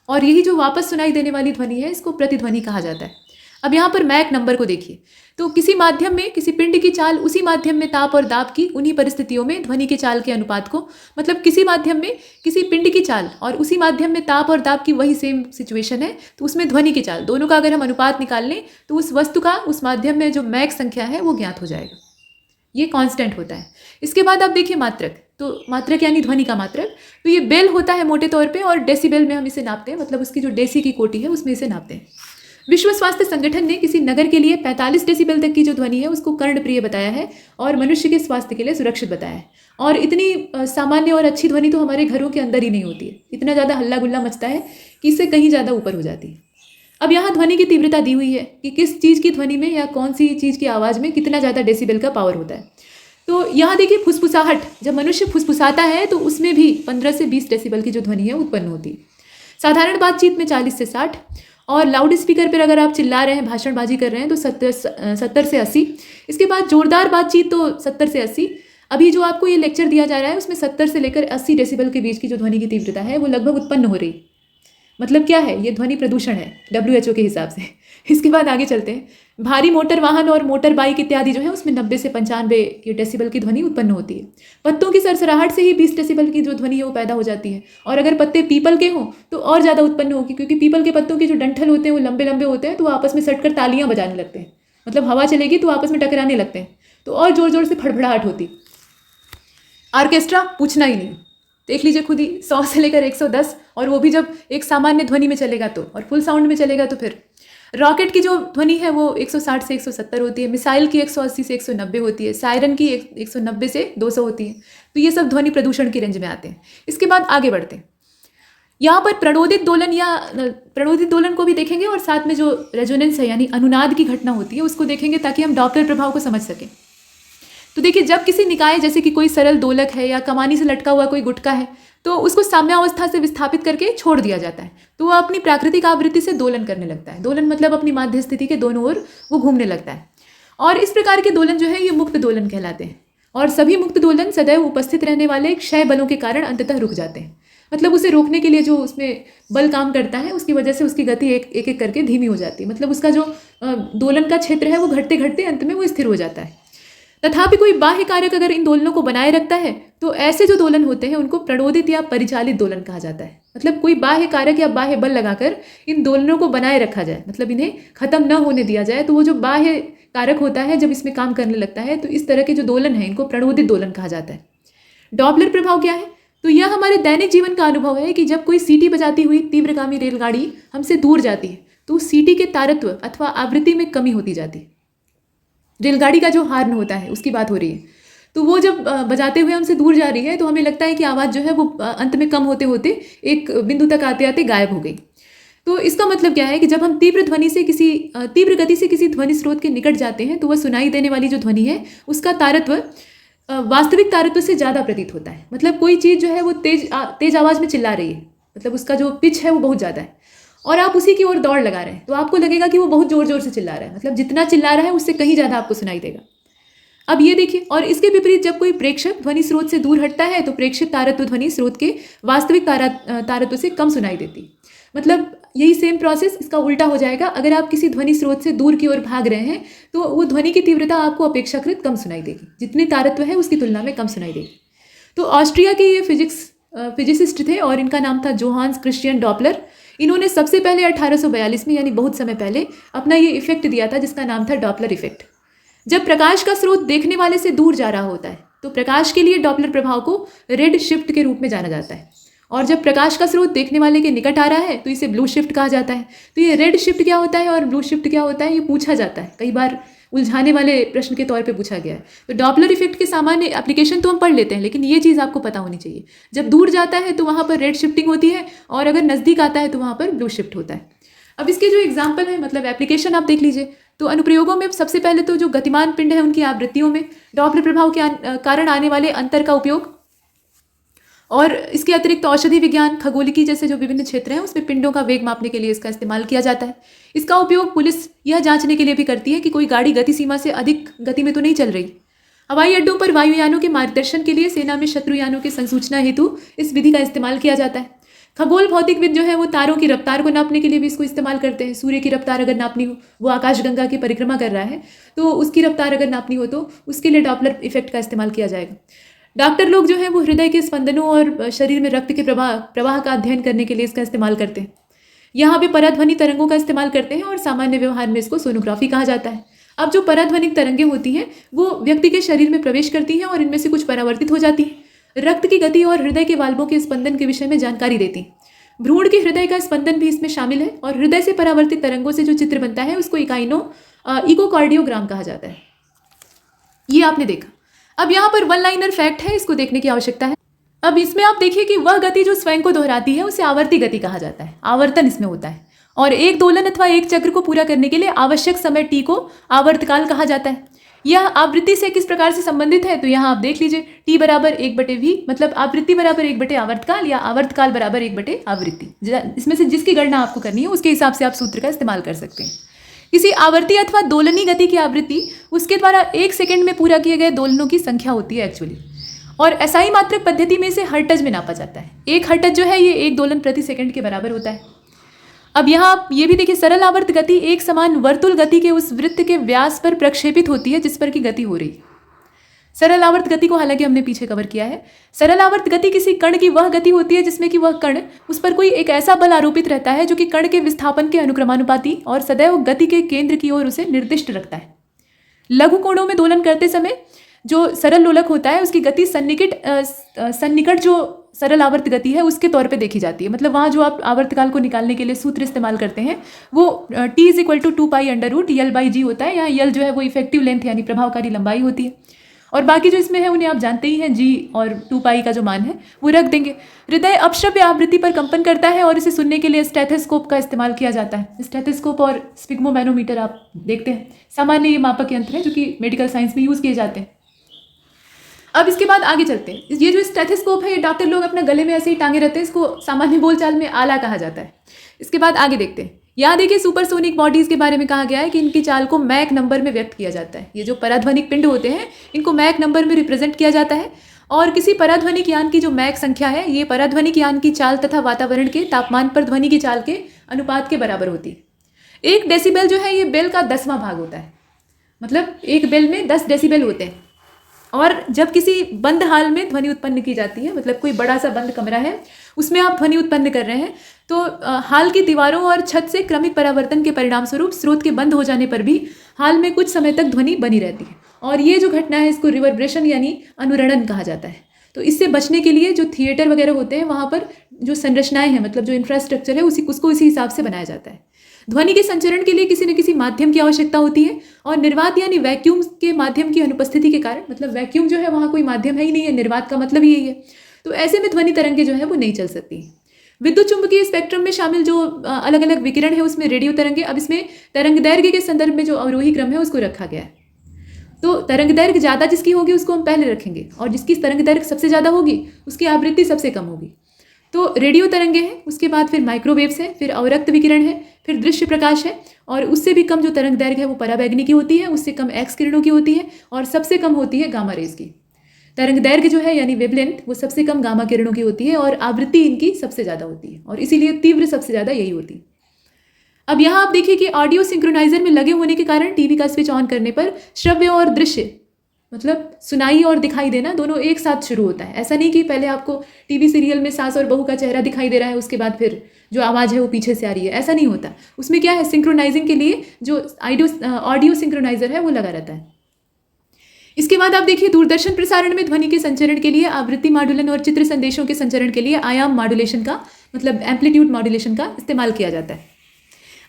और यही जो वापस सुनाई देने वाली ध्वनि है, इसको प्रतिध्वनि कहा जाता है। अब यहाँ पर मैक नंबर को देखिए। तो किसी माध्यम में किसी पिंड की चाल उसी माध्यम में ताप और दाब की उन्हीं परिस्थितियों में ध्वनि के चाल के अनुपात को, मतलब किसी माध्यम में किसी पिंड की चाल और उसी माध्यम में ताप और दाब की वही सेम सिचुएशन है, तो उसमें ध्वनि की चाल, दोनों का अगर हम अनुपात निकाल लें तो उस वस्तु का उस माध्यम में जो मैक संख्या है वो ज्ञात हो जाएगा। ये कांस्टेंट होता है। इसके बाद आप देखिए मात्रक। तो मात्रक यानी ध्वनि का मात्रक, तो ये बेल होता है मोटे तौर पे और डेसिबल में हम इसे नापते हैं, मतलब उसकी जो डेसी की कोटि है उसमें इसे नापते हैं। विश्व स्वास्थ्य संगठन ने किसी नगर के लिए 45 डेसिबल तक की जो ध्वनि है उसको कर्णप्रिय बताया है और मनुष्य के स्वास्थ्य के लिए सुरक्षित बताया है। और इतनी सामान्य और अच्छी ध्वनि तो हमारे घरों के अंदर ही नहीं होती है, इतना ज़्यादा हल्ला गुल्ला मचता है कि इससे कहीं ज़्यादा ऊपर हो जाती है। अब यहाँ ध्वनि की तीव्रता दी हुई है कि किस चीज़ की ध्वनि में या कौन सी चीज़ की आवाज़ में कितना ज़्यादा डेसिबल का पावर होता है। तो यहाँ देखिए फुसफुसाहट, जब मनुष्य फुसफुसाता है तो उसमें भी 15 से 20 डेसिबल की जो ध्वनि है उत्पन्न होती है। साधारण बातचीत में 40 से 60 और लाउड स्पीकर पर अगर आप चिल्ला रहे हैं, भाषणबाजी कर रहे हैं तो 70 से 80। इसके बाद जोरदार बातचीत तो 70 से 80। अभी जो आपको ये लेक्चर दिया जा रहा है उसमें 70 से लेकर 80 डेसिबल के बीच की जो ध्वनि की तीव्रता है वो लगभग उत्पन्न हो रही। मतलब क्या है, ये ध्वनि प्रदूषण है WHO के हिसाब से। इसके बाद आगे चलते हैं। भारी मोटर वाहन और मोटर बाइक इत्यादि जो है उसमें 90 से 95 डेसिबल की ध्वनि उत्पन्न होती है। पत्तों की सरसराहट से ही 20 डेसिबल की जो ध्वनि है वो पैदा हो जाती है और अगर पत्ते पीपल के हों तो और ज़्यादा उत्पन्न होगी, क्योंकि पीपल के पत्तों के जो डंठल होते हैं वो लंबे लंबे होते हैं, तो वो आपस में सटकर तालियां बजाने लगते हैं। मतलब हवा चलेगी तो आपस में टकराने लगते हैं, तो और जोर जोर से फड़फड़ाहट होती। ऑर्केस्ट्रा पूछना ही नहीं, देख लीजिए खुद ही, 100 से लेकर 110, और वो भी जब एक सामान्य ध्वनि में चलेगा तो, और फुल साउंड में चलेगा तो फिर। रॉकेट की जो ध्वनि है वो 160 से 170 होती है, मिसाइल की 180 से 190 होती है, सायरन की 190 से 200 होती है। तो ये सब ध्वनि प्रदूषण की रेंज में आते हैं। इसके बाद आगे बढ़ते हैं। यहाँ पर प्रणोदित दोलन या प्रणोदित दोलन को भी देखेंगे और साथ में जो रेजोनेंस है यानी अनुनाद की घटना होती है उसको देखेंगे, ताकि हम डॉपलर प्रभाव को समझ सकें। तो देखिए, जब किसी निकाय जैसे कि कोई सरल दोलक है या कमानी से लटका हुआ कोई गुटका है तो उसको साम्यावस्था से विस्थापित करके छोड़ दिया जाता है, तो वह अपनी प्राकृतिक आवृत्ति से दोलन करने लगता है। दोलन मतलब अपनी माध्य स्थिति के दोनों ओर वो घूमने लगता है, और इस प्रकार के दोलन जो है ये मुक्त दोलन कहलाते हैं। और सभी मुक्त दोलन सदैव उपस्थित रहने वाले क्षय बलों के कारण अंततः रुक जाते हैं। मतलब उसे रोकने के लिए जो उसमें बल काम करता है, उसकी वजह से उसकी गति एक एक करके धीमी हो जाती है। मतलब उसका जो दोलन का क्षेत्र है वो घटते घटते अंत में वो स्थिर हो जाता है। तथापि कोई बाह्य कारक अगर इन दोलनों को बनाए रखता है तो ऐसे जो दोलन होते हैं उनको प्रणोदित या परिचालित दोलन कहा जाता है। मतलब कोई बाह्य कारक या बाह्य बल लगाकर इन दोलनों को बनाए रखा जाए, मतलब इन्हें खत्म न होने दिया जाए, तो वो जो बाह्य कारक होता है जब इसमें काम करने लगता है तो इस तरह के जो दोलन है इनको प्रणोदित दोलन कहा जाता है। डॉपलर प्रभाव क्या है? तो यह हमारे दैनिक जीवन का अनुभव है कि जब कोई सीटी बजाती हुई तीव्रगामी रेलगाड़ी हमसे दूर जाती है तो उस सीटी के तारत्व अथवा आवृत्ति में कमी होती जाती है। रेलगाड़ी का जो हार्न होता है उसकी बात हो रही है, तो वो जब बजाते हुए हमसे दूर जा रही है तो हमें लगता है कि आवाज़ जो है वो अंत में कम होते होते एक बिंदु तक आते आते गायब हो गई। तो इसका मतलब क्या है कि जब हम तीव्र गति से किसी ध्वनि स्रोत के निकट जाते हैं तो वह सुनाई देने वाली जो ध्वनि है उसका तारत्व वास्तविक तारत्व से ज़्यादा प्रतीत होता है। मतलब कोई चीज़ जो है वो तेज आवाज़ में चिल्ला रही है, मतलब उसका जो पिच है वो बहुत ज़्यादा है और आप उसी की ओर दौड़ लगा रहे हैं तो आपको लगेगा कि वो बहुत ज़ोर ज़ोर से चिल्ला रहा है, मतलब जितना चिल्ला रहा है उससे कहीं ज़्यादा आपको सुनाई देगा। अब ये देखिए, और इसके विपरीत जब कोई प्रेक्षक ध्वनि स्रोत से दूर हटता है तो प्रेक्षित तारत्व ध्वनि स्रोत के वास्तविक तारत्व से कम सुनाई देती। मतलब यही सेम प्रोसेस इसका उल्टा हो जाएगा। अगर आप किसी ध्वनि स्रोत से दूर की ओर भाग रहे हैं तो वो ध्वनि की तीव्रता आपको अपेक्षाकृत कम सुनाई देगी, जितनी तारत्व है उसकी तुलना में कम सुनाई देगी। तो ऑस्ट्रिया के ये फिजिसिस्ट थे और इनका नाम था जोहान्स क्रिश्चियन डॉपलर। इन्होंने सबसे पहले 1842 में, यानी बहुत समय पहले, अपना ये इफेक्ट दिया था जिसका नाम था डॉपलर इफेक्ट। जब प्रकाश का स्रोत देखने वाले से दूर जा रहा होता है तो प्रकाश के लिए डॉपलर प्रभाव को रेड शिफ्ट के रूप में जाना जाता है, और जब प्रकाश का स्रोत देखने वाले के निकट आ रहा है तो इसे ब्लू शिफ्ट कहा जाता है। तो ये रेड शिफ्ट क्या होता है और ब्लू शिफ्ट क्या होता है ये पूछा जाता है, कई बार उलझाने वाले प्रश्न के तौर पे पूछा गया है। तो डॉपलर इफेक्ट के सामान्य एप्लीकेशन तो हम पढ़ लेते हैं, लेकिन ये चीज़ आपको पता होनी चाहिए। जब दूर जाता है तो वहाँ पर रेड शिफ्टिंग होती है और अगर नज़दीक आता है तो वहाँ पर ब्लू शिफ्ट होता है। अब इसके जो एग्जाम्पल है, मतलब एप्लीकेशन आप देख लीजिए। तो अनुप्रयोगों में सबसे पहले तो जो गतिमान पिंड है उनकी आवृत्तियों में डॉपलर प्रभाव के कारण आने वाले अंतर का उपयोग, और इसके अतिरिक्त औषधि विज्ञान, खगोलिकी जैसे जो विभिन्न क्षेत्र हैं उसमें पिंडों का वेग मापने के लिए इसका इस्तेमाल किया जाता है। इसका उपयोग पुलिस यह जांचने के लिए भी करती है कि कोई गाड़ी गति सीमा से अधिक गति में तो नहीं चल रही। हवाई अड्डों पर वायुयानों के मार्गदर्शन के लिए सेना में शत्रुयानों की संसूचना हेतु इस विधि का इस्तेमाल किया जाता है। खगोल भौतिकविद जो है वो तारों की रफ्तार को नापने के लिए भी इसको इस्तेमाल करते हैं। सूर्य की रफ्तार अगर नापनी हो, वो आकाशगंगा की परिक्रमा कर रहा है तो उसकी रफ्तार अगर नापनी हो तो उसके लिए डॉपलर इफेक्ट का इस्तेमाल किया जाएगा। डॉक्टर लोग जो हैं वो हृदय के स्पंदनों और शरीर में रक्त के प्रवाह का अध्ययन करने के लिए इसका इस्तेमाल करते हैं। यहाँ पे पराध्वनि तरंगों का इस्तेमाल करते हैं और सामान्य व्यवहार में इसको सोनोग्राफी कहा जाता है। अब जो पराध्वनिक तरंगें होती हैं वो व्यक्ति के शरीर में प्रवेश करती हैं और इनमें से कुछ परावर्तित हो जाती हैं। रक्त की गति और हृदय के वाल्वों के स्पंदन के विषय में जानकारी देती हैं। भ्रूण के हृदय का स्पंदन भी इसमें शामिल है और हृदय से परावर्तित तरंगों से जो चित्र बनता है उसको इकोकार्डियोग्राम कहा जाता है। ये आपने देखा। अब यहाँ पर वन लाइनर फैक्ट है, इसको देखने की आवश्यकता है। अब इसमें आप देखिए कि वह गति जो स्वयं को दोहराती है उसे आवर्ती गति कहा जाता है। आवर्तन इसमें होता है और एक दोलन अथवा एक चक्र को पूरा करने के लिए आवश्यक समय टी को आवर्तकाल कहा जाता है। यह आवृत्ति से किस प्रकार से संबंधित है तो यहाँ आप देख लीजिए, टी बराबर 1/v, मतलब आवृत्ति बराबर 1/, आवर्तकाल या आवर्तकाल बराबर 1/, आवृत्ति। इसमें से जिसकी गणना आपको करनी है उसके हिसाब से आप सूत्र का इस्तेमाल कर सकते हैं। किसी आवर्ती अथवा दोलनी गति की आवृत्ति उसके द्वारा 1 सेकंड में पूरा किए गए दोलनों की संख्या होती है एक्चुअली, और एसआई मात्रक पद्धति में इसे हर्टज में नापा जाता है। एक हर्टज जो है ये 1 दोलन प्रति सेकंड के बराबर होता है। अब यहाँ आप ये भी देखिए, सरल आवर्त गति एक समान वर्तुल गति के उस वृत्त के व्यास पर प्रक्षेपित होती है जिस पर की गति हो रही है। सरल आवर्त गति को हालांकि हमने पीछे कवर किया है। सरल आवर्त गति किसी कण की वह गति होती है जिसमें कि वह कण, उस पर कोई एक ऐसा बल आरोपित रहता है जो कि कण के विस्थापन के अनुक्रमानुपाती और सदैव गति के केंद्र की ओर उसे निर्दिष्ट रखता है। लघु कोणों में दोलन करते समय जो सरल लोलक होता है उसकी गति सन्निकट जो सरल आवर्त गति है उसके तौर पे देखी जाती है। मतलब वहाँ जो आप आवर्तकाल को निकालने के लिए सूत्र इस्तेमाल करते हैं वो t = 2π√L/g होता है। यहाँ L जो है वो इफेक्टिव लेंथ यानी प्रभावकारी लंबाई होती है, और बाकी जो इसमें है उन्हें आप जानते ही हैं, g और 2π का जो मान है वो रख देंगे। हृदय अपश्रव्य आवृत्ति पर कंपन करता है और इसे सुनने के लिए स्टेथोस्कोप का इस्तेमाल किया जाता है। स्टेथोस्कोप और स्पिग्मोमैनोमीटर आप देखते हैं, सामान्य ये मापक यंत्र हैं जो कि मेडिकल साइंस में यूज़ किए जाते हैं। अब इसके बाद आगे चलते हैं। ये जो स्टेथोस्कोप है ये डॉक्टर लोग अपने गले में ऐसे ही टांगे रहते हैं, इसको सामान्य बोलचाल में आला कहा जाता है। इसके बाद आगे देखते हैं। यहाँ देखिए, सुपरसोनिक बॉडीज़ के बारे में कहा गया है कि इनकी चाल को मैक नंबर में व्यक्त किया जाता है। ये जो पराध्वनिक पिंड होते हैं इनको मैक नंबर में रिप्रेजेंट किया जाता है, और किसी पराध्वनिक यान की जो मैक संख्या है ये पराध्वनिक यान की चाल तथा वातावरण के तापमान पर ध्वनि की चाल के अनुपात के बराबर होती है। 1 डेसिबल जो है ये बेल का 10वां भाग होता है, मतलब एक बेल में 10 डेसिबल होते हैं। और जब किसी बंद हाल में ध्वनि उत्पन्न की जाती है, मतलब कोई बड़ा सा बंद कमरा है उसमें आप ध्वनि उत्पन्न कर रहे हैं, तो हाल की दीवारों और छत से क्रमिक परावर्तन के परिणाम स्वरूप स्रोत के बंद हो जाने पर भी हाल में कुछ समय तक ध्वनि बनी रहती है। और ये जो घटना है इसको रिवर्ब्रेशन यानी अनुरणन कहा जाता है। तो इससे बचने के लिए जो थिएटर वगैरह होते हैं वहाँ पर जो संरचनाएं हैं, मतलब जो इंफ्रास्ट्रक्चर है उसको इसी हिसाब से बनाया जाता है। ध्वनि के संचरण के लिए किसी न किसी माध्यम की आवश्यकता होती है और निर्वात यानी वैक्यूम के माध्यम की अनुपस्थिति के कारण, मतलब वैक्यूम जो है वहाँ कोई माध्यम है ही नहीं है, निर्वात का मतलब यही है, तो ऐसे में ध्वनि तरंगें जो है वो नहीं चल सकती। विद्युत चुंबकीय स्पेक्ट्रम में शामिल जो अलग अलग विकिरण है उसमें रेडियो तरंगे, अब इसमें तरंग दैर्घ्य के संदर्भ में जो अवरोही क्रम है उसको रखा गया है। तो तरंग दैर्घ्य ज़्यादा जिसकी होगी उसको हम पहले रखेंगे और जिसकी तरंग दैर्घ्य सबसे ज़्यादा होगी उसकी आवृत्ति सबसे कम होगी। तो रेडियो तरंगे हैं, उसके बाद फिर माइक्रोवेव्स है, फिर अवरक्त विकिरण है, फिर दृश्य प्रकाश है, और उससे भी कम जो तरंग दैर्घ्य है वो पराबैंगनी की होती है, उससे कम एक्स किरणों की होती है और सबसे कम होती है गामा रेज की। तरंग दैर्घ्य जो है यानी वेवलेंथ वो सबसे कम गामा किरणों की होती है और आवृत्ति इनकी सबसे ज़्यादा होती है और इसीलिए तीव्र सबसे ज़्यादा यही होती है। अब यहाँ आप देखिए कि ऑडियो सिंक्रोनाइजर में लगे होने के कारण टीवी का स्विच ऑन करने पर श्रव्य और दृश्य, मतलब सुनाई और दिखाई देना दोनों एक साथ शुरू होता है। ऐसा नहीं कि पहले आपको टीवी सीरियल में सास और बहू का चेहरा दिखाई दे रहा है उसके बाद फिर जो आवाज़ है वो पीछे से आ रही है, ऐसा नहीं होता। उसमें क्या है, सिंक्रोनाइजिंग के लिए जो ऑडियो सिंक्रोनाइजर है वो लगा रहता है। इसके बाद आप देखिए दूरदर्शन प्रसारण में ध्वनि के संचरण के लिए आवृत्ति मॉड्यूलन और चित्र संदेशों के संचरण के लिए आयाम मॉड्यूलेशन का, मतलब एम्पलीट्यूड मॉड्यूलेशन का इस्तेमाल किया जाता है।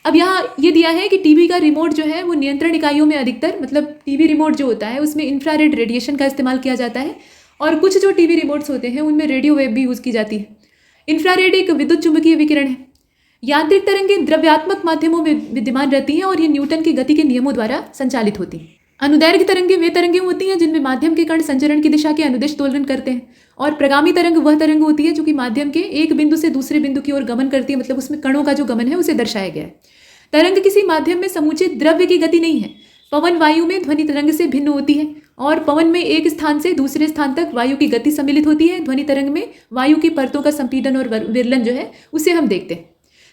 अब यहाँ ये दिया है कि टीवी का रिमोट जो है वो नियंत्रण इकाइयों में अधिकतर, मतलब टीवी रिमोट जो होता है उसमें इंफ्रारेड रेडिएशन का इस्तेमाल किया जाता है और कुछ जो टीवी रिमोट्स होते हैं उनमें रेडियो वेव भी यूज़ की जाती है। इंफ्रारेड एक विद्युत चुंबकीय विकिरण है। यांत्रिक तरंगें द्रव्यात्मक माध्यमों में विद्यमान रहती हैं और ये न्यूटन की गति के नियमों द्वारा संचालित होती हैं। अनुदैर्घ्य तरंगें वे तरंगें होती हैं जिनमें माध्यम के कण संचरण की दिशा के अनुदिश दोलन करते हैं और प्रगामी तरंग वह तरंग होती है जो कि माध्यम के एक बिंदु से दूसरे बिंदु की ओर गमन करती है, मतलब उसमें कणों का जो गमन है उसे दर्शाया गया है। तरंग किसी माध्यम में समूचे द्रव्य की गति नहीं है। पवन वायु में ध्वनि तरंग से भिन्न होती है और पवन में एक स्थान से दूसरे स्थान तक वायु की गति सम्मिलित होती है। ध्वनि तरंग में वायु की परतों का संपीड़न और विरलन जो है उसे हम देखते हैं।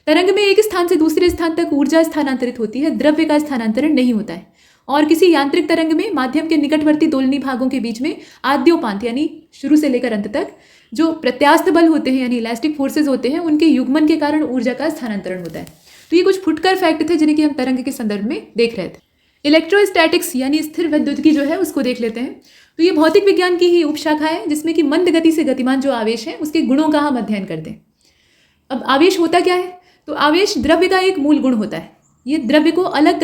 तरंग में एक स्थान से दूसरे स्थान तक ऊर्जा स्थानांतरित होती है, द्रव्य का स्थानांतरण नहीं होता है। और किसी यांत्रिक तरंग में माध्यम के निकटवर्ती दोलनी भागों के बीच में आद्योपांत यानी शुरू से लेकर अंत तक जो प्रत्यास्थ बल होते हैं यानी इलास्टिक फोर्सेज होते हैं उनके युग्मन के कारण ऊर्जा का स्थानांतरण होता है। तो ये कुछ फुटकर फैक्ट थे जिन्हें कि हम तरंग के संदर्भ में देख रहे थे। इलेक्ट्रोस्टैटिक्स यानी स्थिर विद्युत जो है उसको देख लेते हैं। तो ये भौतिक विज्ञान की ही उपशाखा है जिसमें कि मंद गति से गतिमान जो आवेश है उसके गुणों का हम अध्ययन करते हैं। अब आवेश होता क्या है, तो आवेश द्रव्य का एक मूल गुण होता है। ये द्रव्य को अलग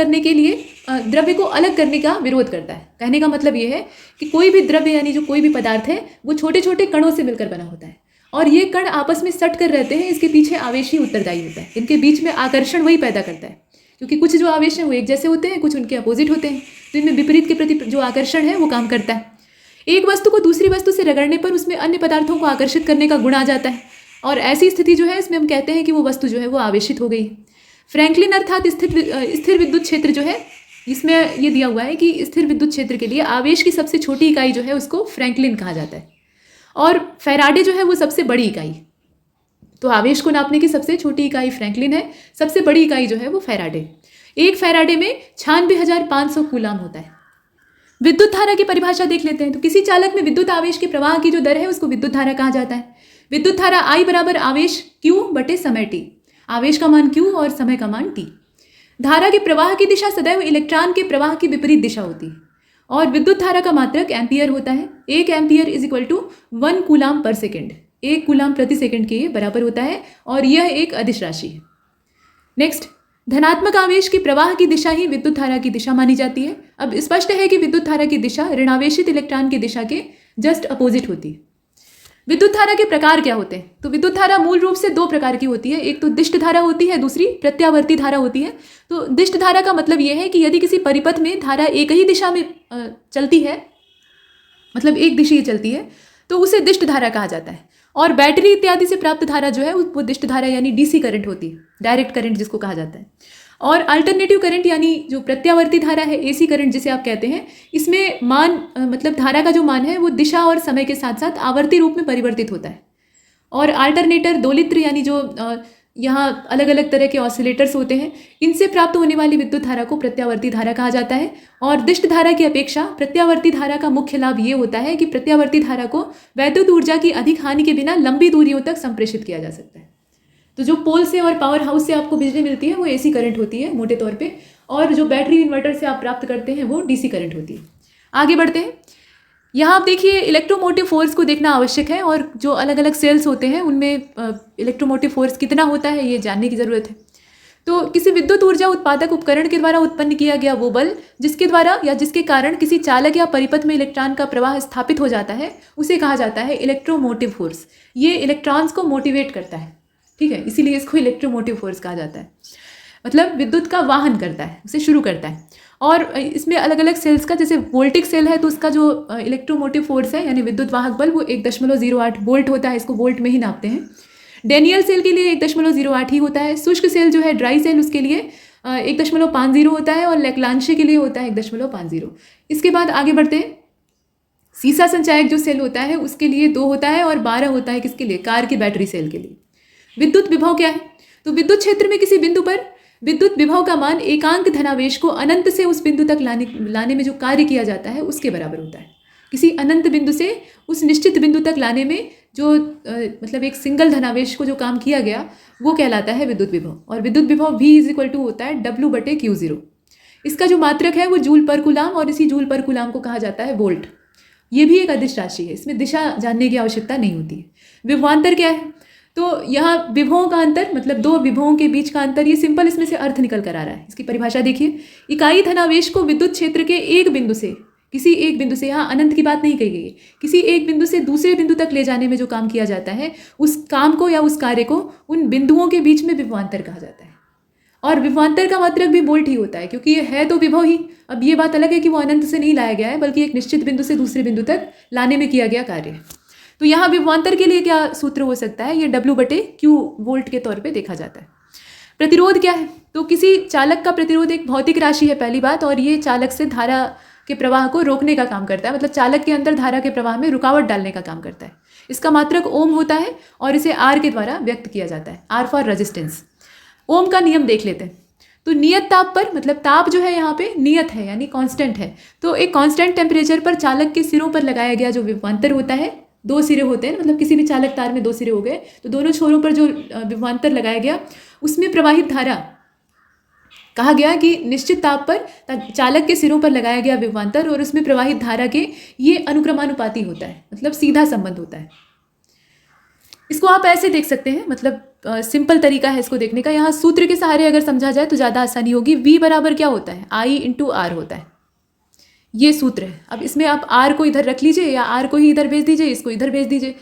करने का विरोध करता है। कहने का मतलब ये है कि कोई भी द्रव्य यानी जो कोई भी पदार्थ है वो छोटे छोटे कणों से मिलकर बना होता है और ये कण आपस में सट कर रहते हैं। इसके पीछे आवेश ही उत्तरदायी होता है। इनके बीच में आकर्षण वही पैदा करता है, क्योंकि कुछ जो आवेश हैं वो एक जैसे होते हैं, कुछ उनके अपोजिट होते हैं, तो इनमें विपरीत के प्रति जो आकर्षण है वो काम करता है। एक वस्तु को दूसरी वस्तु से रगड़ने पर उसमें अन्य पदार्थों को आकर्षित करने का गुण आ जाता है और ऐसी स्थिति जो है इसमें हम कहते हैं कि वो वस्तु जो है वो आवेशित हो गई। फ्रैंकलिन अर्थात स्थिर विद्युत क्षेत्र जो है, इसमें ये दिया हुआ है कि स्थिर विद्युत क्षेत्र के लिए आवेश की सबसे छोटी इकाई जो है उसको फ्रैंकलिन कहा जाता है और फैराडे जो है वो सबसे बड़ी इकाई। तो आवेश को नापने की सबसे छोटी इकाई फ्रैंकलिन है, सबसे बड़ी इकाई जो है वो फैराडे। एक फैराडे में 96,500 कूलाम होता है। विद्युत धारा की परिभाषा देख लेते हैं। तो किसी चालक में विद्युत आवेश के प्रवाह की जो दर है उसको विद्युत धारा कहा जाता है। विद्युत धारा I बराबर आवेश Q बटे समय T। आवेश का मान Q और समय का मान T। धारा के प्रवाह की दिशा सदैव इलेक्ट्रॉन के प्रवाह की विपरीत दिशा होती है और विद्युत धारा का मात्रक एम्पियर होता है। 1 ampere is equal to 1 coulomb per second. 1 coulomb प्रति सेकंड के बराबर होता है और यह एक अदिश राशि है। नेक्स्ट, धनात्मक आवेश के प्रवाह की दिशा ही विद्युत धारा की दिशा मानी जाती है। अब स्पष्ट है कि विद्युत धारा की दिशा ऋणावेशित इलेक्ट्रॉन की दिशा के जस्ट अपोजिट होती है। विद्युत धारा के प्रकार क्या होते हैं, तो विद्युत धारा मूल रूप से 2 प्रकार की होती है। एक तो दिष्ट धारा होती है, दूसरी प्रत्यावर्ती धारा होती है। तो दिष्ट धारा का मतलब यह है कि यदि किसी परिपथ में धारा एक ही दिशा में चलती है, मतलब एक दिशीय चलती है, तो उसे दिष्ट धारा कहा जाता है। और बैटरी इत्यादि से प्राप्त धारा जो है वो दिष्ट धारा यानी डीसी करंट होती है, डायरेक्ट करंट जिसको कहा जाता है। और अल्टरनेटिव करंट यानी जो प्रत्यावर्ती धारा है, एसी करंट जिसे आप कहते हैं, इसमें मान मतलब धारा का जो मान है वो दिशा और समय के साथ साथ आवर्ती रूप में परिवर्तित होता है। और अल्टरनेटर दोलित्र यानी जो यहाँ अलग अलग तरह के ऑसिलेटर्स होते हैं, इनसे प्राप्त होने वाली विद्युत धारा को प्रत्यावर्ती धारा कहा जाता है। और दिष्ट धारा की अपेक्षा प्रत्यावर्ती धारा का मुख्य लाभ ये होता है कि प्रत्यावर्ती धारा को वैद्युत ऊर्जा की अधिक हानि के बिना लंबी दूरियों तक संप्रेषित किया जा सकता है। तो जो पोल से और पावर हाउस से आपको बिजली मिलती है वो एसी करंट होती है मोटे तौर पे, और जो बैटरी इन्वर्टर से आप प्राप्त करते हैं वो डीसी करंट होती है। आगे बढ़ते हैं। यहाँ आप देखिए इलेक्ट्रोमोटिव फोर्स को देखना आवश्यक है, और जो अलग अलग सेल्स होते हैं उनमें इलेक्ट्रोमोटिव फोर्स कितना होता है ये जानने की ज़रूरत है। तो किसी विद्युत ऊर्जा उत्पादक उपकरण के द्वारा उत्पन्न किया गया वो बल जिसके द्वारा या जिसके कारण किसी चालक या परिपथ में इलेक्ट्रॉन का प्रवाह स्थापित हो जाता है उसे कहा जाता है इलेक्ट्रोमोटिव फोर्स। ये इलेक्ट्रॉन्स को मोटिवेट करता है, ठीक है, इसीलिए इसको इलेक्ट्रोमोटिव फोर्स कहा जाता है। मतलब विद्युत का वाहन करता है, उसे शुरू करता है। और इसमें अलग अलग सेल्स का, जैसे वोल्टिक सेल है तो उसका जो इलेक्ट्रोमोटिव फोर्स है यानी विद्युत वाहक बल वो 1.08 वोल्ट होता है, इसको वोल्ट में ही नापते हैं। डेनियल सेल के लिए 1.08 ही होता है। शुष्क सेल जो है ड्राई सेल उसके लिए 1.50 होता है, और लेक्लांशे के लिए होता है 1.50। इसके बाद आगे बढ़ते हैं। सीसा संचायक जो सेल होता है उसके लिए 2 होता है, और 12 होता है किसके लिए, कार की बैटरी सेल के लिए। विद्युत विभव क्या है, तो विद्युत क्षेत्र में किसी बिंदु पर विद्युत विभव का मान एकांक धनावेश को अनंत से उस बिंदु तक लाने में जो कार्य किया जाता है उसके बराबर होता है। किसी अनंत बिंदु से उस निश्चित बिंदु तक लाने में जो मतलब एक सिंगल धनावेश को जो काम किया गया वो कहलाता है विद्युत विभव। और विद्युत विभव V = होता है W/Q0। इसका जो मात्रक है वो जूल पर कूलाम, और इसी जूल पर कूलाम को कहा जाता है वोल्ट। ये भी एक अदिश राशि है, इसमें दिशा जानने की आवश्यकता नहीं होती है। विभवांतर क्या है, तो यहाँ विभवों का अंतर मतलब 2 विभवों के बीच का अंतर, ये सिंपल इसमें से अर्थ निकल कर आ रहा है। इसकी परिभाषा देखिए, इकाई धनावेश को विद्युत क्षेत्र के एक बिंदु से, किसी एक बिंदु से, यहाँ अनंत की बात नहीं कही गई है, किसी एक बिंदु से दूसरे बिंदु तक ले जाने में जो काम किया जाता है उस काम को या उस कार्य को उन बिंदुओं के बीच में विभवांतर कहा जाता है। और विभवांतर का मात्रक भी वोल्ट ही होता है, क्योंकि ये है तो विभव ही। अब ये बात अलग है कि वो अनंत से नहीं लाया गया है, बल्कि एक निश्चित बिंदु से दूसरे बिंदु तक लाने में किया गया कार्य है। तो यहाँ विभवांतर के लिए क्या सूत्र हो सकता है, ये W/Q वोल्ट के तौर पे देखा जाता है। प्रतिरोध क्या है, तो किसी चालक का प्रतिरोध एक भौतिक राशि है पहली बात, और ये चालक से धारा के प्रवाह को रोकने का काम करता है, मतलब चालक के अंदर धारा के प्रवाह में रुकावट डालने का काम करता है। इसका मात्रक ओम होता है, और इसे R के द्वारा व्यक्त किया जाता है, R फॉर रेजिस्टेंस। ओम का नियम देख लेते हैं। तो नियत ताप पर, मतलब ताप जो है यहाँ पे नियत है यानी कांस्टेंट है, तो एक कांस्टेंट टेम्परेचर पर चालक के सिरों पर लगाया गया जो विभवांतर होता है, 2 सिरे होते हैं, मतलब किसी भी चालक तार में 2 सिरे हो गए, तो दोनों छोरों पर जो विभवांतर लगाया गया उसमें प्रवाहित धारा, कहा गया कि निश्चित ताप पर चालक के सिरों पर लगाया गया विभवांतर और उसमें प्रवाहित धारा के ये अनुक्रमानुपाती होता है, मतलब सीधा संबंध होता है। इसको आप ऐसे देख सकते हैं, मतलब सिंपल तरीका है इसको देखने का। यहाँ सूत्र के सहारे अगर समझा जाए तो ज़्यादा आसानी होगी। V बराबर क्या होता है, I × R होता है, ये सूत्र है। अब इसमें आप R को इधर रख लीजिए या R को ही इधर भेज दीजिए, इसको इधर भेज दीजिए,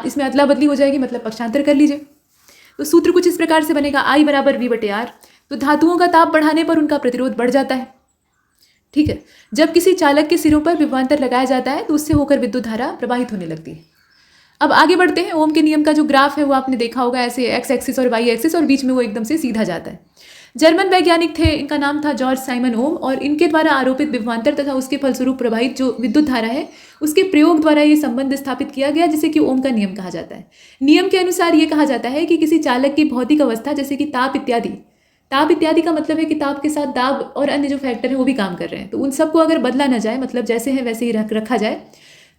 इसमें अदला बदली हो जाएगी, मतलब पक्षांतर कर लीजिए। तो सूत्र कुछ इस प्रकार से बनेगा, I = V/R। तो धातुओं का ताप बढ़ाने पर उनका प्रतिरोध बढ़ जाता है, ठीक है। जब किसी चालक के सिरों पर विभवांतर लगाया जाता है तो उससे होकर विद्युत धारा प्रवाहित होने लगती है। अब आगे बढ़ते हैं। ओम के नियम का जो ग्राफ है वो आपने देखा होगा, ऐसे एक्स एक्सिस और वाई एक्सिस, और बीच में वो एकदम से सीधा जाता है। जर्मन वैज्ञानिक थे, इनका नाम था जॉर्ज साइमन ओम, और इनके द्वारा आरोपित विभवांतर तथा उसके फलस्वरूप प्रवाहित जो विद्युत धारा है उसके प्रयोग द्वारा ये संबंध स्थापित किया गया, जिसे कि ओम का नियम कहा जाता है। नियम के अनुसार ये कहा जाता है कि किसी चालक की भौतिक अवस्था जैसे कि ताप इत्यादि का मतलब है कि ताप के साथ दाब और अन्य जो फैक्टर है वो भी काम कर रहे हैं, तो उन सबको अगर बदला ना जाए, मतलब जैसे है वैसे ही रखा जाए,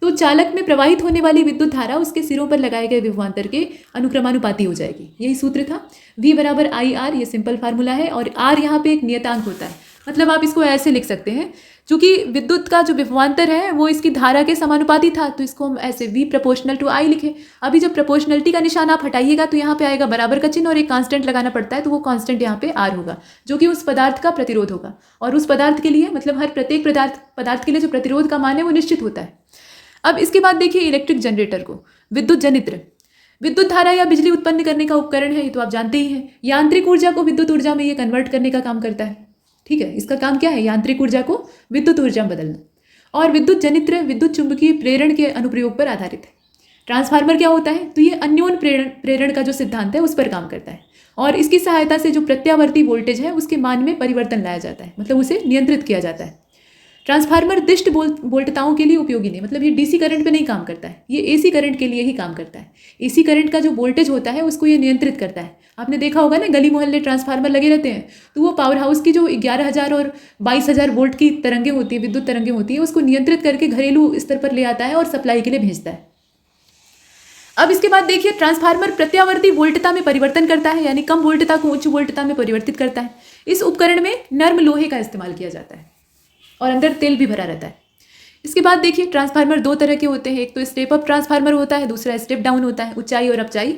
तो चालक में प्रवाहित होने वाली विद्युत धारा उसके सिरों पर लगाए गए विभवांतर के अनुक्रमानुपाती हो जाएगी। यही सूत्र था। V = IR, ये सिंपल फार्मूला है, और R यहाँ पे एक नियतांक होता है, मतलब आप इसको ऐसे लिख सकते हैं, चूंकि विद्युत का जो विभवांतर है वो इसकी धारा के समानुपाती था, तो इसको हम ऐसे V ∝ I लिखे। अभी जब प्रोपोर्शनलिटी का निशान आप हटाइएगा तो यहाँ पे आएगा बराबर का चिन्ह और एक कांस्टेंट लगाना पड़ता है, तो वो कांस्टेंट यहाँ पे R होगा, जो कि उस पदार्थ का प्रतिरोध होगा। और उस पदार्थ के लिए, मतलब हर प्रत्येक पदार्थ के लिए जो प्रतिरोध का मान है वो निश्चित होता है। अब इसके बाद देखिए इलेक्ट्रिक जनरेटर को, विद्युत जनित्र विद्युत धारा या बिजली उत्पन्न करने का उपकरण है, ये तो आप जानते ही हैं। यांत्रिक ऊर्जा को विद्युत ऊर्जा में ये कन्वर्ट करने का काम करता है, ठीक है। इसका काम क्या है, यांत्रिक ऊर्जा को विद्युत ऊर्जा में बदलना। और विद्युत जनित्र विद्युत चुंबकीय प्रेरण के अनुप्रयोग पर आधारित है। ट्रांसफार्मर क्या होता है, तो ये अन्योन प्रेरण का जो सिद्धांत है उस पर काम करता है। और इसकी सहायता से जो प्रत्यावर्ती वोल्टेज है उसके मान में परिवर्तन लाया जाता है, मतलब उसे नियंत्रित किया जाता है। ट्रांसफार्मर दिष्ट वोल्टताओं के लिए उपयोगी नहीं, मतलब ये डीसी करंट पे नहीं काम करता है, ये एसी करंट के लिए ही काम करता है। एसी करंट का जो वोल्टेज होता है उसको ये नियंत्रित करता है। आपने देखा होगा ना, गली मोहल्ले ट्रांसफार्मर लगे रहते हैं, तो वो पावर हाउस की जो 11,000 और 22,000 वोल्ट की तरंगें होती है, विद्युत तरंगें होती है, उसको नियंत्रित करके घरेलू स्तर पर ले आता है और सप्लाई के लिए भेजता है। अब इसके बाद देखिए, ट्रांसफार्मर प्रत्यावर्ती वोल्टता में परिवर्तन करता है, यानी कम वोल्टता को उच्च वोल्टता में परिवर्तित करता है। इस उपकरण में नर्म लोहे का इस्तेमाल किया जाता है और अंदर तेल भी भरा रहता है। इसके बाद देखिए, ट्रांसफार्मर दो तरह के होते हैं, एक तो स्टेप अप ट्रांसफार्मर होता है, दूसरा स्टेप डाउन होता है, ऊंचाई और अपचाई।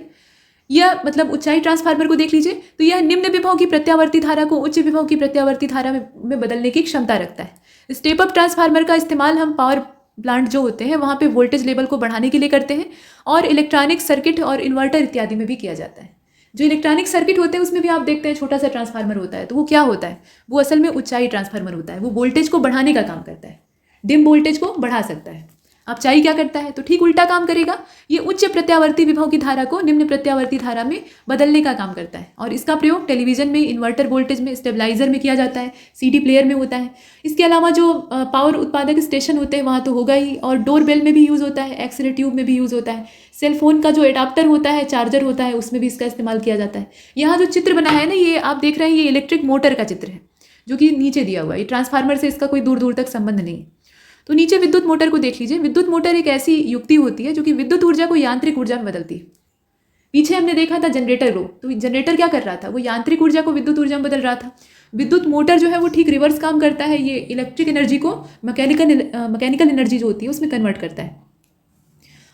यह मतलब ऊंचाई ट्रांसफार्मर को देख लीजिए, तो यह निम्न विभव की प्रत्यावर्ती धारा को उच्च विभव की प्रत्यावर्ती धारा में बदलने की क्षमता रखता है। स्टेप अप ट्रांसफार्मर का इस्तेमाल हम पावर प्लांट जो होते हैं वहाँ पे वोल्टेज लेवल को बढ़ाने के लिए करते हैं, और इलेक्ट्रॉनिक सर्किट और इन्वर्टर इत्यादि में भी किया जाता है। जो इलेक्ट्रॉनिक सर्किट होते हैं उसमें भी आप देखते हैं छोटा सा ट्रांसफार्मर होता है, तो वो क्या होता है, वो असल में ऊंचाई ट्रांसफार्मर होता है। वो वोल्टेज को बढ़ाने का काम करता है, डिम वोल्टेज को बढ़ा सकता है। अपचाई क्या करता है, तो ठीक उल्टा काम करेगा। ये उच्च प्रत्यावर्ती विभव की धारा को निम्न प्रत्यावर्ती धारा में बदलने का काम करता है, और इसका प्रयोग टेलीविजन में, इन्वर्टर वोल्टेज में, स्टेबलाइजर में किया जाता है, सीडी प्लेयर में होता है। इसके अलावा जो पावर उत्पादक स्टेशन होते हैं वहाँ तो होगा ही, और डोरबेल में भी यूज़ होता है, एक्सरे ट्यूब में भी यूज़ होता है, सेल फोन का जो एडाप्टर होता है, चार्जर होता है, उसमें भी इसका इस्तेमाल किया जाता है। यहाँ जो चित्र बना है ना, ये आप देख रहे हैं, ये इलेक्ट्रिक मोटर का चित्र है जो कि नीचे दिया हुआ है। ये ट्रांसफार्मर से इसका कोई दूर दूर तक संबंध नहीं है। तो नीचे विद्युत मोटर को देख लीजिए। विद्युत मोटर एक ऐसी युक्ति होती है जो कि विद्युत ऊर्जा को यांत्रिक ऊर्जा में बदलती है। पीछे हमने देखा था जनरेटर को, तो जनरेटर क्या कर रहा था, वो यांत्रिक ऊर्जा को विद्युत ऊर्जा में बदल रहा था। विद्युत मोटर जो है वो ठीक रिवर्स काम करता है, ये इलेक्ट्रिक एनर्जी को मैकेनिकल एनर्जी जो होती है उसमें कन्वर्ट करता है।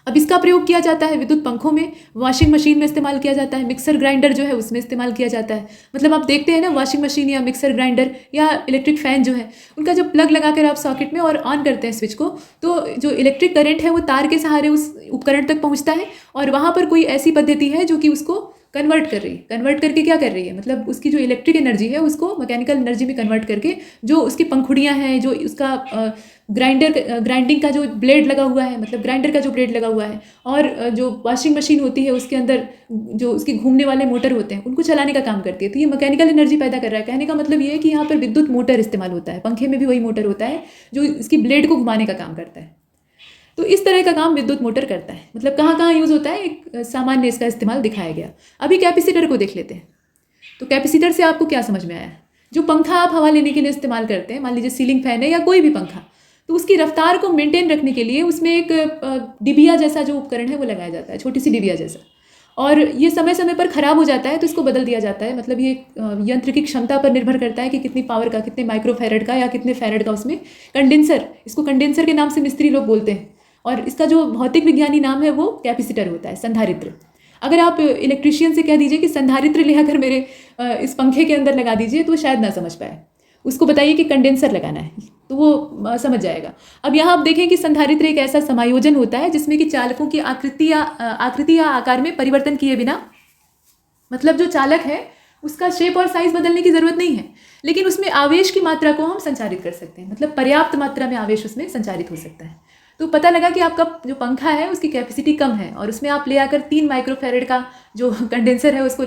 अब इसका प्रयोग किया जाता है विद्युत पंखों में, वॉशिंग मशीन में इस्तेमाल किया जाता है, मिक्सर ग्राइंडर जो है उसमें इस्तेमाल किया जाता है। मतलब आप देखते हैं ना, वॉशिंग मशीन या मिक्सर ग्राइंडर या इलेक्ट्रिक फ़ैन जो है, उनका जब प्लग लगाकर आप सॉकेट में और ऑन करते हैं स्विच को, तो जो इलेक्ट्रिक करंट है वो तार के सहारे उस उपकरण तक पहुँचता है, और वहाँ पर कोई ऐसी पद्धति है जो कि उसको कन्वर्ट कर रही है। कन्वर्ट करके क्या कर रही है, मतलब उसकी जो इलेक्ट्रिक एनर्जी है उसको मैकेनिकल एनर्जी में कन्वर्ट करके, जो उसकी पंखुड़ियाँ हैं, जो उसका ग्राइंडिंग का जो ब्लेड लगा हुआ है, मतलब ग्राइंडर का जो ब्लेड लगा हुआ है, और जो वॉशिंग मशीन होती है उसके अंदर जो उसके घूमने वाले मोटर होते हैं उनको चलाने का काम करती है। तो ये मैकेनिकल एनर्जी पैदा कर रहा है। कहने का मतलब ये है कि यहाँ पर विद्युत मोटर इस्तेमाल होता है। पंखे में भी वही मोटर होता है जो इसकी ब्लेड को घुमाने का काम करता है। तो इस तरह का काम विद्युत मोटर करता है। मतलब कहाँ कहाँ यूज़ होता है, एक सामान्य इसका इस्तेमाल दिखाया गया। अभी कैपेसिटर को देख लेते हैं। तो कैपेसिटर से आपको क्या समझ में आया, जो पंखा आप हवा लेने के लिए इस्तेमाल करते हैं, मान लीजिए सीलिंग फैन है या कोई भी पंखा, तो उसकी रफ्तार को मेंटेन रखने के लिए उसमें एक डिबिया जैसा जो उपकरण है वो लगाया जाता है, छोटी सी डिबिया जैसा, और ये समय समय पर ख़राब हो जाता है तो इसको बदल दिया जाता है। मतलब ये यंत्र की क्षमता पर निर्भर करता है कि कितनी पावर का, कितने माइक्रोफैरड का या कितने फैरड का उसमें कंडेंसर, इसको कंडेंसर के नाम से मिस्त्री लोग बोलते हैं, और इसका जो भौतिक विज्ञानी नाम है वो कैपेसिटर होता है, संधारित्र। अगर आप इलेक्ट्रिशियन से कह दीजिए कि संधारित्र ले आकर मेरे इस पंखे के अंदर लगा दीजिए, तो शायद ना समझ पाए। उसको बताइए कि कंडेंसर लगाना है, तो वो समझ जाएगा। अब यहाँ आप देखें कि संधारित्र एक ऐसा समायोजन होता है जिसमें कि चालकों की आकृति या आकार में परिवर्तन किए बिना, मतलब जो चालक है उसका शेप और साइज बदलने की ज़रूरत नहीं है, लेकिन उसमें आवेश की मात्रा को हम संचारित कर सकते हैं। मतलब पर्याप्त मात्रा में आवेश उसमें संचारित हो सकता है। तो पता लगा कि आपका जो पंखा है उसकी कैपेसिटी कम है, और उसमें आप ले आकर 3 माइक्रोफैरड का जो कंडेंसर है उसको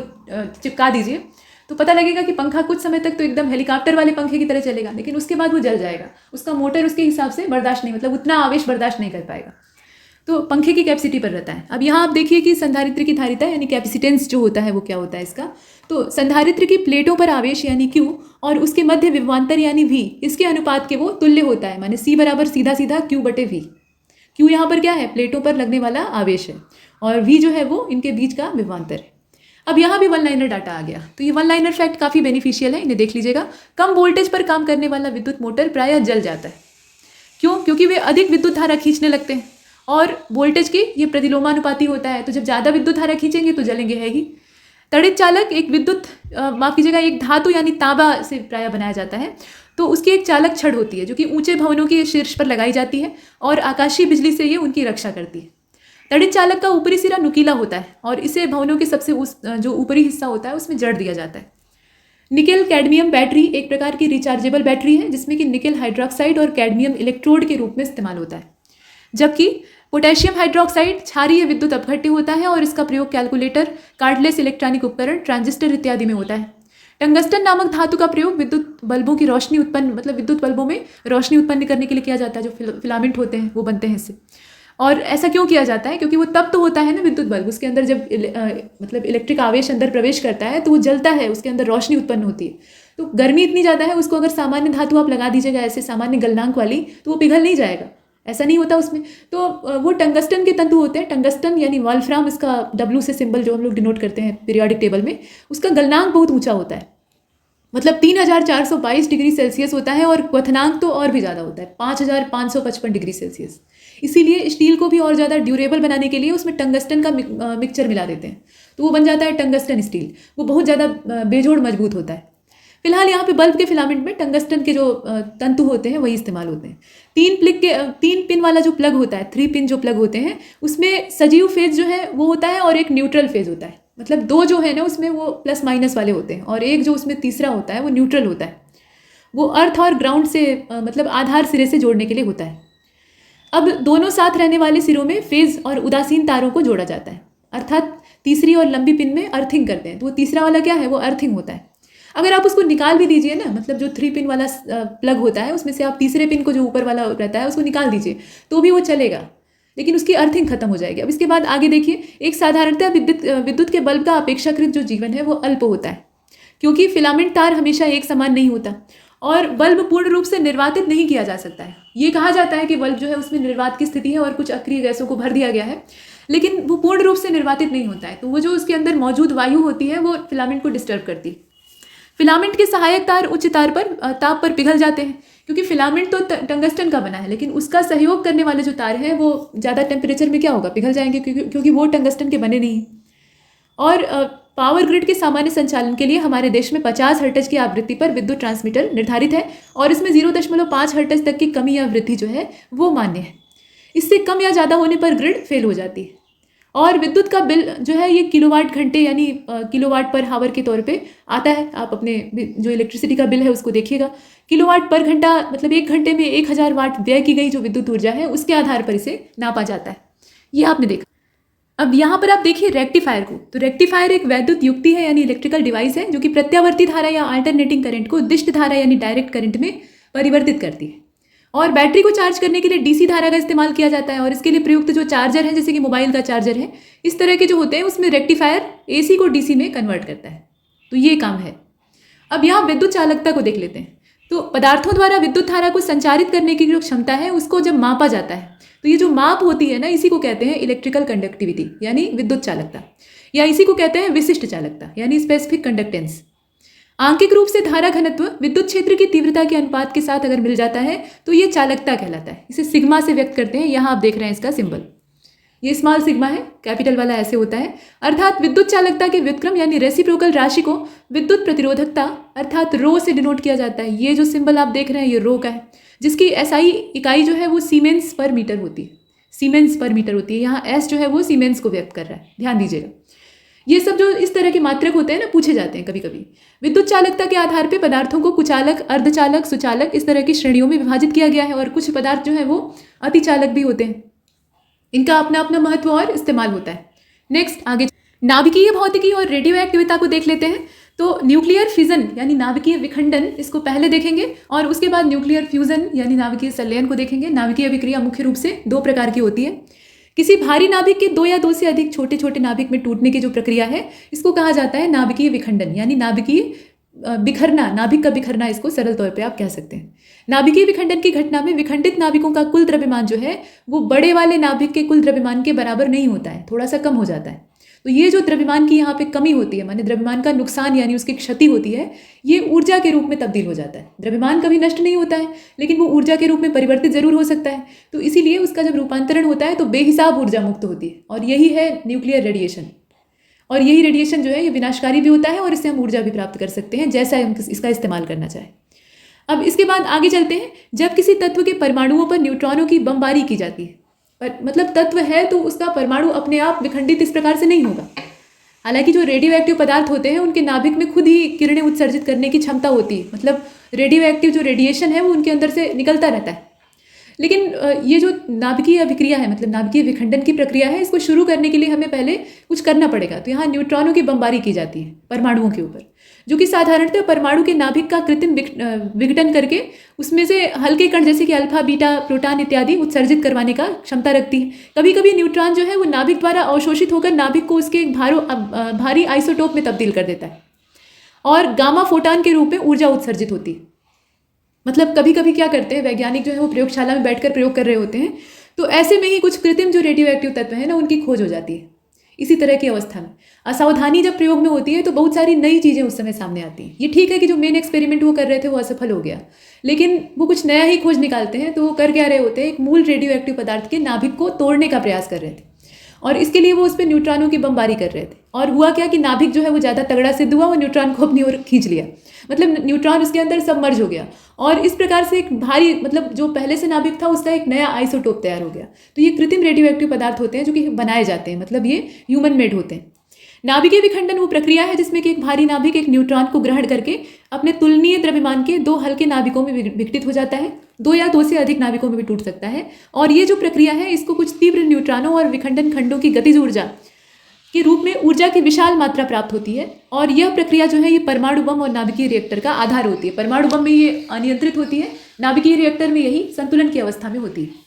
चिपका दीजिए, तो पता लगेगा कि पंखा कुछ समय तक तो एकदम हेलीकॉप्टर वाले पंखे की तरह चलेगा, लेकिन उसके बाद वो जल जाएगा। उसका मोटर उसके हिसाब से बर्दाश्त नहीं, मतलब उतना आवेश बर्दाश्त नहीं कर पाएगा। तो पंखे की कैपेसिटी पर रहता है। अब यहाँ आप देखिए कि संधारित्र की धारिता यानी कैपेसिटेंस जो होता है वो क्या होता है इसका। तो संधारित्र की प्लेटों पर आवेश यानी Q और उसके मध्य विभवांतर यानी V, इसके अनुपात के वो तुल्य होता है। माने C बराबर सीधा सीधा Q/V। Q यहाँ पर क्या है, प्लेटों पर लगने वाला आवेश है, और V जो है वो इनके बीच का विभवांतर है। अब यहाँ भी वन लाइनर डाटा आ गया, तो ये वन लाइनर फैक्ट काफ़ी बेनिफिशियल है, इन्हें देख लीजिएगा। कम वोल्टेज पर काम करने वाला विद्युत मोटर प्रायः जल जाता है। क्यों? क्योंकि वे अधिक विद्युत धारा खींचने लगते हैं, और वोल्टेज की ये प्रतिलोमानुपाती होता है, तो जब ज़्यादा विद्युत धारा खींचेंगे तो जलेंगे है ही। तड़ित चालक एक माफ कीजिएगा, एक धातु यानी तांबा से प्रायः बनाया जाता है। तो उसकी एक चालक छड़ होती है जो कि ऊंचे भवनों के शीर्ष पर लगाई जाती है, और आकाशीय बिजली से ये उनकी रक्षा करती है। तड़ित चालक का ऊपरी सिरा नुकीला होता है, और इसे भवनों के सबसे जो ऊपरी हिस्सा होता है उसमें जड़ दिया जाता है। निकेल कैडमियम बैटरी एक प्रकार की रिचार्जेबल बैटरी है जिसमें कि निकेल हाइड्रोक्साइड और कैडमियम इलेक्ट्रोड के रूप में इस्तेमाल होता है। जबकि पोटेशियम हाइड्रोक्साइड क्षारीय विद्युत अपघट्य होता है और इसका प्रयोग कैलकुलेटर, कार्डलेस इलेक्ट्रॉनिक उपकरण, ट्रांजिस्टर इत्यादि में होता है। टंगस्टन नामक धातु का प्रयोग विद्युत बल्बों की रोशनी उत्पन्न मतलब विद्युत बल्बों में रोशनी उत्पन्न करने के लिए किया जाता है। जो फिलामेंट होते हैं वो बनते हैं इससे। और ऐसा क्यों किया जाता है? क्योंकि वो तब तो होता है ना विद्युत बल्ब, उसके अंदर जब मतलब इलेक्ट्रिक आवेश अंदर प्रवेश करता है तो वो जलता है, उसके अंदर रोशनी उत्पन्न होती है। तो गर्मी इतनी ज़्यादा है, उसको अगर सामान्य धातु आप लगा दीजिएगा ऐसे सामान्य गलनांक वाली, तो वो पिघल नहीं जाएगा, ऐसा नहीं होता उसमें। तो वो टंगस्टन के तंतु होते हैं। टंगस्टन यानी वॉल्फ्राम, इसका W से सिंबल जो हम लोग डिनोट करते हैं पीरियोडिक टेबल में, उसका गलनांक बहुत ऊंचा होता है, मतलब 3422 डिग्री सेल्सियस होता है और क्वथनांक तो और भी ज़्यादा होता है, 5555 डिग्री सेल्सियस। इसीलिए स्टील को भी और ज़्यादा ड्यूरेबल बनाने के लिए उसमें टंगस्टन का मिक्सचर मिला देते हैं, तो वो बन जाता है टंगस्टन स्टील। वो बहुत ज़्यादा बेजोड़ मजबूत होता है। फिलहाल यहाँ पे बल्ब के फिलामेंट में टंगस्टन के जो तंतु होते हैं वही इस्तेमाल होते हैं। 3 पिन वाला जो प्लग होता है, 3 पिन जो प्लग होते हैं, उसमें सजीव फेज जो है वो होता है और एक न्यूट्रल फेज होता है। मतलब 2 जो है ना उसमें वो प्लस माइनस वाले होते हैं और एक जो उसमें तीसरा होता है वो न्यूट्रल होता है। वो अर्थ और ग्राउंड से मतलब आधार सिरे से जोड़ने के लिए होता है। अब दोनों साथ रहने वाले सिरों में फेज और उदासीन तारों को जोड़ा जाता है, अर्थात तीसरी और लंबी पिन में अर्थिंग करते हैं। तो वो तीसरा वाला क्या है? वो अर्थिंग होता है। अगर आप उसको निकाल भी दीजिए ना, मतलब जो 3 पिन वाला प्लग होता है उसमें से आप तीसरे पिन को जो ऊपर वाला रहता है उसको निकाल दीजिए तो भी वो चलेगा, लेकिन उसकी अर्थिंग खत्म हो जाएगी। अब इसके बाद आगे देखिए, एक साधारणतः विद्युत के बल्ब का अपेक्षाकृत जो जीवन है वो अल्प होता है, क्योंकि फिलामेंट तार हमेशा एक समान नहीं होता और बल्ब पूर्ण रूप से निर्वातित नहीं किया जा सकता है। ये कहा जाता है कि बल्ब जो है उसमें निर्वात की स्थिति है और कुछ अक्रिय गैसों को भर दिया गया है, लेकिन वो पूर्ण रूप से निर्वातित नहीं होता है। तो वो जो उसके अंदर मौजूद वायु होती है वो फिलामेंट को डिस्टर्ब करती है। फिलामेंट के सहायक तार उच्च ताप पर पिघल जाते हैं, क्योंकि फिलामेंट तो टंगस्टन का बना है, लेकिन उसका सहयोग करने वाले जो तार हैं वो ज़्यादा टेम्परेचर में क्या होगा? पिघल जाएंगे, क्योंकि वो टंगस्टन के बने नहीं। और पावर ग्रिड के सामान्य संचालन के लिए हमारे देश में 50 हर्ट्ज की आवृत्ति पर विद्युत ट्रांसमीटर निर्धारित है और इसमें 0.5 हर्ट्ज तक की कमी या वृद्धि जो है वो मान्य है। इससे कम या ज़्यादा होने पर ग्रिड फेल हो जाती है। और विद्युत का बिल जो है ये किलोवाट घंटे यानी किलोवाट पर हावर के तौर पे आता है। आप अपने जो इलेक्ट्रिसिटी का बिल है उसको देखिएगा, किलोवाट पर घंटा, मतलब 1 घंटे में 1000 वाट व्यय की गई जो विद्युत ऊर्जा है उसके आधार पर इसे नापा जाता है। ये आपने देखा। अब यहाँ पर आप देखिए रेक्टिफायर को। तो रेक्टिफायर एक वैद्युत युक्ति है यानी इलेक्ट्रिकल डिवाइस है जो कि प्रत्यावर्ती धारा या अल्टरनेटिंग करंट को दिष्ट धारा यानी डायरेक्ट करंट में परिवर्तित करती है। और बैटरी को चार्ज करने के लिए डीसी धारा का इस्तेमाल किया जाता है और इसके लिए प्रयुक्त जो चार्जर है, जैसे कि मोबाइल का चार्जर है, इस तरह के जो होते हैं उसमें रेक्टिफायर एसी को डीसी में कन्वर्ट करता है। तो ये काम है। अब यहाँ विद्युत चालकता को देख लेते हैं। तो पदार्थों द्वारा विद्युत धारा को संचारित करने की जो क्षमता है उसको जब मापा जाता है तो ये जो माप होती है ना, इसी को कहते हैं इलेक्ट्रिकल कंडक्टिविटी यानी विद्युत चालकता, या इसी को कहते हैं विशिष्ट चालकता यानी स्पेसिफिक कंडक्टेंस। आंकिक रूप से धारा घनत्व विद्युत क्षेत्र की तीव्रता के अनुपात के साथ अगर मिल जाता है तो ये चालकता कहलाता है। इसे सिग्मा से व्यक्त करते हैं। यहाँ आप देख रहे हैं इसका सिंबल, ये स्मॉल सिग्मा है, कैपिटल वाला ऐसे होता है। अर्थात विद्युत चालकता के व्युत्क्रम यानी रेसिप्रोकल राशि को विद्युत प्रतिरोधकता अर्थात रो से डिनोट किया जाता है। ये जो सिंबल आप देख रहे हैं ये रो का है, जिसकी एसआई इकाई जो है वो सीमेंस पर मीटर होती है। सीमेंस पर मीटर होती है। यहाँ एस जो है वो सीमेंस को व्यक्त कर रहा है, ध्यान दीजिएगा। ये सब जो इस तरह के मात्रक होते हैं ना, पूछे जाते हैं कभी कभी। विद्युत चालकता के आधार पे पदार्थों को कुचालक, अर्धचालक, सुचालक इस तरह की श्रेणियों में विभाजित किया गया है और कुछ पदार्थ जो है वो अतिचालक भी होते हैं। इनका अपना अपना महत्व और इस्तेमाल होता है। नेक्स्ट आगे नाभिकीय भौतिकी और रेडियो एक्टिविता को देख लेते हैं। तो न्यूक्लियर फिजन यानी नाभिकीय विखंडन, इसको पहले देखेंगे और उसके बाद न्यूक्लियर फ्यूजन यानी नाभिकीय संलयन को देखेंगे। नाभिकीय अभिक्रिया मुख्य रूप से 2 प्रकार की होती है। किसी भारी नाभिक के 2 या 2 से अधिक छोटे छोटे नाभिक में टूटने की जो प्रक्रिया है इसको कहा जाता है नाभिकीय विखंडन यानी नाभिकीय बिखरना, नाभिक का बिखरना, इसको सरल तौर पे आप कह सकते हैं। नाभिकीय विखंडन की घटना में विखंडित नाभिकों का कुल द्रव्यमान जो है वो बड़े वाले नाभिक के कुल द्रव्यमान के बराबर नहीं होता है, थोड़ा सा कम हो जाता है। तो ये जो द्रव्यमान की यहाँ पे कमी होती है, माने द्रव्यमान का नुकसान यानी उसकी क्षति होती है, ये ऊर्जा के रूप में तब्दील हो जाता है। द्रव्यमान कभी नष्ट नहीं होता है, लेकिन वो ऊर्जा के रूप में परिवर्तित जरूर हो सकता है। तो इसीलिए उसका जब रूपांतरण होता है तो बेहिसाब ऊर्जा मुक्त होती है और यही है न्यूक्लियर रेडिएशन। और यही रेडिएशन जो है ये विनाशकारी भी होता है और इससे हम ऊर्जा भी प्राप्त कर सकते हैं, जैसा हम इसका इस्तेमाल करना चाहें। अब इसके बाद आगे चलते हैं। जब किसी तत्व के परमाणुओं पर न्यूट्रॉनों की बमबारी की जाती है, पर मतलब तत्व है तो उसका परमाणु अपने आप विखंडित इस प्रकार से नहीं होगा। हालांकि जो रेडियो एक्टिव पदार्थ होते हैं उनके नाभिक में खुद ही किरणें उत्सर्जित करने की क्षमता होती है, मतलब रेडियो एक्टिव जो रेडिएशन है वो उनके अंदर से निकलता रहता है। लेकिन ये जो नाभिकीय अभिक्रिया है, मतलब नाभिकीय विखंडन की प्रक्रिया है, इसको शुरू करने के लिए हमें पहले कुछ करना पड़ेगा। तो यहाँ न्यूट्रॉनों की बमबारी की जाती है परमाणुओं के ऊपर, जो कि साधारणतः परमाणु के नाभिक का कृत्रिम विघटन करके उसमें से हल्के कण जैसे कि अल्फा, बीटा, प्रोटॉन इत्यादि उत्सर्जित करवाने का क्षमता रखती है। कभी कभी न्यूट्रॉन जो है वो नाभिक द्वारा अवशोषित होकर नाभिक को उसके एक भारी आइसोटोप में तब्दील कर देता है और गामा फोटॉन के रूप में ऊर्जा उत्सर्जित होती है। मतलब कभी कभी क्या करते हैं वैज्ञानिक जो है वो प्रयोगशाला में बैठकर प्रयोग कर रहे होते हैं, तो ऐसे में ही कुछ कृत्रिम जो रेडियो एक्टिव तत्व है ना, उनकी खोज हो जाती है। इसी तरह की अवस्था में असावधानी जब प्रयोग में होती है तो बहुत सारी नई चीज़ें उस समय सामने आती हैं। ये ठीक है कि जो मेन एक्सपेरिमेंट वो कर रहे थे वो असफल हो गया, लेकिन वो कुछ नया ही खोज निकालते हैं। तो वो कर क्या रहे होते हैं, एक मूल रेडियो एक्टिव पदार्थ के नाभिक को तोड़ने का प्रयास कर रहे थे और इसके लिए वो उस पर न्यूट्रॉनों की बमबारी कर रहे थे। और हुआ क्या कि नाभिक जो है वो ज़्यादा तगड़ा सिद्ध हुआ और न्यूट्रॉन को अपनी ओर खींच लिया, मतलब न्यूट्रॉन उसके अंदर सबमर्ज हो गया और इस प्रकार से एक भारी, मतलब जो पहले से नाभिक था उसका एक नया आइसोटोप तैयार हो गया। तो ये कृत्रिम रेडियो एक्टिव पदार्थ होते हैं जो कि बनाए जाते हैं, मतलब ये ह्यूमन मेड होते हैं। नाभिकीय विखंडन वो प्रक्रिया है जिसमें कि एक भारी नाभिक एक न्यूट्रॉन को ग्रहण करके अपने तुलनीय द्रव्यमान के दो हल्के नाभिकों में विघटित हो जाता है। दो या दो से अधिक नाभिकों में भी टूट सकता है। और ये जो प्रक्रिया है इसको कुछ तीव्र न्यूट्रॉनों और विखंडन खंडों की गतिज ऊर्जा के रूप में ऊर्जा की विशाल मात्रा प्राप्त होती है। और यह प्रक्रिया जो है ये परमाणु बम और नाभिकीय रिएक्टर का आधार होती है। परमाणु बम में ये अनियंत्रित होती है, नाभिकीय रिएक्टर में यही संतुलन की अवस्था में होती है।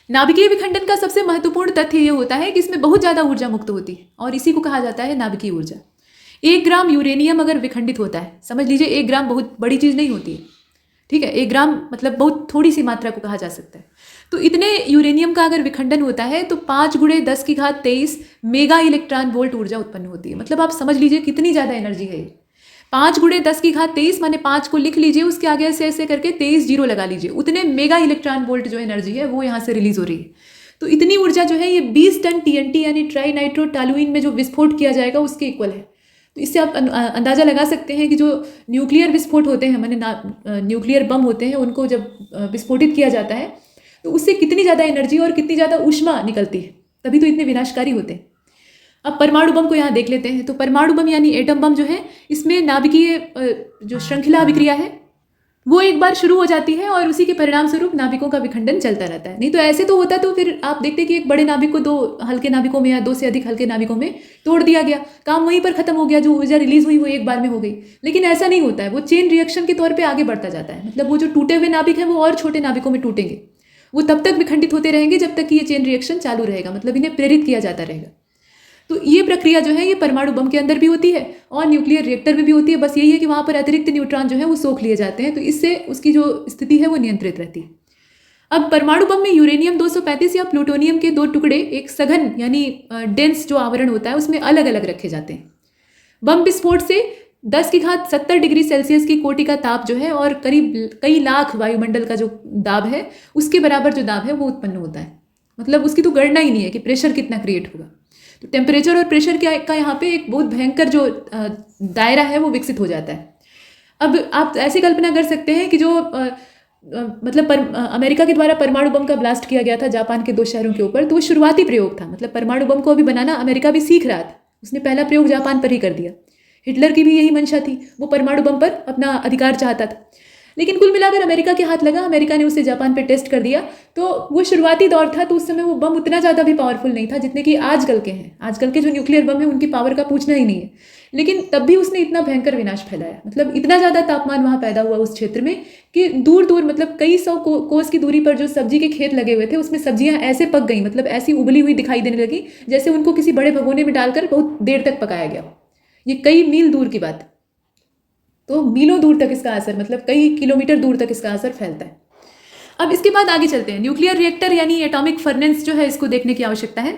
नाभिकीय विखंडन का सबसे महत्वपूर्ण तथ्य ये होता है कि इसमें बहुत ज़्यादा ऊर्जा मुक्त होती है और इसी को कहा जाता है नाभिकीय ऊर्जा। 1 ग्राम यूरेनियम अगर विखंडित होता है, समझ लीजिए 1 ग्राम बहुत बड़ी चीज़ नहीं होती है, ठीक है, 1 ग्राम मतलब बहुत थोड़ी सी मात्रा को कहा जा सकता है। तो इतने यूरेनियम का अगर विखंडन होता है तो 5 × 10⁻23 मेगा इलेक्ट्रॉन वोल्ट ऊर्जा उत्पन्न होती है। मतलब आप समझ लीजिए कितनी ज़्यादा एनर्जी है। 5 × 10⁻23 माने 5 को लिख लीजिए, उसके आगे ऐसे ऐसे करके 23 जीरो लगा लीजिए, उतने मेगा इलेक्ट्रॉन वोल्ट जो एनर्जी है वो यहाँ से रिलीज हो रही है। तो इतनी ऊर्जा जो है ये 20 टन TNT यानी ट्राई नाइट्रो टॉलुइन में जो विस्फोट किया जाएगा उसके इक्वल है। तो इससे आप अंदाज़ा लगा सकते हैं कि जो न्यूक्लियर विस्फोट होते हैं, माने न्यूक्लियर बम होते हैं, उनको जब विस्फोटित किया जाता है तो उससे कितनी ज़्यादा एनर्जी और कितनी ज़्यादा ऊष्मा निकलती है, तभी तो इतने विनाशकारी होते हैं। अब परमाणु बम को यहाँ देख लेते हैं। तो परमाणु बम यानी एटम बम जो है, इसमें नाभिकीय जो श्रृंखला अभिक्रिया है वो एक बार शुरू हो जाती है और उसी के परिणाम स्वरूप नाभिकों का विखंडन चलता रहता है। नहीं तो ऐसे तो होता तो फिर आप देखते कि एक बड़े नाभिक को 2 हल्के नाभिकों में या 2 से अधिक हल्के नाभिकों में तोड़ दिया गया, काम वहीं पर खत्म हो गया, जो ऊर्जा रिलीज हुई वो एक बार में हो गई। लेकिन ऐसा नहीं होता है, वो चेन रिएक्शन के तौर पर आगे बढ़ता जाता है। मतलब वो जो टूटे हुए नाभिक हैं वो और छोटे नाभिकों में टूटेंगे, वो तब तक विखंडित होते रहेंगे जब तक कि ये चेन रिएक्शन चालू रहेगा, मतलब इन्हें प्रेरित किया जाता रहेगा। तो ये प्रक्रिया जो है ये परमाणु बम के अंदर भी होती है और न्यूक्लियर रिएक्टर में भी होती है। बस यही है कि वहाँ पर अतिरिक्त न्यूट्रॉन जो है वो सोख लिए जाते हैं, तो इससे उसकी जो स्थिति है वो नियंत्रित रहती है। अब परमाणु बम में यूरेनियम 235 या प्लूटोनियम के 2 टुकड़े एक सघन यानी डेंस जो आवरण होता है उसमें अलग अलग रखे जाते हैं। बम विस्फोट से 10⁻70 डिग्री सेल्सियस की कोटि का ताप जो है और करीब कई लाख वायुमंडल का जो दाब है उसके बराबर जो दाब है वो उत्पन्न होता है। मतलब उसकी तो गणना ही नहीं है कि प्रेशर कितना क्रिएट होगा। तो टेम्परेचर और प्रेशर का यहाँ पे एक बहुत भयंकर जो दायरा है वो विकसित हो जाता है। अब आप ऐसी कल्पना कर सकते हैं कि जो मतलब अमेरिका के द्वारा परमाणु बम का ब्लास्ट किया गया था जापान के 2 शहरों के ऊपर, तो वो शुरुआती प्रयोग था। मतलब परमाणु बम को अभी बनाना अमेरिका भी सीख रहा था, उसने पहला प्रयोग जापान पर ही कर दिया। हिटलर की भी यही मंशा थी, वो परमाणु बम पर अपना अधिकार चाहता था। लेकिन कुल मिलाकर अमेरिका के हाथ लगा, अमेरिका ने उसे जापान पे टेस्ट कर दिया। तो वो शुरुआती दौर था, तो उस समय वो बम उतना ज़्यादा भी पावरफुल नहीं था जितने कि आजकल के हैं। आजकल के जो न्यूक्लियर बम है उनकी पावर का पूछना ही नहीं है, लेकिन तब भी उसने इतना भयंकर विनाश फैलाया। मतलब इतना ज़्यादा तापमान वहाँ पैदा हुआ उस क्षेत्र में कि दूर दूर मतलब कई 100 कोस की दूरी पर जो सब्जी के खेत लगे हुए थे उसमें सब्जियाँ ऐसे पक गई, मतलब ऐसी उबली हुई दिखाई देने लगी जैसे उनको किसी बड़े भगोने में डालकर बहुत देर तक पकाया गया। ये कई मील दूर की बात, तो मीलों दूर तक इसका असर, मतलब कई किलोमीटर दूर तक इसका असर फैलता है। अब इसके बाद आगे चलते हैं। न्यूक्लियर रिएक्टर यानी एटॉमिक फर्नेस जो है इसको देखने की आवश्यकता है।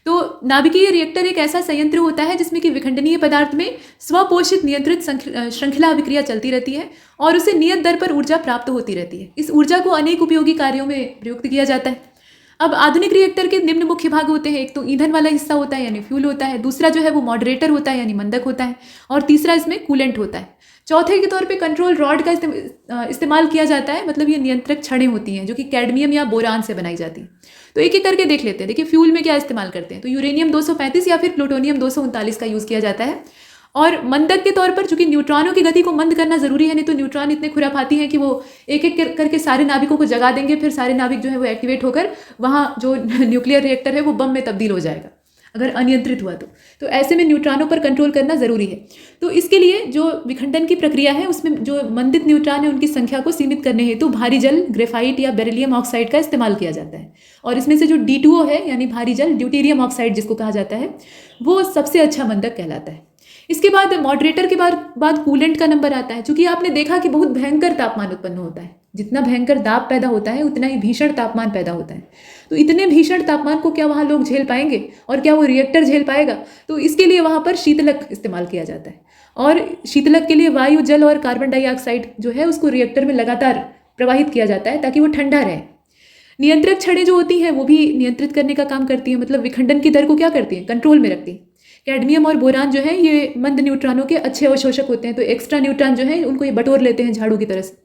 तो नाभिकीय रिएक्टर एक ऐसा संयंत्र होता है जिसमें कि विखंडनीय पदार्थ में स्वपोषित नियंत्रित श्रृंखला अभिक्रिया चलती रहती है और उसे नियत दर पर ऊर्जा प्राप्त होती रहती है। इस ऊर्जा को अनेक उपयोगी कार्यों में प्रयुक्त किया जाता है। अब आधुनिक रिएक्टर के निम्न मुख्य भाग होते हैं। एक तो ईंधन वाला हिस्सा होता है यानी फ्यूल होता है, दूसरा जो है वो मॉडरेटर होता है यानी मंदक होता है, और तीसरा इसमें कूलेंट होता है। चौथे के तौर पे कंट्रोल रॉड का इस्तेमाल किया जाता है। मतलब ये नियंत्रक छड़ें होती हैं जो कि कैडमियम या बोरान से बनाई जाती हैं। तो एक एक करके देख लेते हैं। देखिए फ्यूल में क्या इस्तेमाल करते हैं, तो यूरेनियम 235 या फिर प्लूटोनियम 239 का यूज़ किया जाता है। और मंदक के तौर पर चूंकि न्यूट्रॉनों की गति को मंद करना जरूरी है, नहीं तो न्यूट्रॉन इतने खुराफाती हैं कि वो एक एक करके सारे नाभिकों को जगा देंगे, फिर सारे नाभिक जो है वो एक्टिवेट होकर वहाँ जो न्यूक्लियर रिएक्टर है वो बम में तब्दील हो जाएगा अगर अनियंत्रित हुआ तो ऐसे में न्यूट्रॉनों पर कंट्रोल करना ज़रूरी है। तो इसके लिए जो विखंडन की प्रक्रिया है उसमें जो मंदित न्यूट्रॉन है उनकी संख्या को सीमित करने हेतु भारी जल, ग्रेफाइट या बेरिलियम ऑक्साइड का इस्तेमाल किया जाता है। और इसमें से जो D2O है यानी भारी जल ड्यूटेरियम ऑक्साइड जिसको कहा जाता है वो सबसे अच्छा मंदक कहलाता है। इसके बाद मॉडरेटर के बाद कूलेंट का नंबर आता है। चूंकि आपने देखा कि बहुत भयंकर तापमान उत्पन्न होता है, जितना भयंकर दाब पैदा होता है उतना ही भीषण तापमान पैदा होता है। तो इतने भीषण तापमान को क्या वहाँ लोग झेल पाएंगे और क्या वो रिएक्टर झेल पाएगा? तो इसके लिए वहाँ पर शीतलक इस्तेमाल किया जाता है और शीतलक के लिए वायु, जल और कार्बन डाइऑक्साइड जो है उसको रिएक्टर में लगातार प्रवाहित किया जाता है ताकि वो ठंडा रहे। नियंत्रक छड़ें जो होती हैं वो भी नियंत्रित करने का काम करती हैं, मतलब विखंडन की दर को क्या करती हैं, कंट्रोल में रखती हैं। कैडमियम और बोरान जो है ये मंद न्यूट्रॉनों के अच्छे अवशोषक होते हैं, तो एक्स्ट्रा न्यूट्रॉन जो है उनको ये बटोर लेते हैं झाड़ू की तरह से।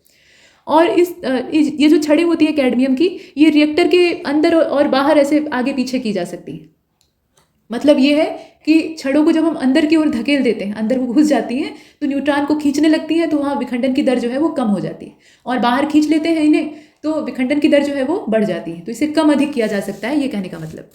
और ये जो छड़ें होती है कैडमियम की, ये रिएक्टर के अंदर और बाहर ऐसे आगे पीछे की जा सकती है। मतलब ये है कि छड़ों को जब हम अंदर की ओर धकेल देते हैं, अंदर वो घुस जाती हैं तो न्यूट्रॉन को खींचने लगती हैं, तो वहाँ विखंडन की दर जो है वो कम हो जाती है। और बाहर खींच लेते हैं इन्हें तो विखंडन की दर जो है वो बढ़ जाती है। तो इसे कम अधिक किया जा सकता है, ये कहने का मतलब।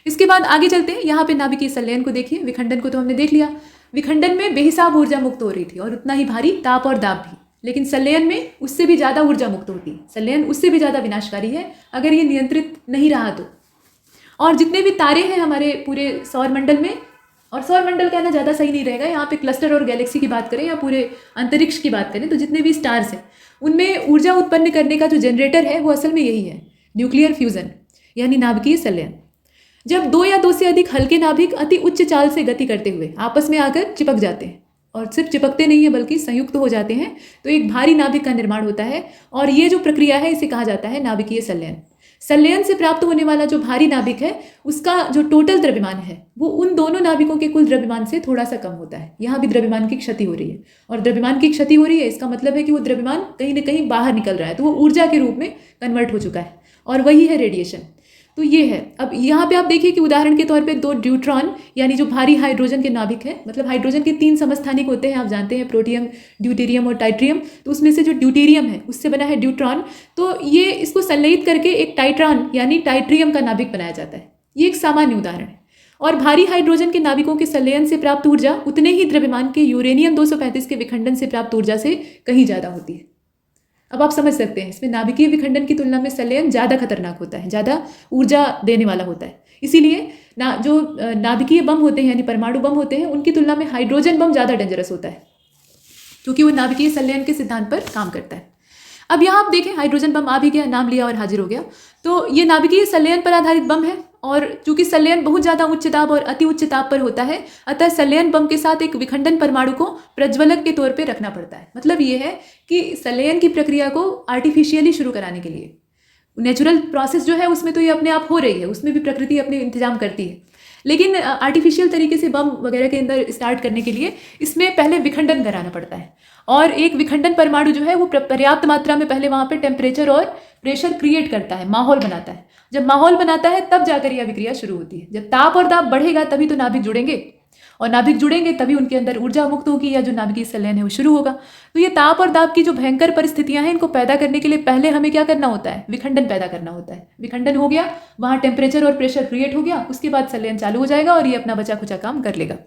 इसके बाद आगे चलते हैं। यहाँ पे नाभिकीय संलयन को देखिए। विखंडन को तो हमने देख लिया। विखंडन में बेहिसाब ऊर्जा मुक्त हो रही थी और उतना ही भारी ताप और दाब भी, लेकिन संलयन में उससे भी ज़्यादा ऊर्जा मुक्त होती है। संलयन उससे भी ज़्यादा विनाशकारी है अगर ये नियंत्रित नहीं रहा तो। और जितने भी तारे हैं हमारे पूरे सौरमंडल में, और सौरमंडल कहना ज़्यादा सही नहीं रहेगा, यहाँ पे क्लस्टर और गैलेक्सी की बात करें या पूरे अंतरिक्ष की बात करें, तो जितने भी स्टार्स हैं उनमें ऊर्जा उत्पन्न करने का जो जनरेटर है वो असल में यही है, न्यूक्लियर फ्यूज़न यानी नाभिकीय संलयन। जब दो या दो से अधिक हल्के नाभिक अति उच्च चाल से गति करते हुए आपस में आकर चिपक जाते हैं, और सिर्फ चिपकते नहीं है बल्कि संयुक्त हो जाते हैं, तो एक भारी नाभिक का निर्माण होता है। और ये जो प्रक्रिया है इसे कहा जाता है नाभिकीय संलयन। संलयन से प्राप्त होने वाला जो भारी नाभिक है उसका जो टोटल द्रव्यमान है वो उन दोनों नाभिकों के कुल द्रव्यमान से थोड़ा सा कम होता है। यहाँ भी द्रव्यमान की क्षति हो रही है, और द्रव्यमान की क्षति हो रही है इसका मतलब है कि वो द्रव्यमान कहीं ना कहीं बाहर निकल रहा है, तो वो ऊर्जा के रूप में कन्वर्ट हो चुका है, और वही है रेडिएशन। तो ये है। अब यहाँ पे आप देखिए कि उदाहरण के तौर पे दो ड्यूट्रॉन यानी जो भारी हाइड्रोजन के नाभिक है, मतलब हाइड्रोजन के 3 समस्थानिक होते हैं, आप जानते हैं, प्रोटियम, ड्यूटेरियम और टाइट्रियम। तो उसमें से जो ड्यूटेरियम है उससे बना है ड्यूट्रॉन, तो ये इसको संलयित करके एक टाइट्रॉन यानी टाइट्रियम का नाभिक बनाया जाता है। ये एक सामान्य उदाहरण है। और भारी हाइड्रोजन के नाभिकों के संलयन से प्राप्त ऊर्जा उतने ही द्रव्यमान के यूरेनियम 235 के विखंडन से प्राप्त ऊर्जा से कहीं ज़्यादा होती है। अब आप समझ सकते हैं इसमें नाभिकीय विखंडन की तुलना में संलयन ज़्यादा खतरनाक होता है, ज़्यादा ऊर्जा देने वाला होता है। इसीलिए जो नाभिकीय बम होते हैं यानी परमाणु बम होते हैं उनकी तुलना में हाइड्रोजन बम ज़्यादा डेंजरस होता है, क्योंकि वो नाभिकीय संलयन के सिद्धांत पर काम करता है। अब यहाँ आप देखें, हाइड्रोजन बम आ भी गया, नाम लिया और हाजिर हो गया। तो ये नाभिकीय संलयन पर आधारित बम है, और चूंकि संलयन बहुत ज़्यादा उच्च ताप और अति उच्च ताप पर होता है, अतः संलयन बम के साथ एक विखंडन परमाणु को प्रज्वलक के तौर पे रखना पड़ता है। मतलब ये है कि संलयन की प्रक्रिया को आर्टिफिशियली शुरू कराने के लिए, नेचुरल प्रोसेस जो है उसमें तो ये अपने आप हो रही है, उसमें भी प्रकृति अपने इंतजाम करती है, लेकिन आर्टिफिशियल तरीके से बम वगैरह के अंदर स्टार्ट करने के लिए इसमें पहले विखंडन कराना पड़ता है। और एक विखंडन परमाणु जो है वो पर्याप्त मात्रा में पहले वहाँ पे टेम्परेचर और प्रेशर क्रिएट करता है, माहौल बनाता है। जब माहौल बनाता है तब जाकर यह अभिक्रिया शुरू होती है। जब ताप और दाब बढ़ेगा तभी तो नाभिक जुड़ेंगे, और नाभिक जुड़ेंगे तभी उनके अंदर ऊर्जा मुक्त होगी, या जो नाभिकीय संलयन है वो शुरू होगा। तो ये ताप और दाब की जो भयंकर परिस्थितियां हैं इनको पैदा करने के लिए पहले हमें क्या करना होता है, विखंडन पैदा करना होता है। विखंडन हो गया, वहाँ टेम्परेचर और प्रेशर क्रिएट हो गया, उसके बाद संलयन चालू हो जाएगा और ये अपना बचा खुचा काम कर लेगा।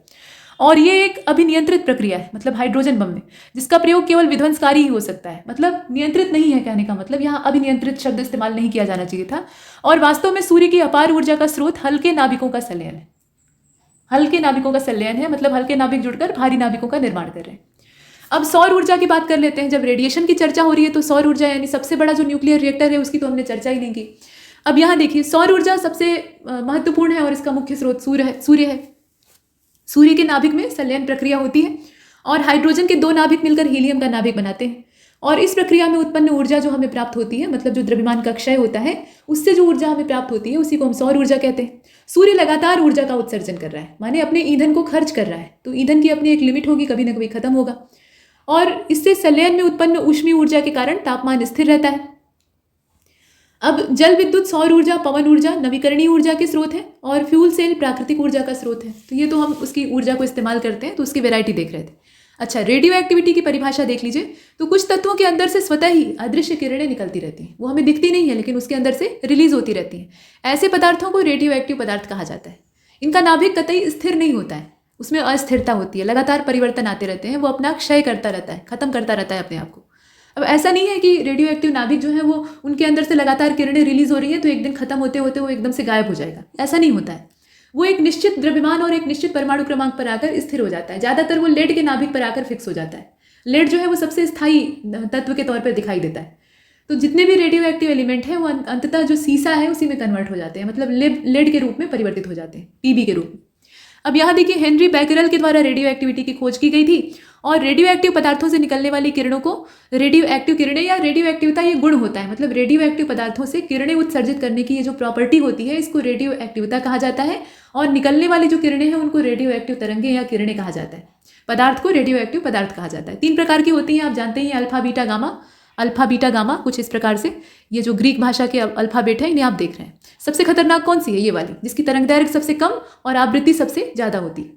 और ये एक अभिनियंत्रित प्रक्रिया है, मतलब हाइड्रोजन बम में, जिसका प्रयोग केवल विध्वंसकारी ही हो सकता है। मतलब नियंत्रित नहीं है कहने का मतलब, यहाँ अभिनियंत्रित शब्द इस्तेमाल नहीं किया जाना चाहिए था। और वास्तव में सूर्य की अपार ऊर्जा का स्रोत हल्के नाभिकों का संलयन है। हल्के नाभिकों का संलयन है, मतलब हल्के नाभिक जुड़कर भारी नाभिकों का निर्माण कर रहे हैं। अब सौर ऊर्जा की बात कर लेते हैं। जब रेडिएशन की चर्चा हो रही है तो सौर ऊर्जा यानी सबसे बड़ा जो न्यूक्लियर रिएक्टर है उसकी तो हमने चर्चा ही नहीं की। अब यहाँ देखिए, सौर ऊर्जा सबसे महत्वपूर्ण है और इसका मुख्य स्रोत सूर्य है। सूर्य के नाभिक में संलयन प्रक्रिया होती है और हाइड्रोजन के 2 नाभिक मिलकर हीलियम का नाभिक बनाते हैं, और इस प्रक्रिया में उत्पन्न ऊर्जा जो हमें प्राप्त होती है, मतलब जो द्रव्यमान का क्षय होता है उससे जो ऊर्जा हमें प्राप्त होती है उसी को हम सौर ऊर्जा कहते हैं। सूर्य लगातार ऊर्जा का उत्सर्जन कर रहा है, माने अपने ईंधन को खर्च कर रहा है, तो ईंधन की अपनी एक लिमिट होगी, कभी ना कभी खत्म होगा। और इससे संलयन में उत्पन्न ऊष्मीय ऊर्जा के कारण तापमान स्थिर रहता है। अब जल विद्युत, सौर ऊर्जा, पवन ऊर्जा नवीकरणीय ऊर्जा के स्रोत हैं और फ्यूल सेल प्राकृतिक ऊर्जा का स्रोत है। तो ये तो हम उसकी ऊर्जा को इस्तेमाल करते हैं, तो उसकी वैरायटी देख रहे थे। अच्छा, रेडियो एक्टिविटी की परिभाषा देख लीजिए। तो कुछ तत्वों के अंदर से स्वतः ही अदृश्य किरणें निकलती रहती हैं, वो हमें दिखती नहीं है लेकिन उसके अंदर से रिलीज होती रहती हैं। ऐसे पदार्थों को रेडियो एक्टिव पदार्थ कहा जाता है। इनका नाभिक कतई स्थिर नहीं होता है, उसमें अस्थिरता होती है, लगातार परिवर्तन आते रहते हैं, वो अपना क्षय करता रहता है, खत्म करता रहता है अपने आप को। अब ऐसा नहीं है कि रेडियो एक्टिव नाभिक जो है वो उनके अंदर से लगातार किरणें रिलीज हो रही है तो एक दिन खत्म होते होते वो एकदम से गायब हो जाएगा, ऐसा नहीं होता है। वो एक निश्चित द्रव्यमान और एक निश्चित परमाणु क्रमांक पर आकर स्थिर हो जाता है। ज़्यादातर वो लेड के नाभिक पर आकर फिक्स हो जाता है। लेड जो है वो सबसे स्थायी तत्व के तौर पर दिखाई देता है। तो जितने भी रेडियो एक्टिव एलिमेंट हैं वो अंततः जो सीसा है उसी में कन्वर्ट हो जाते हैं, मतलब लेड के रूप में परिवर्तित हो जाते हैं, पीबी के रूप में। अब यहाँ देखिए, हेनरी बैकरल के द्वारा रेडियो एक्टिविटी की खोज की गई थी और रेडियो एक्टिव पदार्थों से निकलने वाली किरणों को रेडियो एक्टिव किरणें या रेडियो एक्टिविता ये गुण होता है, मतलब रेडियो एक्टिव पदार्थों से किरणें उत्सर्जित करने की ये जो प्रॉपर्टी होती है इसको रेडियो एक्टिविता कहा जाता है। और निकलने वाली जो किरणें हैं उनको रेडियो एक्टिव तरंगें या किरणें कहा जाता है। पदार्थ को रेडियो एक्टिव पदार्थ कहा जाता है। 3 प्रकार की होती हैं, आप जानते हैं, alpha beta gamma. Alpha beta gamma कुछ इस प्रकार से, ये जो ग्रीक भाषा के अल्फाबेट है इन्हें आप देख रहे हैं। सबसे खतरनाक कौन सी है? ये वाली, जिसकी तरंग दैर्घ्य सबसे कम और आवृत्ति सबसे ज़्यादा होती है।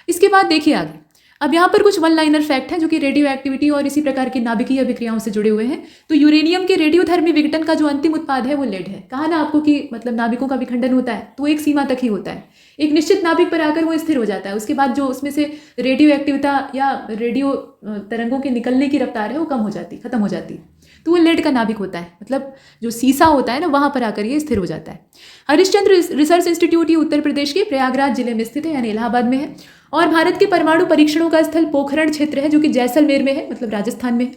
इसके बाद देखिए आगे, अब यहाँ पर कुछ वन लाइनर फैक्ट हैं जो कि रेडियो एक्टिविटी और इसी प्रकार की नाभिकीय अभिक्रियाओं से जुड़े हुए हैं। तो यूरेनियम के रेडियोधर्मी विघटन का जो अंतिम उत्पाद है वो लेड है। कहा ना आपको कि मतलब नाभिकों का विखंडन होता है तो एक सीमा तक ही होता है, एक निश्चित नाभिक पर आकर वो स्थिर हो जाता है। उसके बाद जो उसमें से रेडियो एक्टिविता या रेडियो तरंगों के निकलने की रफ्तार है वो कम हो जाती, खत्म हो जाती, तो वो लेड का नाभिक होता है, मतलब जो सीसा होता है ना वहाँ पर आकर ये स्थिर हो जाता है। हरिश्चंद्र रिसर्च इंस्टीट्यूट ये उत्तर प्रदेश के प्रयागराज जिले में स्थित है, यानी इलाहाबाद में है। और भारत के परमाणु परीक्षणों का स्थल पोखरण क्षेत्र है जो कि जैसलमेर में है, मतलब राजस्थान में है।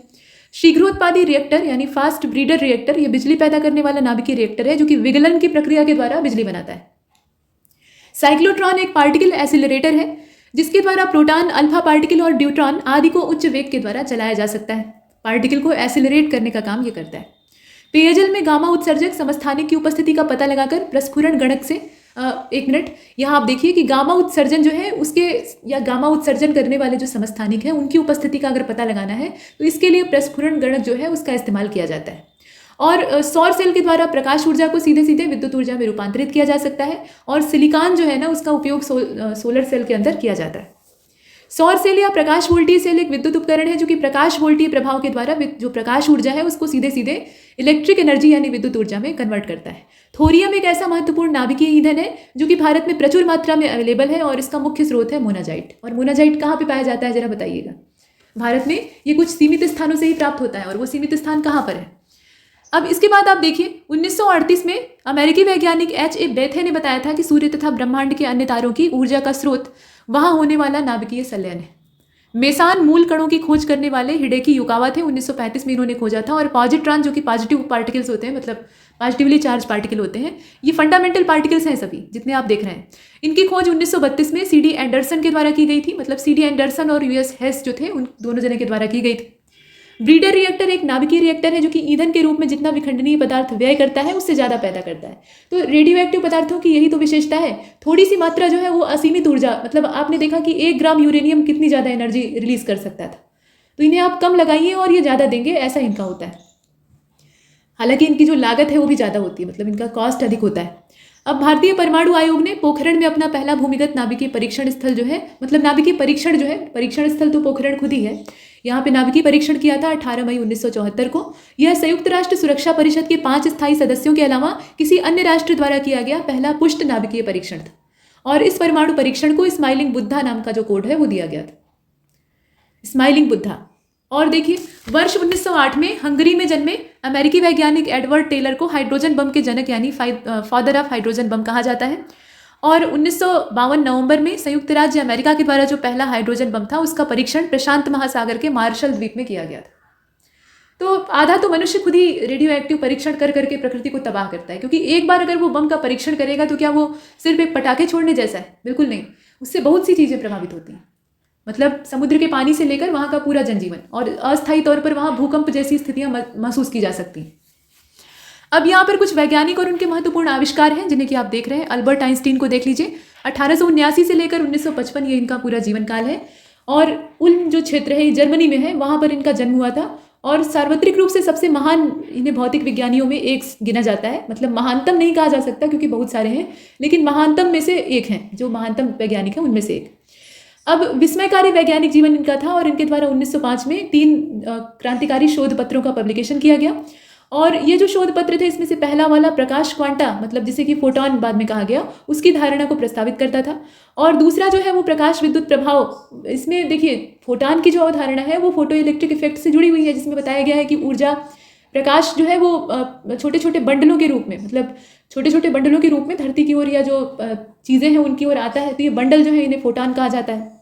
शीघ्रोत्पादी रिएक्टर यानी फास्ट ब्रीडर रिएक्टर, ये बिजली पैदा करने वाला नाभिकीय रिएक्टर है जो कि विगलन की प्रक्रिया के द्वारा बिजली बनाता है। साइक्लोट्रॉन एक पार्टिकल एसिलरेटर है जिसके द्वारा प्रोटॉन, अल्फा पार्टिकल और ड्यूट्रॉन आदि को उच्च वेग के द्वारा चलाया जा सकता है। पार्टिकल को एसिलरेट करने का काम ये करता है। पेयजल में गामा उत्सर्जक समस्थानिक की उपस्थिति का पता लगाकर प्रस्फुरण गणक से एक मिनट, यहाँ आप देखिए कि गामा उत्सर्जन जो है उसके या गामा उत्सर्जन करने वाले जो समस्थानिक हैं उनकी उपस्थिति का अगर पता लगाना है तो इसके लिए प्रस्फुरण गणक जो है उसका इस्तेमाल किया जाता है। और सौर सेल के द्वारा प्रकाश ऊर्जा को सीधे सीधे विद्युत ऊर्जा में रूपांतरित किया जा सकता है। और सिलिकॉन जो है ना उसका उपयोग सोलर सेल के अंदर किया जाता है। सौर सेल या प्रकाश वोल्टीय सेल एक विद्युत उपकरण है जो कि प्रकाश वोल्टीय प्रभाव के द्वारा जो प्रकाश ऊर्जा है उसको सीधे सीधे इलेक्ट्रिक एनर्जी यानी विद्युत ऊर्जा में कन्वर्ट करता है। थोरियम एक ऐसा महत्वपूर्ण नाभिकीय ईंधन है जो कि भारत में प्रचुर मात्रा में अवेलेबल है और इसका मुख्य स्रोत है मोनाजाइट। और मोनाजाइट कहाँ पे पाया जाता है जरा बताइएगा? भारत में ये कुछ सीमित स्थानों से ही प्राप्त होता है और वो सीमित स्थान कहाँ पर है? अब इसके बाद आप देखिए 1938 में अमेरिकी वैज्ञानिक H.A. बेथे ने बताया था कि सूर्य तथा ब्रह्मांड के अन्य तारों की ऊर्जा का स्रोत वहां होने वाला नाभिकीय संलयन है। मेसान मूल कणों की खोज करने वाले हिडेकी युकावा थे, 1935 में इन्होंने खोजा था। और पॉजिट्रॉन जो कि पॉजिटिव पार्टिकल्स होते हैं, मतलब पॉजिटिवली चार्ज पार्टिकल होते हैं, ये फंडामेंटल पार्टिकल्स हैं सभी जितने आप देख रहे हैं। इनकी खोज 1932 में C.D. एंडरसन के द्वारा की गई थी, मतलब C.D. एंडरसन और U.S. हेस जो थे उन दोनों जने के द्वारा की गई थी। ब्रीडर रिएक्टर एक नाभिकीय रिएक्टर है जो कि ईंधन के रूप में जितना विखंडनीय पदार्थ व्यय करता है उससे ज़्यादा पैदा करता है। तो रेडियो एक्टिव पदार्थों की यही तो विशेषता है, थोड़ी सी मात्रा जो है वो असीमित ऊर्जा, मतलब आपने देखा कि 1 ग्राम यूरेनियम कितनी ज़्यादा एनर्जी रिलीज कर सकता था, तो इन्हें आप कम लगाइए और ये ज़्यादा देंगे, ऐसा इनका होता है। हालांकि इनकी जो लागत है वो भी ज़्यादा होती है, मतलब इनका कॉस्ट अधिक होता है। अब भारतीय परमाणु आयोग ने पोखरण में अपना पहला भूमिगत नाभिकीय परीक्षण स्थल जो है, मतलब नाभिकीय परीक्षण जो है, परीक्षण स्थल तो पोखरण खुद ही है, यहाँ पे नाभिकीय परीक्षण किया था 18 मई 1974 को। यह संयुक्त राष्ट्र सुरक्षा परिषद के 5 स्थायी सदस्यों के अलावा किसी अन्य राष्ट्र द्वारा किया गया पहला पुष्ट नाभिकीय परीक्षण था। और इस परमाणु परीक्षण को स्माइलिंग बुद्धा नाम का जो कोड है वो दिया गया था, स्माइलिंग बुद्धा। और देखिए वर्ष 1908 में हंगरी में जन्मे अमेरिकी वैज्ञानिक एडवर्ड टेलर को हाइड्रोजन बम के जनक यानी फादर ऑफ हाइड्रोजन बम कहा जाता है। और 1952 नवंबर में संयुक्त राज्य अमेरिका के द्वारा जो पहला हाइड्रोजन बम था उसका परीक्षण प्रशांत महासागर के मार्शल द्वीप में किया गया था। तो आधा तो मनुष्य खुद ही रेडियो एक्टिव परीक्षण कर करके प्रकृति को तबाह करता है, क्योंकि एक बार अगर वो बम का परीक्षण करेगा तो क्या वो सिर्फ एक पटाखे छोड़ने जैसा है? बिल्कुल नहीं, उससे बहुत सी चीज़ें प्रभावित होती हैं। मतलब समुद्र के पानी से लेकर वहाँ का पूरा जनजीवन, और अस्थायी तौर पर वहाँ भूकंप जैसी स्थितियाँ महसूस की जा सकती हैं। अब यहाँ पर कुछ वैज्ञानिक और उनके महत्वपूर्ण आविष्कार हैं जिन्हें कि आप देख रहे हैं। अल्बर्ट आइंस्टीन को देख लीजिए, 1879 से लेकर 1955 ये इनका पूरा जीवन काल है। और उल्म जो क्षेत्र है ये जर्मनी में है, वहाँ पर इनका जन्म हुआ था और सार्वत्रिक रूप से सबसे महान इन्हें भौतिक विज्ञानियों में एक गिना जाता है। मतलब महानतम नहीं कहा जा सकता क्योंकि बहुत सारे हैं, लेकिन महानतम में से एक हैं, जो महानतम वैज्ञानिक हैं उनमें से एक। अब विस्मयकारी वैज्ञानिक जीवन इनका था और इनके द्वारा 1905 में 3 क्रांतिकारी शोध पत्रों का पब्लिकेशन किया गया। और ये जो शोध पत्र थे इसमें से पहला वाला प्रकाश क्वांटा, मतलब जिसे कि फोटॉन बाद में कहा गया, उसकी धारणा को प्रस्तावित करता था। और दूसरा जो है वो प्रकाश विद्युत प्रभाव। इसमें देखिए फोटॉन की जो अवधारणा है वो फोटो इलेक्ट्रिक इफेक्ट से जुड़ी हुई है, जिसमें बताया गया है कि ऊर्जा प्रकाश जो है वो छोटे छोटे बंडलों के रूप में, मतलब छोटे छोटे बंडलों के रूप में धरती की ओर या जो चीज़ें हैं उनकी ओर आता है, तो ये बंडल जो है इन्हें फोटॉन कहा जाता है।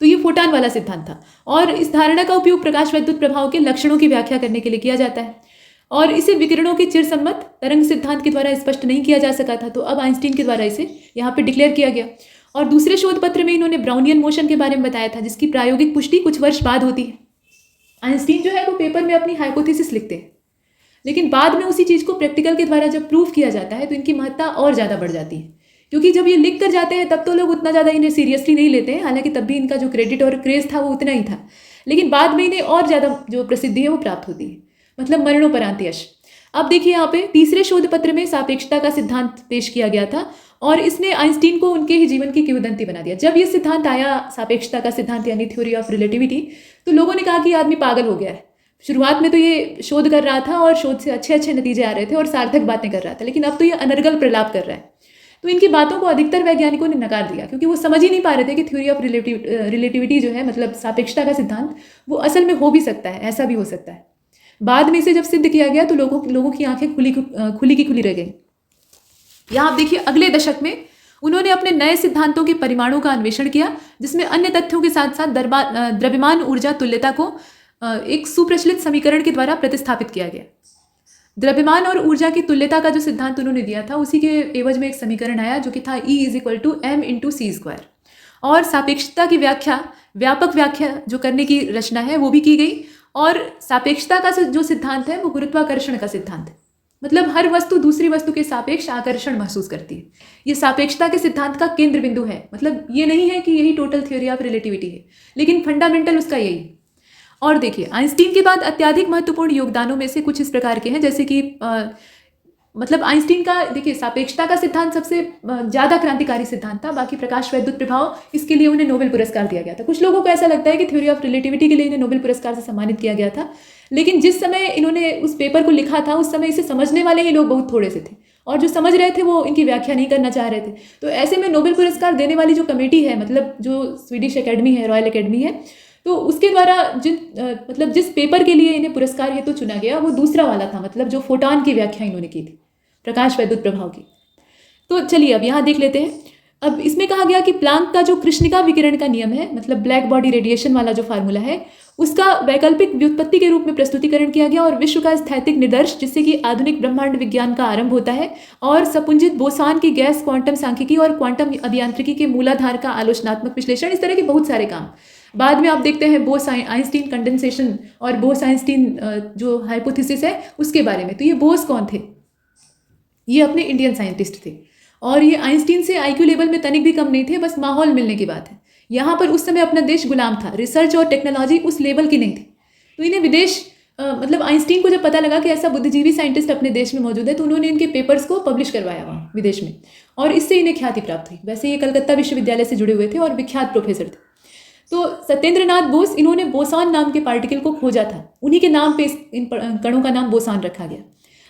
तो ये फोटॉन वाला सिद्धांत था और इस धारणा का उपयोग प्रकाश विद्युत प्रभाव के लक्षणों की व्याख्या करने के लिए किया जाता है और इसे विकिरणों के चिरसम्मत तरंग सिद्धांत के द्वारा स्पष्ट नहीं किया जा सका था, तो अब आइंस्टीन के द्वारा इसे यहाँ पे डिक्लेयर किया गया। और दूसरे शोध पत्र में इन्होंने ब्राउनियन मोशन के बारे में बताया था, जिसकी प्रायोगिक पुष्टि कुछ वर्ष बाद होती है। आइंस्टीन जो है वो पेपर में अपनी हाइपोथेसिस लिखते हैं, लेकिन बाद में उसी चीज़ को प्रैक्टिकल के द्वारा जब प्रूव किया जाता है तो इनकी महत्ता और ज़्यादा बढ़ जाती है, क्योंकि जब ये लिख कर जाते हैं तब तो लोग उतना ज़्यादा इन्हें सीरियसली नहीं लेते हैं, हालांकि तब भी इनका जो क्रेडिट और क्रेज था वो उतना ही था, लेकिन बाद में इन्हें और ज़्यादा जो प्रसिद्धि है वो प्राप्त होती है, मतलब मरणोपरांत यश। अब देखिए यहाँ पे तीसरे शोध पत्र में सापेक्षता का सिद्धांत पेश किया गया था और इसने आइंस्टीन को उनके ही जीवन की किंवदंती बना दिया। जब ये सिद्धांत आया, सापेक्षता का सिद्धांत यानी थ्योरी ऑफ रिलेटिविटी, तो लोगों ने कहा कि ये आदमी पागल हो गया है। शुरुआत में तो ये शोध कर रहा था और शोध से अच्छे अच्छे नतीजे आ रहे थे और सार्थक बातें कर रहा था, लेकिन अब तो ये अनर्गल प्रलाप कर रहा है। तो इनकी बातों को अधिकतर वैज्ञानिकों ने नकार दिया, क्योंकि वो समझ ही नहीं पा रहे थे कि थ्योरी ऑफ रिलेटिविटी जो है, मतलब सापेक्षता का सिद्धांत, वो असल में हो भी सकता है, ऐसा भी हो सकता है। बाद में इसे जब सिद्ध किया गया तो लोगों की आंखें खुली की खुली रह गई। यहाँ आप देखिए अगले दशक में उन्होंने अपने नए सिद्धांतों के परिमाणों का अन्वेषण किया, जिसमें अन्य तथ्यों के साथ साथ द्रव्यमान ऊर्जा तुल्यता को एक सुप्रचलित समीकरण के द्वारा प्रतिस्थापित किया गया। द्रव्यमान और ऊर्जा की तुल्यता का जो सिद्धांत उन्होंने दिया था उसी के एवज में एक समीकरण आया जो कि था E = m/c²। और सापेक्षता की व्याख्या, व्यापक व्याख्या जो करने की रचना है वो भी की गई। और सापेक्षता का जो सिद्धांत है वो गुरुत्वाकर्षण का सिद्धांत है, मतलब हर वस्तु दूसरी वस्तु के सापेक्ष आकर्षण महसूस करती है। ये सापेक्षता के सिद्धांत का केंद्र बिंदु है, मतलब ये नहीं है कि यही टोटल थ्योरी ऑफ रिलेटिविटी है, लेकिन फंडामेंटल उसका यही है। और देखिए आइंस्टीन के बाद अत्यधिक महत्वपूर्ण योगदानों में से कुछ इस प्रकार के हैं, जैसे कि मतलब आइंस्टीन का देखिए सापेक्षता का सिद्धांत सबसे ज़्यादा क्रांतिकारी सिद्धांत था। बाकी प्रकाश विद्युत प्रभाव, इसके लिए उन्हें नोबेल पुरस्कार दिया गया था। कुछ लोगों को ऐसा लगता है कि थ्योरी ऑफ रिलेटिविटी के लिए इन्हें नोबेल पुरस्कार से सम्मानित किया गया था, लेकिन जिस समय इन्होंने उस पेपर को लिखा था उस समय इसे समझने वाले ही लोग बहुत थोड़े से थे, और जो समझ रहे थे वो इनकी व्याख्या नहीं करना चाह रहे थे। तो ऐसे में नोबेल पुरस्कार देने वाली जो कमेटी है, मतलब जो स्वीडिश अकेडमी है, रॉयल अकेडमी है, तो उसके द्वारा मतलब जिस पेपर के लिए इन्हें पुरस्कार हेतु चुना गया वो दूसरा वाला था, मतलब जो फोटॉन की व्याख्या इन्होंने की थी, प्रकाश विद्युत प्रभाव की। तो चलिए अब यहाँ देख लेते हैं। अब इसमें कहा गया कि प्लांक का जो कृष्णिका विकिरण का नियम है, मतलब ब्लैक बॉडी रेडिएशन वाला जो फार्मूला है, उसका वैकल्पिक व्युत्पत्ति के रूप में प्रस्तुतिकरण किया गया और विश्व का स्थैतिक निदर्श, जिससे कि आधुनिक ब्रह्मांड विज्ञान का आरंभ होता है, और सपुंजित बोसान की गैस क्वांटम सांख्यिकी और क्वांटम अभियांत्रिकी के मूलाधार का आलोचनात्मक विश्लेषण, इस तरह के बहुत सारे काम। बाद में आप देखते हैं बोस आइंस्टीन कंडेंसेशन और बोस आइंस्टीन जो हाइपोथेसिस है उसके बारे में। तो ये बोस कौन थे? ये अपने इंडियन साइंटिस्ट थे और ये आइंस्टीन से आईक्यू लेवल में तनिक भी कम नहीं थे, बस माहौल मिलने की बात है। यहाँ पर उस समय अपना देश गुलाम था, रिसर्च और टेक्नोलॉजी उस लेवल की नहीं थी, तो इन्हें विदेश मतलब आइंस्टीन को जब पता लगा कि ऐसा बुद्धिजीवी साइंटिस्ट अपने देश में मौजूद है, तो उन्होंने इनके पेपर्स को पब्लिश करवाया वहाँ विदेश में, और इससे इन्हें ख्याति प्राप्त हुई। वैसे ये कलकत्ता विश्वविद्यालय से जुड़े हुए थे और विख्यात प्रोफेसर थे। तो सत्येंद्रनाथ बोस, इन्होंने बोसान नाम के पार्टिकल को खोजा था, उन्हीं के नाम पे इन कणों का नाम बोसान रखा गया।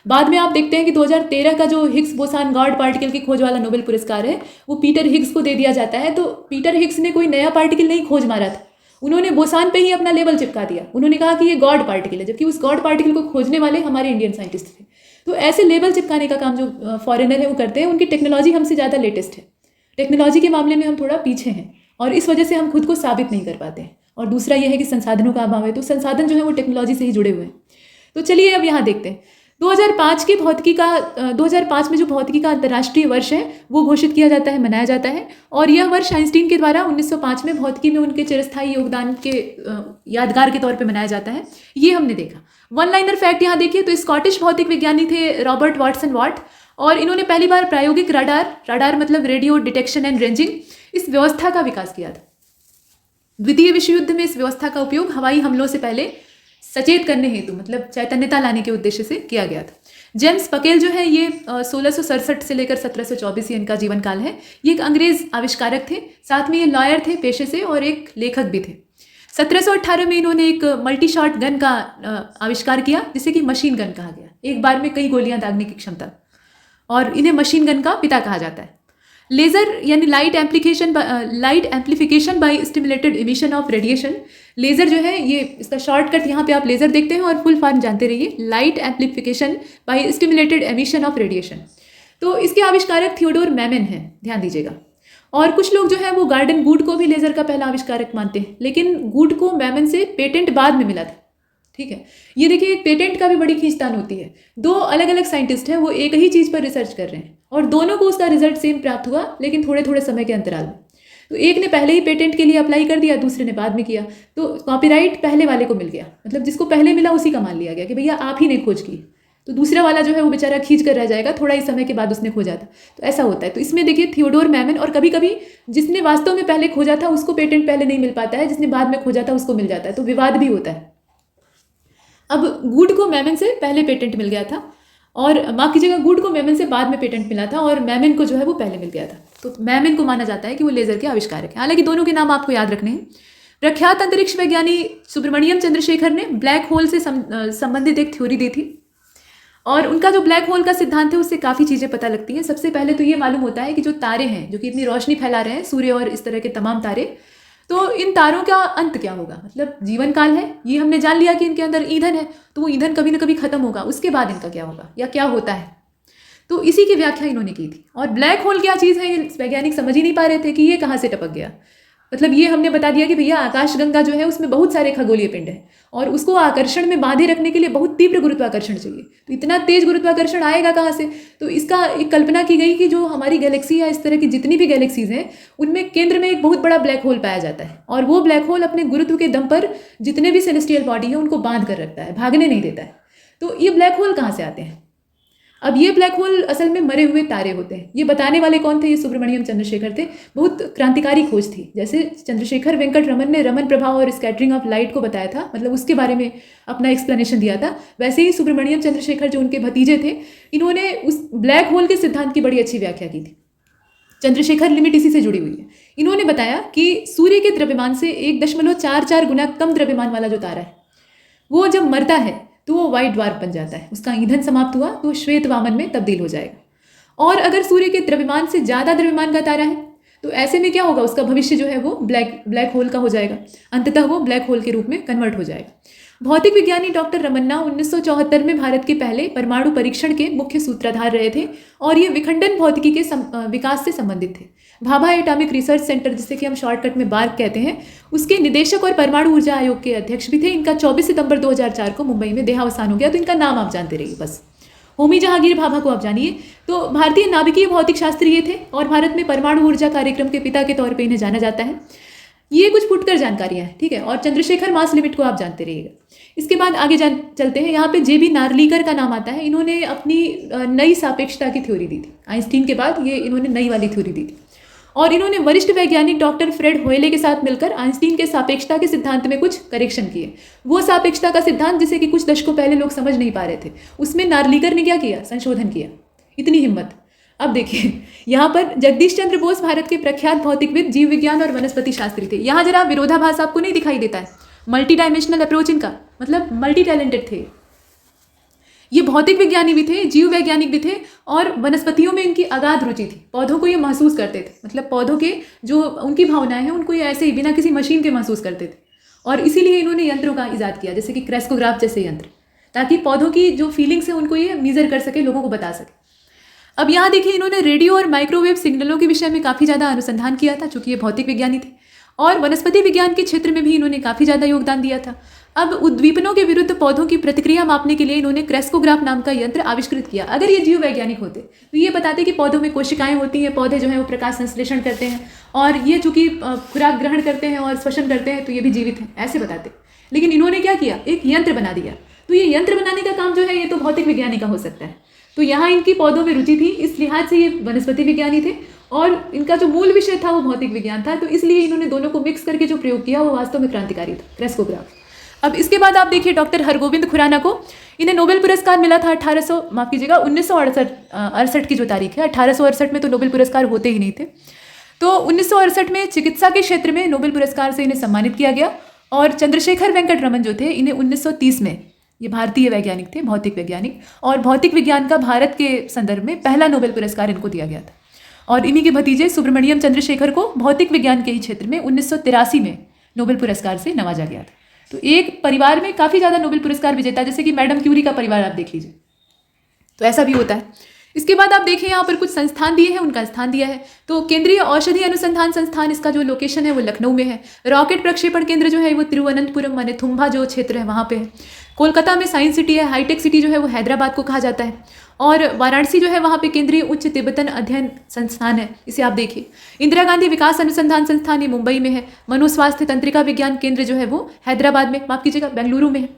बाद में आप देखते हैं कि 2013 का जो हिग्स बोसान गॉड पार्टिकल की खोज वाला नोबेल पुरस्कार है वो पीटर हिग्स को दे दिया जाता है। तो पीटर हिग्स ने कोई नया पार्टिकल नहीं खोज मारा था, उन्होंने बोसान पे ही अपना लेबल चिपका दिया। उन्होंने कहा कि ये गॉड पार्टिकल है, जबकि उस गॉड पार्टिकल को खोजने वाले हमारे इंडियन साइंटिस्ट थे। तो ऐसे लेबल चिपकाने का काम जो फॉरेनर है वो करते हैं। उनकी टेक्नोलॉजी हमसे ज़्यादा लेटेस्ट है, टेक्नोलॉजी के मामले में हम थोड़ा पीछे हैं और इस वजह से हम खुद को साबित नहीं कर पाते हैं। और दूसरा यह है कि संसाधनों का अभाव है, तो संसाधन जो है वो टेक्नोलॉजी से ही जुड़े हुए हैं। तो चलिए अब यहाँ देखते हैं 2005 में जो भौतिकी का अंतर्राष्ट्रीय वर्ष है वो घोषित किया जाता है, मनाया जाता है। और यह वर्ष आइंस्टीन के द्वारा 1905 में भौतिकी में उनके चिरस्थायी योगदान के यादगार के तौर पे मनाया जाता है। ये हमने देखा। वन लाइनर फैक्ट यहाँ देखिए तो स्कॉटिश भौतिक विज्ञानी थे रॉबर्ट वाटसन वॉट, और इन्होंने पहली बार प्रायोगिक राडार मतलब रेडियो डिटेक्शन एंड रेंजिंग, इस व्यवस्था का विकास किया था। द्वितीय विश्व युद्ध में इस व्यवस्था का उपयोग हवाई हमलों से पहले सचेत करने हेतु मतलब चैतन्यता लाने के उद्देश्य से किया गया था। जेम्स पकेल जो है ये 1667 से लेकर 1724 ये इनका जीवन काल है। ये एक अंग्रेज आविष्कारक थे, साथ में ये लॉयर थे पेशे से और एक लेखक भी थे। 1718 में इन्होंने एक मल्टी शॉट गन का आविष्कार किया जिसे कि मशीन गन कहा गया, एक बार में कई गोलियां दागने की क्षमता, और इन्हें मशीन गन का पिता कहा जाता है। लेज़र यानी light amplification by stimulated emission of radiation. Laser जो है ये इसका शॉर्टकट यहाँ पे आप लेज़र देखते हैं और फुल फॉर्म जानते रहिए, light amplification by stimulated emission of radiation. तो इसके आविष्कारक थियोडोर मैमन हैं, ध्यान दीजिएगा। और कुछ लोग जो है वो गार्डन गूड को भी लेज़र का पहला आविष्कारक मानते हैं, लेकिन गूड को मैमन से पेटेंट बाद में मिला था। ठीक है, ये देखिए एक पेटेंट का भी बड़ी खींचतान होती है। दो अलग अलग साइंटिस्ट हैं, वो एक ही चीज़ पर रिसर्च कर रहे हैं और दोनों को उसका रिजल्ट सेम प्राप्त हुआ, लेकिन थोड़े थोड़े समय के अंतराल में। तो एक ने पहले ही पेटेंट के लिए अप्लाई कर दिया, दूसरे ने बाद में किया, तो कॉपीराइट पहले वाले को मिल गया, मतलब जिसको पहले मिला उसी का मान लिया गया कि भैया आप ही ने खोज की। तो दूसरा वाला जो है वो बेचारा खींच कर रह जाएगा, थोड़ा ही समय के बाद उसने खोजा था। तो ऐसा होता है। तो इसमें देखिए थियोडोर मैमन, और कभी कभी जिसने वास्तव में पहले खोजा था उसको पेटेंट पहले नहीं मिल पाता है, जिसने बाद में खोजा था उसको मिल जाता है, तो विवाद भी होता है। अब गूड को मैमन से पहले पेटेंट मिल गया था, और माफ़ कीजिएगा गूड को मैमन से बाद में पेटेंट मिला था, और मैमन को जो है वो पहले मिल गया था। तो मैमन को माना जाता है कि वो लेज़र के आविष्कारक हैं। हालांकि दोनों के नाम आपको याद रखने हैं। प्रख्यात अंतरिक्ष वैज्ञानी सुब्रमण्यम चंद्रशेखर ने ब्लैक होल से संबंधित एक थ्योरी दी थी, और उनका जो ब्लैक होल का सिद्धांत है उससे काफ़ी चीज़ें पता लगती हैं। सबसे पहले तो ये मालूम होता है कि जो तारे हैं जो कि इतनी रोशनी फैला रहे हैं, सूर्य और इस तरह के तमाम तारे, तो इन तारों का अंत क्या होगा, मतलब जीवन काल है, ये हमने जान लिया कि इनके अंदर ईंधन है, तो वो ईंधन कभी ना कभी खत्म होगा, उसके बाद इनका क्या होगा या क्या होता है। तो इसी की व्याख्या इन्होंने की थी। और ब्लैक होल क्या चीज़ है ये वैज्ञानिक समझ ही नहीं पा रहे थे कि ये कहाँ से टपक गया। मतलब ये हमने बता दिया कि भैया आकाशगंगा जो है उसमें बहुत सारे खगोलीय पिंड हैं, और उसको आकर्षण में बांधे रखने के लिए बहुत तीव्र गुरुत्वाकर्षण चाहिए। तो इतना तेज गुरुत्वाकर्षण आएगा कहाँ से? तो इसका एक कल्पना की गई कि जो हमारी गैलेक्सी या इस तरह की जितनी भी गैलेक्सीज हैं उनमें केंद्र में एक बहुत बड़ा ब्लैक होल पाया जाता है, और वो ब्लैक होल अपने गुरुत्व के दम पर जितने भी सेलेस्टियल बॉडी है उनको बांध कर रखता है, भागने नहीं देता है। तो ये ब्लैक होल कहाँ से आते हैं? अब ये ब्लैक होल असल में मरे हुए तारे होते हैं। ये बताने वाले कौन थे? ये सुब्रमण्यम चंद्रशेखर थे। बहुत क्रांतिकारी खोज थी। जैसे चंद्रशेखर वेंकट रमन ने रमन प्रभाव और स्कैटरिंग ऑफ लाइट को बताया था, मतलब उसके बारे में अपना एक्सप्लेनेशन दिया था, वैसे ही सुब्रमण्यम चंद्रशेखर जो उनके भतीजे थे, इन्होंने उस ब्लैक होल के सिद्धांत की बड़ी अच्छी व्याख्या की थी। चंद्रशेखर लिमिट इसी से जुड़ी हुई है। इन्होंने बताया कि सूर्य के द्रव्यमान से 1.44 गुना कम द्रव्यमान वाला जो तारा है वो जब मरता है तो वो व्हाइट ड्वार्फ बन जाता है, उसका ईंधन समाप्त हुआ तो श्वेत वामन में तब्दील हो जाएगा। और अगर सूर्य के द्रव्यमान से ज़्यादा द्रव्यमान का तारा है तो ऐसे में क्या होगा? उसका भविष्य जो है वो ब्लैक होल का हो जाएगा, अंततः वो ब्लैक होल के रूप में कन्वर्ट हो जाएगा। भौतिक विज्ञानी डॉक्टर रमन्ना 1974 में भारत के पहले परमाणु परीक्षण के मुख्य सूत्रधार रहे थे, और ये विखंडन भौतिकी के विकास से संबंधित थे। भाभा एटॉमिक रिसर्च सेंटर, जिसे कि हम शॉर्टकट में बार्क कहते हैं, उसके निदेशक और परमाणु ऊर्जा आयोग के अध्यक्ष भी थे। इनका 24 सितंबर 2004 को मुंबई में देहावसान हो गया, तो इनका नाम आप जानते रहिए बस। होमी जहांगीर भाभा को आप जानिए। तो भारतीय नाभिकीय भौतिक शास्त्री ये थे, और भारत में परमाणु ऊर्जा कार्यक्रम के पिता के तौर पर इन्हें जाना जाता है। ये कुछ फुटकर जानकारियां हैं, ठीक है। और चंद्रशेखर मास लिमिट को आप जानते रहिएगा। इसके बाद आगे चलते हैं। यहाँ पे जेबी नार्लीकर का नाम आता है। इन्होंने अपनी नई सापेक्षता की थ्योरी दी थी। आइंस्टीन के बाद ये इन्होंने नई वाली थ्योरी दी थी, और इन्होंने वरिष्ठ वैज्ञानिक डॉक्टर फ्रेड होयले के साथ मिलकर आइंस्टीन के सापेक्षता के सिद्धांत में कुछ करेक्शन किए। वो सापेक्षता का सिद्धांत जिसे कि कुछ दशकों पहले लोग समझ नहीं पा रहे थे, उसमें नार्लीकर ने क्या किया? संशोधन किया। इतनी हिम्मत। अब देखिए यहाँ पर जगदीश चंद्र बोस भारत के प्रख्यात भौतिकविद, जीव विज्ञान और वनस्पति शास्त्री थे। यहाँ जरा विरोधाभास आपको नहीं दिखाई देता है? मल्टी डायमेंशनल अप्रोच इनका, मतलब मल्टी टैलेंटेड थे। ये भौतिक विज्ञानी भी थे, जीव वैज्ञानिक भी थे, और वनस्पतियों में इनकी अगाध रुचि थी। पौधों को ये महसूस करते थे, मतलब पौधों के जो उनकी भावनाएं हैं उनको ये ऐसे ही बिना किसी मशीन के महसूस करते थे। और इसीलिए इन्होंने यंत्रों का इजाद किया, जैसे कि क्रेस्कोग्राफ जैसे यंत्र, ताकि पौधों की जो फीलिंग्स हैं उनको ये मीजर कर सके, लोगों को बता सके। अब यहाँ देखिए इन्होंने रेडियो और माइक्रोवेव सिग्नलों के विषय में काफ़ी ज़्यादा अनुसंधान किया था, चूँकि ये भौतिक विज्ञानी थे, और वनस्पति विज्ञान के क्षेत्र में भी इन्होंने काफ़ी ज़्यादा योगदान दिया था। अब उद्दीपनों के विरुद्ध पौधों की प्रतिक्रिया मापने के लिए इन्होंने क्रेस्कोग्राफ नाम का यंत्र आविष्कृत किया। अगर ये जीव वैज्ञानिक होते तो ये बताते कि पौधों में कोशिकाएं होती हैं, पौधे जो है वो प्रकाश संश्लेषण करते हैं, और ये चूँकि खुराक ग्रहण करते हैं और श्वसन करते हैं तो ये भी जीवित हैं, ऐसे बताते। लेकिन इन्होंने क्या किया? एक यंत्र बना दिया। तो ये यंत्र बनाने का काम जो है ये तो भौतिक विज्ञानी का हो सकता है। तो यहाँ इनकी पौधों में रुचि थी, इस लिहाज से ये वनस्पति विज्ञानी थे और इनका जो मूल विषय था वो भौतिक विज्ञान था। तो इसलिए इन्होंने दोनों को मिक्स करके जो प्रयोग किया वो वास्तव में क्रांतिकारी था, क्रेस्कोग्राफ। अब इसके बाद आप देखिए डॉक्टर हरगोविंद खुराना को, इन्हें नोबेल पुरस्कार मिला था 1968 की जो तारीख है, 1868 में तो नोबेल पुरस्कार होते ही नहीं थे। तो 1968 में चिकित्सा के क्षेत्र में नोबेल पुरस्कार से इन्हें सम्मानित किया गया। और चंद्रशेखर वेंकट रमन जो थे, इन्हें 1930 में, ये भारतीय वैज्ञानिक थे, भौतिक वैज्ञानिक, और भौतिक विज्ञान का भारत के संदर्भ में पहला नोबेल पुरस्कार इनको दिया गया था। और इन्हीं के भतीजे सुब्रमण्यम चंद्रशेखर को भौतिक विज्ञान के ही क्षेत्र में 1983 में नोबेल पुरस्कार से नवाजा गया था। तो एक परिवार में काफ़ी ज़्यादा नोबेल पुरस्कार विजेता, जैसे कि मैडम क्यूरी का परिवार आप देख लीजिए, तो ऐसा भी होता है। इसके बाद आप देखिए यहाँ पर कुछ संस्थान दिए हैं, उनका स्थान दिया है। तो केंद्रीय औषधि अनुसंधान संस्थान, इसका जो लोकेशन है वो लखनऊ में है। रॉकेट प्रक्षेपण केंद्र जो है वो तिरुवनंतपुरम माने थुम्बा जो क्षेत्र है वहाँ पे है। कोलकाता में साइंस सिटी है, हाईटेक सिटी जो है वो हैदराबाद को कहा जाता है। और वाराणसी जो है वहाँ पे केंद्रीय उच्च तिब्बतन अध्ययन संस्थान है, इसे आप देखिए। इंदिरा गांधी विकास अनुसंधान संस्थान ये मुंबई में है। मनोस्वास्थ्य तंत्रिका विज्ञान केंद्र जो है वो हैदराबाद में, माफ कीजिएगा बेंगलुरु में है।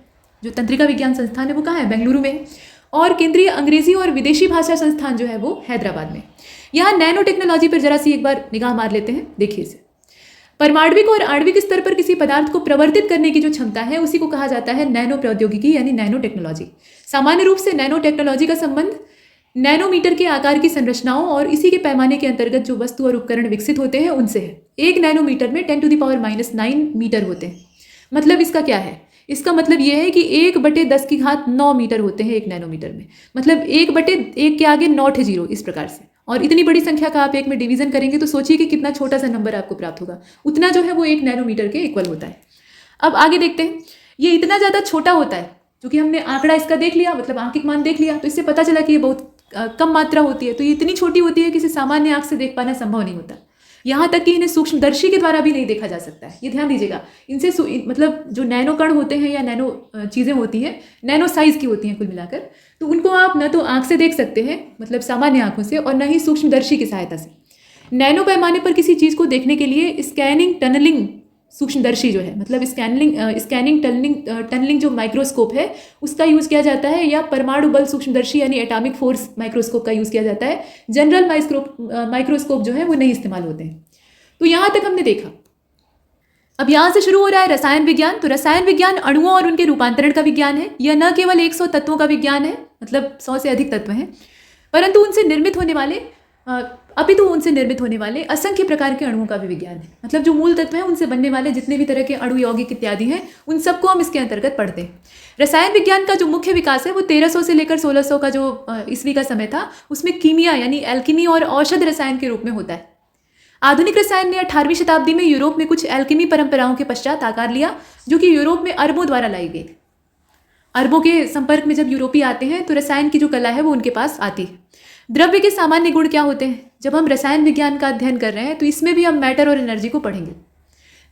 जो तंत्रिका विज्ञान संस्थान है वो कहाँ है, बेंगलुरु में है। और केंद्रीय अंग्रेजी और विदेशी भाषा संस्थान जो है वो हैदराबाद में। यहाँ नैनो टेक्नोलॉजी पर जरा सी एक बार निगाह मार लेते हैं, देखिए इसे। परमाणविक और आणविक स्तर पर किसी पदार्थ को प्रवर्तित करने की जो क्षमता है उसी को कहा जाता है नैनो प्रौद्योगिकी यानी नैनो टेक्नोलॉजी। सामान्य रूप से नैनो टेक्नोलॉजी का संबंध नैनोमीटर के आकार की संरचनाओं और इसी के पैमाने के अंतर्गत जो वस्तु और उपकरण विकसित होते हैं उनसे है। 1 नैनोमीटर में 10⁻⁹ मीटर होते हैं। मतलब इसका क्या है, इसका मतलब यह है कि 1/10⁹ मीटर होते हैं 1 नैनोमीटर में। मतलब 1/1 के आगे नॉट है 0, इस प्रकार से। और इतनी बड़ी संख्या का आप 1 में डिवीजन करेंगे तो सोचिए कि कितना छोटा सा नंबर आपको प्राप्त होगा। उतना जो है वो 1 नैनोमीटर के इक्वल होता है। अब आगे देखते हैं, ये इतना ज़्यादा छोटा होता है, क्योंकि हमने आंकड़ा इसका देख लिया, मतलब आंकिक मान देख लिया, तो इससे पता चला कि ये बहुत कम मात्रा होती है। तो ये इतनी छोटी होती है कि इसे सामान्य आंख से देख पाना संभव नहीं होता। यहाँ तक कि इन्हें सूक्ष्मदर्शी के द्वारा भी नहीं देखा जा सकता है। ये ध्यान दीजिएगा, इनसे मतलब जो नैनो कण होते हैं या नैनो चीज़ें होती हैं, नैनो साइज़ की होती हैं कुल मिलाकर, तो उनको आप न तो आंख से देख सकते हैं, मतलब सामान्य आंखों से, और न ही सूक्ष्मदर्शी की सहायता से। नैनो पैमाने पर किसी चीज़ को देखने के लिए स्कैनिंग टनलिंग सूक्ष्मदर्शी जो है, मतलब स्कैनिंग टनलिंग जो माइक्रोस्कोप है उसका यूज़ किया जाता है, या परमाणु बल सूक्ष्मदर्शी यानी एटॉमिक फोर्स माइक्रोस्कोप का यूज़ किया जाता है। जनरल माइक्रोस्कोप जो है वो नहीं इस्तेमाल होते हैं। तो यहाँ तक हमने देखा। अब यहाँ से शुरू हो रहा है रसायन विज्ञान। तो रसायन विज्ञान अणुओं और उनके रूपांतरण का विज्ञान है। यह न केवल 100 तत्वों का विज्ञान है, मतलब 100 से अधिक तत्व हैं, परंतु उनसे निर्मित होने वाले असंख्य प्रकार के अणुओं का भी विज्ञान है। मतलब जो मूल तत्व हैं उनसे बनने वाले जितने भी तरह के अणु, यौगिक इत्यादि हैं, उन सबको हम इसके अंतर्गत पढ़ते हैं। रसायन विज्ञान का जो मुख्य विकास है वो 1300 से लेकर 1600 का जो ईस्वी का समय था, उसमें कीमिया यानी एल्कीमी और औषध रसायन के रूप में होता है। आधुनिक रसायन ने 18वीं शताब्दी में यूरोप में कुछ एल्कीमी परंपराओं के पश्चात आकार लिया, जो कि यूरोप में अरबों द्वारा लाई गई। अरबों के संपर्क में जब यूरोपी आते हैं तो रसायन की जो कला है वो उनके पास आती है। द्रव्य के सामान्य गुण क्या होते हैं? जब हम रसायन विज्ञान का अध्ययन कर रहे हैं तो इसमें भी हम मैटर और एनर्जी को पढ़ेंगे।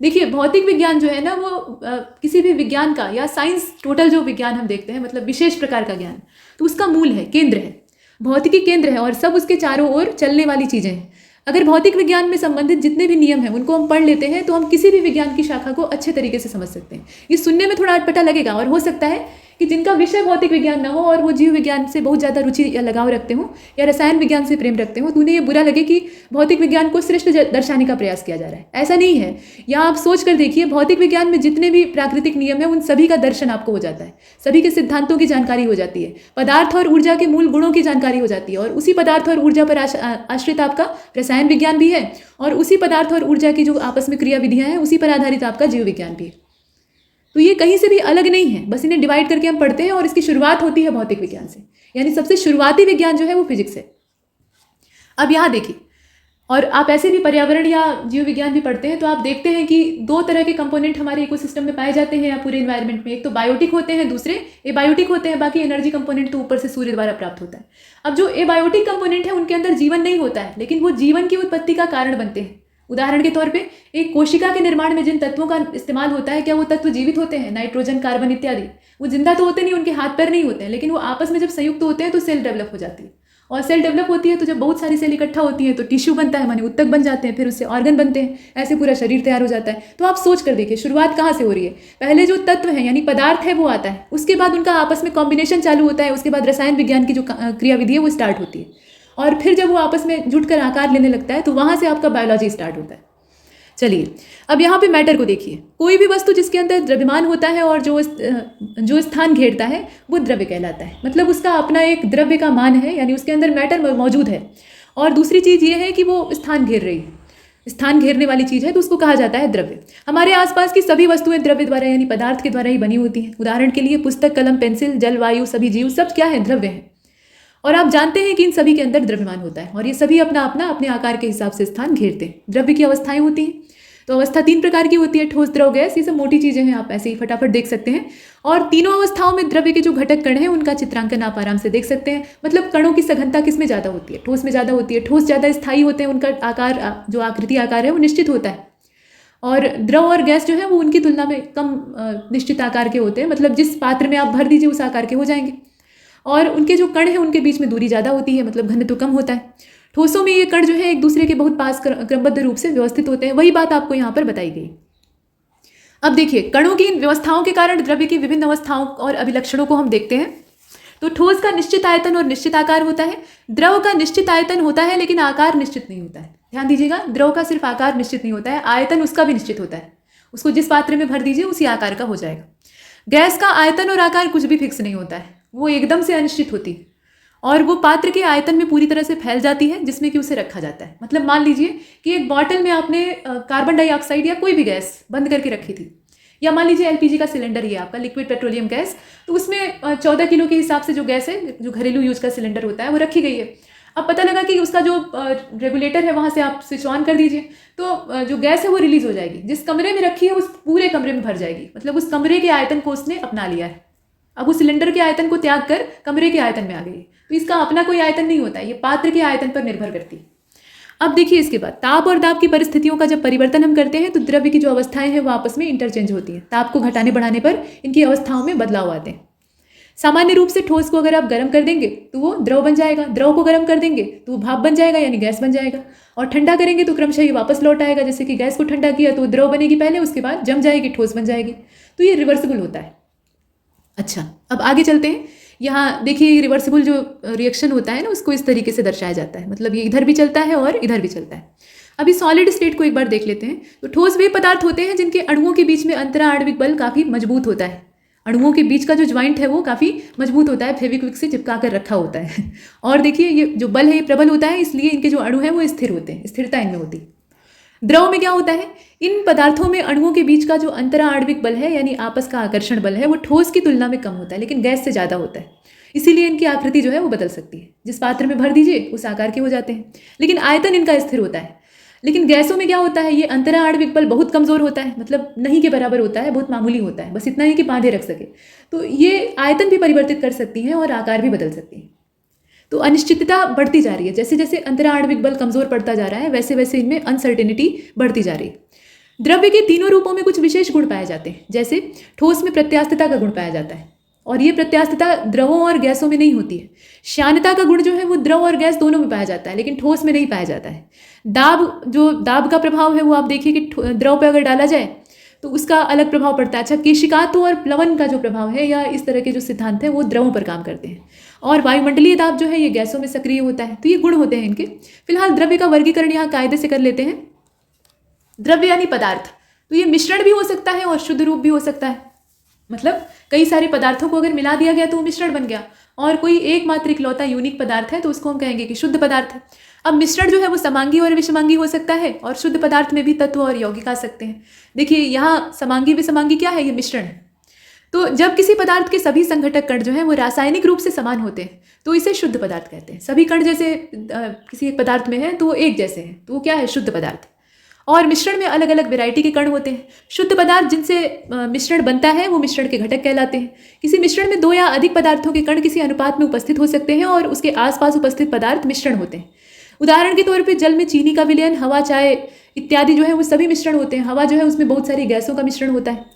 देखिए, भौतिक विज्ञान जो है ना वो किसी भी विज्ञान का या साइंस टोटल जो विज्ञान हम देखते हैं, मतलब विशेष प्रकार का ज्ञान, तो उसका मूल है, केंद्र है, भौतिकी केंद्र है, और सब उसके चारों ओर चलने वाली चीज़ें हैं। अगर भौतिक विज्ञान में संबंधित जितने भी नियम हैं उनको हम पढ़ लेते हैं तो हम किसी भी विज्ञान की शाखा को अच्छे तरीके से समझ सकते हैं। ये सुनने में थोड़ा अटपटा लगेगा, और हो सकता है कि जिनका विषय भौतिक विज्ञान ना हो और वो जीव विज्ञान से बहुत ज़्यादा रुचि या लगाव रखते हो या रसायन विज्ञान से प्रेम रखते हो, तो उन्हें ये बुरा लगे कि भौतिक विज्ञान को श्रेष्ठ दर्शाने का प्रयास किया जा रहा है। ऐसा नहीं है। यहाँ आप सोच कर देखिए, भौतिक विज्ञान में जितने भी प्राकृतिक नियम है उन सभी का दर्शन आपको हो जाता है, सभी के सिद्धांतों की जानकारी हो जाती है, पदार्थ और ऊर्जा के मूल गुणों की जानकारी हो जाती है, और उसी पदार्थ और ऊर्जा पर आश्रित आपका रसायन विज्ञान भी है, और उसी पदार्थ और ऊर्जा की जो आपस में क्रिया विधियाँ हैं उसी पर आधारित आपका जीव विज्ञान भी है। तो ये कहीं से भी अलग नहीं है, बस इन्हें डिवाइड करके हम पढ़ते हैं, और इसकी शुरुआत होती है भौतिक विज्ञान से, यानी सबसे शुरुआती विज्ञान जो है वो फिजिक्स है। अब यहाँ देखिए, और आप ऐसे भी पर्यावरण या जीव विज्ञान भी पढ़ते हैं तो आप देखते हैं कि 2 तरह के कंपोनेंट हमारे इकोसिस्टम में पाए जाते हैं या पूरे इन्वायरमेंट में। एक तो बायोटिक होते हैं, दूसरे एबायोटिक होते हैं। बाकी एनर्जी कंपोनेंट तो ऊपर से सूर्य द्वारा प्राप्त होता है। अब जो एबायोटिक कंपोनेंट है उनके अंदर जीवन नहीं होता है, लेकिन वो जीवन की उत्पत्ति का कारण बनते हैं। उदाहरण के तौर पे एक कोशिका के निर्माण में जिन तत्वों का इस्तेमाल होता है, क्या वो तत्व जीवित होते हैं? नाइट्रोजन, कार्बन इत्यादि। वो जिंदा तो होते नहीं, उनके हाथ पैर नहीं होते हैं, लेकिन वो आपस में जब संयुक्त होते हैं तो सेल डेवलप हो जाती है, और सेल डेवलप होती है तो जब बहुत सारी सेल इकट्ठा होती है तो टिश्यू बनता है, माने उत्तक बन जाते हैं, फिर उससे ऑर्गन बनते हैं, ऐसे पूरा शरीर तैयार हो जाता है। तो आप सोच कर देखिए शुरुआत कहाँ से हो रही है। पहले जो तत्व है यानी पदार्थ है वो आता है, उसके बाद उनका आपस में कॉम्बिनेशन चालू होता है, उसके बाद रसायन विज्ञान की जो क्रियाविधि है वो स्टार्ट होती है, और फिर जब वो आपस में जुटकर आकार लेने लगता है तो वहाँ से आपका बायोलॉजी स्टार्ट होता है। चलिए अब यहाँ पे मैटर को देखिए। कोई भी वस्तु जिसके अंदर द्रव्यमान होता है और जो स्थान घेरता है वो द्रव्य कहलाता है। मतलब उसका अपना एक द्रव्य का मान है, यानी उसके अंदर मैटर मौजूद है। और दूसरी चीज़ ये है कि वो स्थान घेर रही है, स्थान घेरने वाली चीज़ है, तो उसको कहा जाता है द्रव्य। हमारे आसपास की सभी वस्तुएं द्रव्य द्वारा यानी पदार्थ के द्वारा ही बनी होती हैं। उदाहरण के लिए पुस्तक, कलम, पेंसिल, जल, वायु, सभी जीव, सब क्या है? द्रव्य है। और आप जानते हैं कि इन सभी के अंदर द्रव्यमान होता है और ये सभी अपना अपना अपने आकार के हिसाब से स्थान घेरते हैं। द्रव्य की अवस्थाएं होती हैं, तो अवस्था 3 प्रकार की होती है, ठोस, द्रव, गैस। ये सब मोटी चीज़ें हैं, आप ऐसे ही फटाफट देख सकते हैं। और तीनों अवस्थाओं में द्रव्य के जो घटक कण हैं उनका चित्रांकन आप आराम से देख सकते हैं। मतलब कणों की सघनता किस में ज़्यादा होती है? ठोस में ज़्यादा होती है। ठोस ज़्यादा स्थायी होते हैं, उनका आकार, जो आकृति आकार है वो निश्चित होता है। और द्रव और गैस जो है वो उनकी तुलना में कम निश्चित आकार के होते हैं। मतलब जिस पात्र में आप भर दीजिए उस आकार के हो जाएंगे। और उनके जो कण हैं उनके बीच में दूरी ज़्यादा होती है, मतलब घनत्व कम होता है। ठोसों में ये कण जो है एक दूसरे के बहुत पास क्रमबद्ध रूप से व्यवस्थित होते हैं। वही बात आपको यहाँ पर बताई गई। अब देखिए कणों की इन व्यवस्थाओं के कारण द्रव्य की विभिन्न अवस्थाओं और अभिलक्षणों को हम देखते हैं। तो ठोस का निश्चित आयतन और निश्चित आकार होता है। द्रव का निश्चित आयतन होता है लेकिन आकार निश्चित नहीं होता है। ध्यान दीजिएगा, द्रव का सिर्फ आकार निश्चित नहीं होता है, आयतन उसका भी निश्चित होता है। उसको जिस पात्र में भर दीजिए उसी आकार का हो जाएगा। गैस का आयतन और आकार कुछ भी फिक्स नहीं होता है, वो एकदम से अनिश्चित होती है और वो पात्र के आयतन में पूरी तरह से फैल जाती है जिसमें कि उसे रखा जाता है। मतलब मान लीजिए कि एक बॉटल में आपने कार्बन डाइऑक्साइड या कोई भी गैस बंद करके रखी थी, या मान लीजिए एलपीजी का सिलेंडर ही है आपका, लिक्विड पेट्रोलियम गैस। तो उसमें 14 किलो के हिसाब से जो गैस है, जो घरेलू यूज का सिलेंडर होता है, वो रखी गई है। अब पता लगा कि उसका जो रेगुलेटर है वहाँ से आप स्विच ऑन कर दीजिए तो जो गैस है वो रिलीज हो जाएगी। जिस कमरे में रखी है उस पूरे कमरे में भर जाएगी। मतलब उस कमरे के आयतन को उसने अपना लिया है। अब उस सिलेंडर के आयतन को त्याग कर कमरे के आयतन में आ गई। तो इसका अपना कोई आयतन नहीं होता है, ये पात्र के आयतन पर निर्भर करती है। अब देखिए इसके बाद ताप और दाब की परिस्थितियों का जब परिवर्तन हम करते हैं तो द्रव्य की जो अवस्थाएं हैं वो आपस में इंटरचेंज होती हैं। ताप को घटाने बढ़ाने पर इनकी अवस्थाओं में बदलाव आते हैं। सामान्य रूप से ठोस को अगर आप गर्म कर देंगे तो वो द्रव बन जाएगा, द्रव को गर्म कर देंगे तो वो भाप बन जाएगा यानी गैस बन जाएगा, और ठंडा करेंगे तो क्रमशः ये वापस लौट आएगा। जैसे कि गैस को ठंडा किया तो द्रव बनेगी पहले, उसके बाद जम जाएगी, ठोस बन जाएगी। तो ये रिवर्सिबल होता है। अच्छा, अब आगे चलते हैं। यहाँ देखिए रिवर्सिबल जो रिएक्शन होता है ना उसको इस तरीके से दर्शाया जाता है। मतलब ये इधर भी चलता है और इधर भी चलता है। अभी सॉलिड स्टेट को एक बार देख लेते हैं। तो ठोस वे पदार्थ होते हैं जिनके अणुओं के बीच में अंतरा आणविक बल काफ़ी मजबूत होता है। अणुओं के बीच का जो ज्वाइंट है वो काफ़ी मजबूत होता है, फेविक्विक से चिपका कर रखा होता है। और देखिए ये जो बल है ये प्रबल होता है, इसलिए इनके जो अणु हैं वो स्थिर होते हैं, स्थिरता इनमें होती है। द्रव में क्या होता है? इन पदार्थों में अणुओं के बीच का जो अंतरा आणविक बल है यानी आपस का आकर्षण बल है वो ठोस की तुलना में कम होता है, लेकिन गैस से ज़्यादा होता है। इसीलिए इनकी आकृति जो है वो बदल सकती है। जिस पात्र में भर दीजिए उस आकार के हो जाते हैं, लेकिन आयतन इनका स्थिर होता है। लेकिन गैसों में क्या होता है? ये अंतरा आणविक बल बहुत कमज़ोर होता है, मतलब नहीं के बराबर होता है, बहुत मामूली होता है, बस इतना ही कि बांधे रख सके। तो ये आयतन भी परिवर्तित कर सकती हैं और आकार भी बदल सकती हैं। तो अनिश्चितता बढ़ती जा रही है। जैसे जैसे अंतरा आणविक बल कमज़ोर पड़ता जा रहा है वैसे वैसे इनमें अनसर्टेनिटी बढ़ती जा रही है। द्रव्य के तीनों रूपों में कुछ विशेष गुण पाए जाते हैं। जैसे ठोस में प्रत्यास्थता का गुण पाया जाता है और ये प्रत्यास्थता द्रवों और गैसों में नहीं होती है। श्यानता का गुण जो है वो द्रव और गैस दोनों में पाया जाता है, लेकिन ठोस में नहीं पाया जाता है। दाब का प्रभाव है वो आप देखिए कि द्रव पर अगर डाला जाए तो उसका अलग प्रभाव पड़ता है। अच्छा, केशिकात्व और प्लवन का जो प्रभाव है या इस तरह के जो सिद्धांत हैं वो द्रवों पर काम करते हैं, और वायुमंडलीय दाब जो है ये गैसों में सक्रिय होता है। तो ये गुण होते हैं इनके। फिलहाल द्रव्य का वर्गीकरण यहाँ कायदे से कर लेते हैं। द्रव्य यानी पदार्थ, तो ये मिश्रण भी हो सकता है और शुद्ध रूप भी हो सकता है। मतलब कई सारे पदार्थों को अगर मिला दिया गया तो वो मिश्रण बन गया, और कोई एकमात्र इकलौता यूनिक पदार्थ है तो उसको हम कहेंगे कि शुद्ध पदार्थ है। अब मिश्रण जो है वो समांगी और विषमांगी हो सकता है, और शुद्ध पदार्थ में भी तत्व और यौगिक आ सकते हैं। देखिए यहाँ समांगी विषमांगी क्या है? ये मिश्रण है। तो जब किसी पदार्थ के सभी संघटक कण जो हैं वो रासायनिक रूप से समान होते हैं तो इसे शुद्ध पदार्थ कहते हैं। सभी कण जैसे किसी एक पदार्थ में हैं तो वो एक जैसे हैं, तो वो क्या है? शुद्ध पदार्थ। और मिश्रण में अलग अलग वैरायटी के कण होते हैं। शुद्ध पदार्थ जिनसे मिश्रण बनता है वो मिश्रण के घटक कहलाते हैं। किसी मिश्रण में 2 या अधिक पदार्थों के कण किसी अनुपात में उपस्थित हो सकते हैं और उसके आसपास उपस्थित पदार्थ मिश्रण होते हैं। उदाहरण के तौर पे जल में चीनी का विलयन, हवा, चाय इत्यादि जो है वो सभी मिश्रण होते हैं। हवा जो है उसमें बहुत सारी गैसों का मिश्रण होता है।